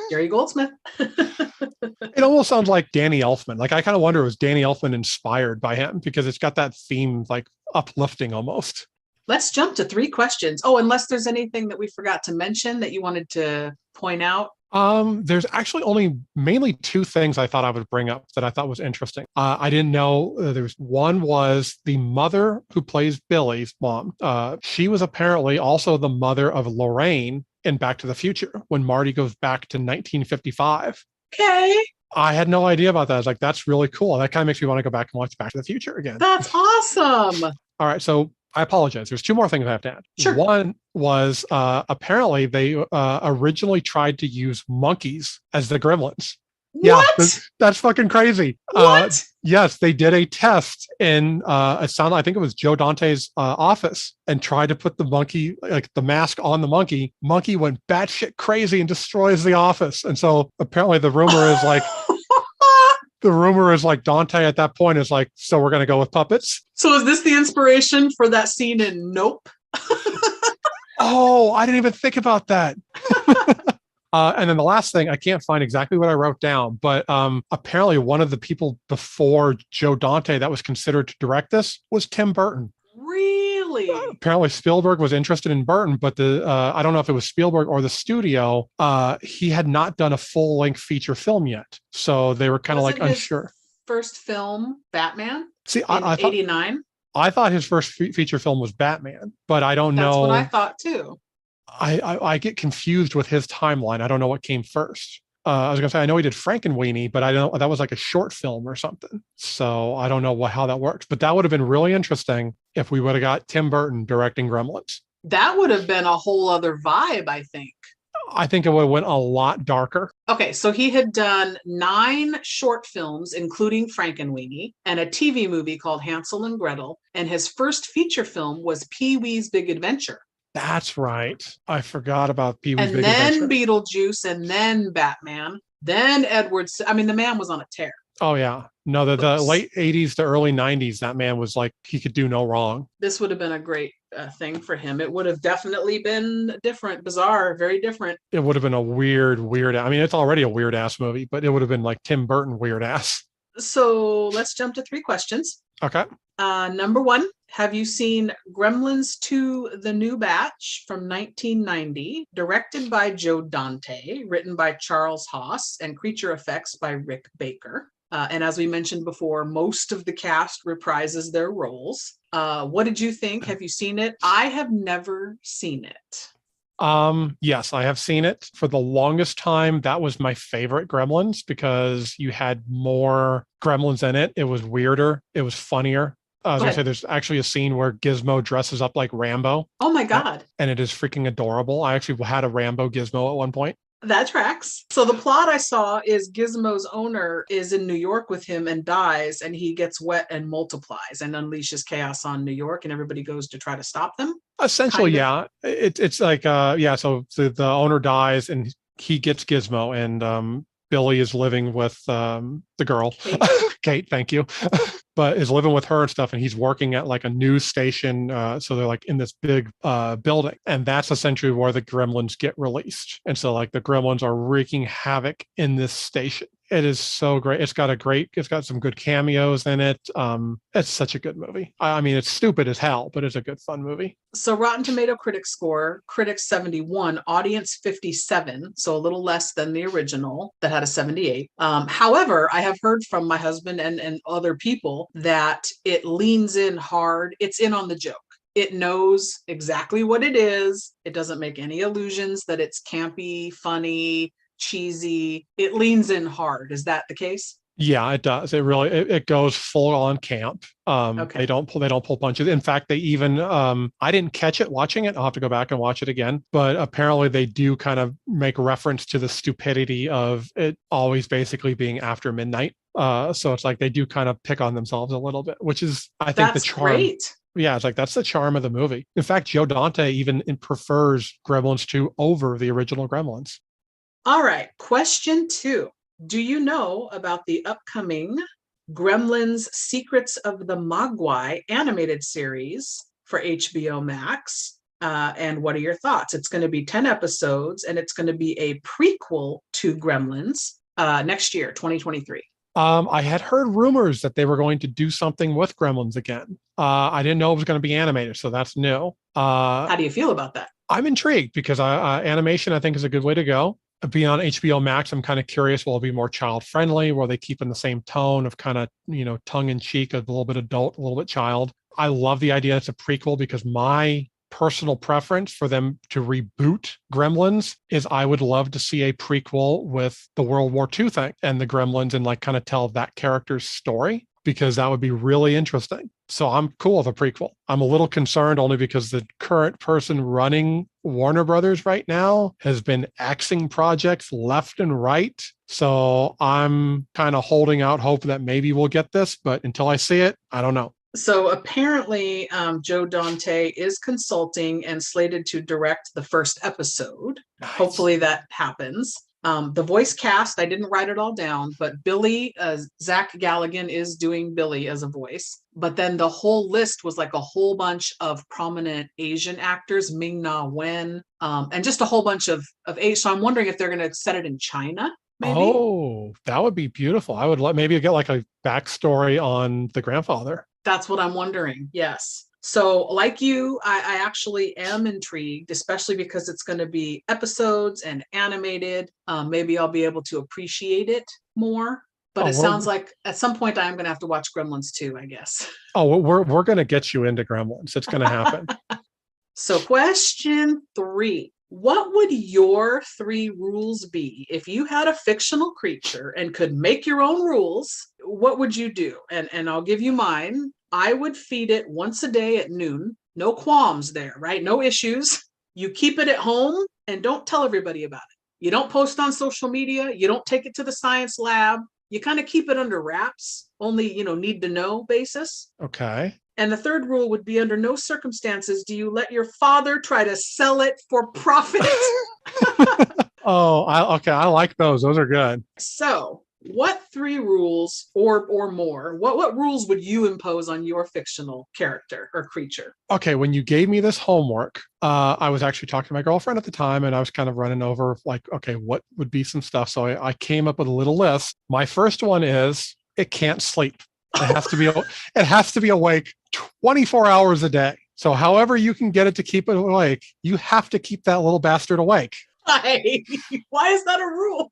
Jerry Goldsmith. It almost sounds like Danny Elfman. Like I kind of wonder, was Danny Elfman inspired by him because it's got that theme like uplifting almost. Let's jump to 3 questions. Oh, unless there's anything that we forgot to mention that you wanted to point out. There's actually only mainly 2 things I thought I would bring up that I thought was interesting. I didn't know one was the mother who plays Billy's mom. She was apparently also the mother of Lorraine in Back to the Future when Marty goes back to 1955. Okay. I had no idea about that. I was like, that's really cool. That kind of makes me want to go back and watch Back to the Future again. That's awesome. All right. So I apologize. There's 2 more things I have to add. Sure. One was apparently they originally tried to use monkeys as the Gremlins. What? Yeah, that's fucking crazy. What? Yes, they did a test in I think it was Joe Dante's office and tried to put the monkey, like the mask on the monkey. Monkey went batshit crazy and destroys the office. And so apparently the rumor is like Dante at that point is like, so we're going to go with puppets. So is this the inspiration for that scene in Nope? Oh, I didn't even think about that. And then the last thing, I can't find exactly what I wrote down, but apparently one of the people before Joe Dante that was considered to direct this was Tim Burton. Really? Really? Apparently Spielberg was interested in Burton, but the I don't know if it was Spielberg or the studio. He had not done a full-length feature film yet, so they were kind of like Wasn't his unsure. first film Batman See, in '89? I thought his first feature film was Batman, but I don't That's what I know. thought too. I get confused with his timeline. I don't know what came first. I was gonna say I know he did Frankenweenie, but I don't know that was like a short film or something. So I don't know how that works. But that would have been really interesting if we would have got Tim Burton directing Gremlins. That would have been a whole other vibe, I think. I think it would have went a lot darker. Okay, so he had done 9 short films, including Frankenweenie, and a TV movie called Hansel and Gretel. And his first feature film was Pee-wee's Big Adventure. That's right. I forgot about Pee-wee's Big And Adventure. then Beetlejuice, and then Batman, then Edward. I mean, the man was on a tear. Oh yeah. No, the late 80s to early 90s, that man was like, he could do no wrong. This would have been a great thing for him. It would have definitely been different, bizarre, very different. It would have been a weird, I mean, it's already a weird ass movie, but it would have been like Tim Burton weird ass. So let's jump to 3 questions. Okay. Number 1, have you seen Gremlins 2, The New Batch from 1990, directed by Joe Dante, written by Charles Haas, and creature effects by Rick Baker? And as we mentioned before, most of the cast reprises their roles. What did you think? Have you seen it? I have never seen it. Yes, I have seen it. For the longest time, that was my favorite Gremlins because you had more Gremlins in it. It was weirder. It was funnier. I was going to say there's actually a scene where Gizmo dresses up like Rambo. Oh my God. And it is freaking adorable. I actually had a Rambo Gizmo at one point. That tracks. So the plot I saw is Gizmo's owner is in New York with him and dies, and he gets wet and multiplies and unleashes chaos on New York, and everybody goes to try to stop them. Essentially, yeah. It's like, so the owner dies and he gets Gizmo, and Billy is living with the girl. Kate, thank you. But is living with her and stuff, and he's working at like a news station. So they're like in this big building, and that's essentially where the Gremlins get released. And so like the Gremlins are wreaking havoc in this station. It is so great. It's got some good cameos in it. It's such a good movie. I mean, it's stupid as hell, but it's a good fun movie. So Rotten Tomato critics score, critics 71, audience 57, so a little less than the original that had a 78. However, I have heard from my husband and other people that it leans in hard. It's in on the joke. It knows exactly what it is. It doesn't make any illusions that it's campy, funny, cheesy. It leans in hard. Is that the case? Yeah, it does. It really it goes full on camp. Okay. They don't pull punches. In fact, they even I didn't catch it watching it. I'll have to go back and watch it again. But apparently they do kind of make reference to the stupidity of it always basically being after midnight. So it's like they do kind of pick on themselves a little bit, which is I think the charm. Great. Yeah, it's like that's the charm of the movie. In fact, Joe Dante even prefers Gremlins 2 over the original Gremlins. All right, question 2. Do you know about the upcoming Gremlins Secrets of the Mogwai animated series for HBO Max? And what are your thoughts? It's going to be 10 episodes, and it's going to be a prequel to Gremlins next year, 2023. I had heard rumors that they were going to do something with Gremlins again. I didn't know it was going to be animated, so that's new. How do you feel about that? I'm intrigued because animation, I think, is a good way to go. Being on HBO Max, I'm kind of curious, will it be more child friendly? Will they keep in the same tone of kind of, tongue in cheek, a little bit adult, a little bit child? I love the idea it's a prequel because my personal preference for them to reboot Gremlins is I would love to see a prequel with the World War II thing and the Gremlins and like kind of tell that character's story, because that would be really interesting. So I'm cool with a prequel. I'm a little concerned only because the current person running Warner Brothers right now has been axing projects left and right. So I'm kind of holding out hope that maybe we'll get this, but until I see it, I don't know. So apparently Joe Dante is consulting and slated to direct the first episode. Nice. Hopefully that happens. The voice cast, I didn't write it all down, but Billy, Zach Galligan is doing Billy as a voice. But then the whole list was like a whole bunch of prominent Asian actors, Ming-Na Wen, and just a whole bunch of Asian. So I'm wondering if they're going to set it in China. Maybe? Oh, that would be beautiful. I would maybe get like a backstory on the grandfather. That's what I'm wondering. Yes. So, like you, I actually am intrigued, especially because it's going to be episodes and animated. Maybe I'll be able to appreciate it more. But Oh, it sounds like at some point I'm going to have to watch Gremlins too, I guess. we're going to get you into Gremlins. It's going to happen. So, question 3. What would your 3 rules be if you had a fictional creature and could make your own rules? What would you do? And I'll give you mine. I would feed it once a day at noon. No qualms there, right? No issues. You keep it at home and don't tell everybody about it. You don't post on social media. You don't take it to the science lab. You kind of keep it under wraps, only, need to know basis. Okay. And the third rule would be under no circumstances do you let your father try to sell it for profit. Okay. I like those. Those are good. So, what 3 rules or more? What rules would you impose on your fictional character or creature? Okay, when you gave me this homework, I was actually talking to my girlfriend at the time, and I was kind of running over like, okay, what would be some stuff? So I came up with a little list. My first one is it can't sleep. It has to be awake 24 hours a day. So however you can get it to keep it awake, you have to keep that little bastard awake. Why is that a rule?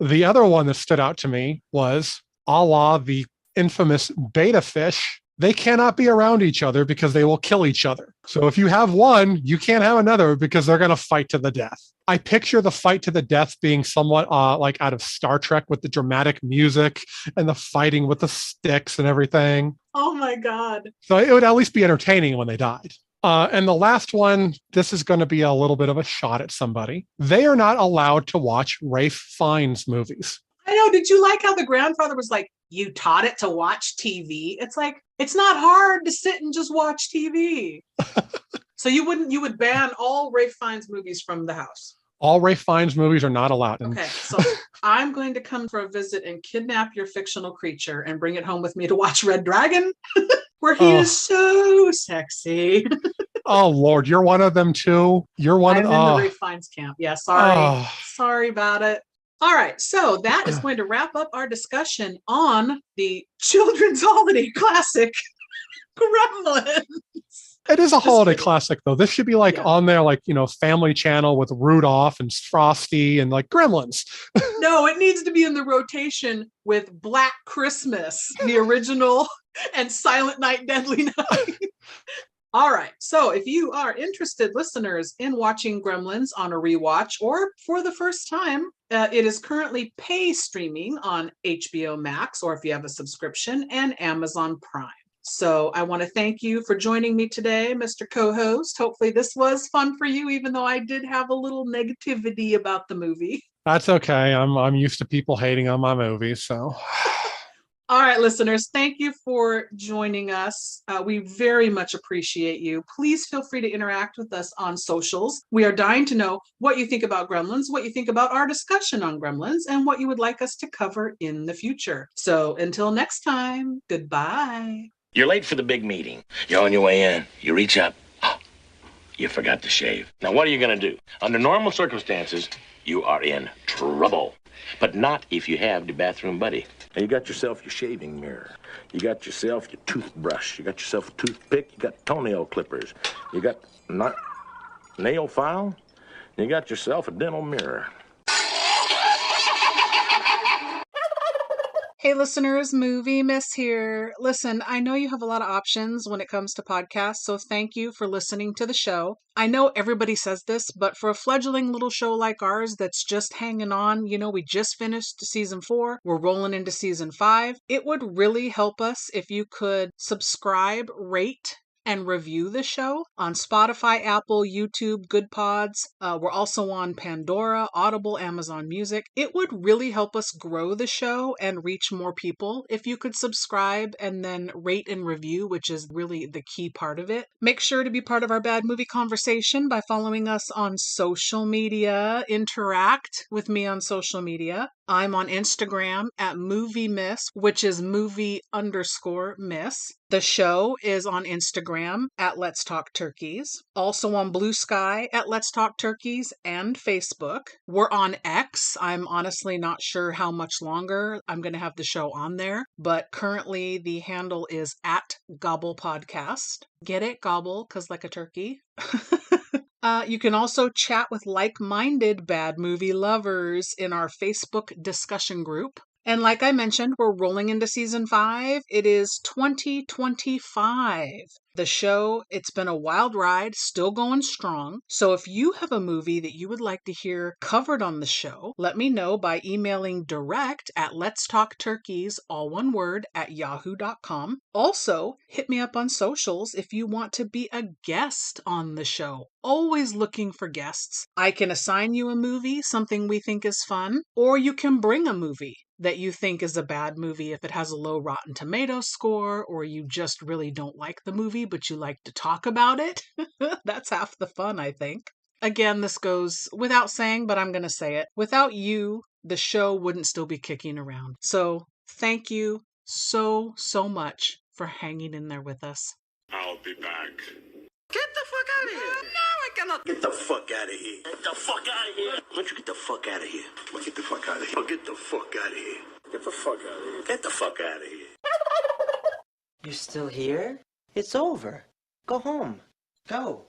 The other one that stood out to me was a la the infamous beta fish. They cannot be around each other because they will kill each other. So if you have one, you can't have another because they're going to fight to the death. I picture the fight to the death being somewhat like out of Star Trek with the dramatic music and the fighting with the sticks and everything. Oh my God. So it would at least be entertaining when they died. And the last one, this is going to be a little bit of a shot at somebody. They are not allowed to watch Ralph Fiennes movies. I know. Did you like how the grandfather was like, you taught it to watch TV? It's like, it's not hard to sit and just watch TV. So you would ban all Ralph Fiennes movies from the house. All Ralph Fiennes movies are not allowed. Okay, so I'm going to come for a visit and kidnap your fictional creature and bring it home with me to watch Red Dragon, where he is so sexy. Oh Lord, you're one of them too. You're one I'm of in the Ralph Fiennes camp. Yeah, sorry. Sorry about it. All right, so that is going to wrap up our discussion on the children's holiday classic, Gremlins. It is a holiday classic, though. This should be like on there, like, Family Channel with Rudolph and Frosty and like Gremlins. No, it needs to be in the rotation with Black Christmas, the original, and Silent Night, Deadly Night. All right. So if you are interested, listeners, in watching Gremlins on a rewatch or for the first time, it is currently pay streaming on HBO Max, or if you have a subscription, and Amazon Prime. So I want to thank you for joining me today, Mr. Co-host. Hopefully this was fun for you, even though I did have a little negativity about the movie. That's okay. I'm used to people hating on my movies, so. All right, listeners, thank you for joining us. We very much appreciate you. Please feel free to interact with us on socials. We are dying to know what you think about Gremlins, what you think about our discussion on Gremlins, and what you would like us to cover in the future. So until next time, goodbye. You're late for the big meeting. You're on your way in. You reach up. Oh, you forgot to shave. Now, what are you going to do? Under normal circumstances, you are in trouble. But not if you have the bathroom buddy. Now, you got yourself your shaving mirror. You got yourself your toothbrush. You got yourself a toothpick. You got toenail clippers. You got nail file. You got yourself a dental mirror. Hey listeners, Movie Miss here. Listen, I know you have a lot of options when it comes to podcasts, so thank you for listening to the show. I know everybody says this, but for a fledgling little show like ours that's just hanging on, we just finished season 4, we're rolling into season 5, it would really help us if you could subscribe, rate, and review the show on Spotify, Apple, YouTube, Good Pods. We're also on Pandora, Audible, Amazon Music. It would really help us grow the show and reach more people if you could subscribe and then rate and review, which is really the key part of it. Make sure to be part of our Bad Movie conversation by following us on social media. Interact with me on social media. I'm on Instagram at Movie Miss, which is movie_miss. The show is on Instagram at Let's Talk Turkeys. Also on Blue Sky at Let's Talk Turkeys and Facebook. We're on X. I'm honestly not sure how much longer I'm going to have the show on there, but currently the handle is at Gobble Podcast. Get it? Gobble, because like a turkey. You can also chat with like-minded bad movie lovers in our Facebook discussion group. And like I mentioned, we're rolling into season 5. It is 2025. The show, it's been a wild ride, still going strong. So if you have a movie that you would like to hear covered on the show, let me know by emailing direct at letstalkturkeys, all one word, at yahoo.com. Also, hit me up on socials if you want to be a guest on the show. Always looking for guests. I can assign you a movie, something we think is fun, or you can bring a movie that you think is a bad movie if it has a low Rotten Tomatoes score, or you just really don't like the movie but you like to talk about it. That's half the fun, I think. Again, this goes without saying, but I'm going to say it. Without you, the show wouldn't still be kicking around. So thank you so much for hanging in there with us. I'll be back. Get the fuck out of here. No, I cannot. Get the fuck out of here. Get the fuck out of here. Why don't you get the fuck out of here? Well, get the fuck out of here. Well, get the fuck out of here. Get the fuck out of here. Get the fuck out of here. You're still here? It's over. Go home. Go.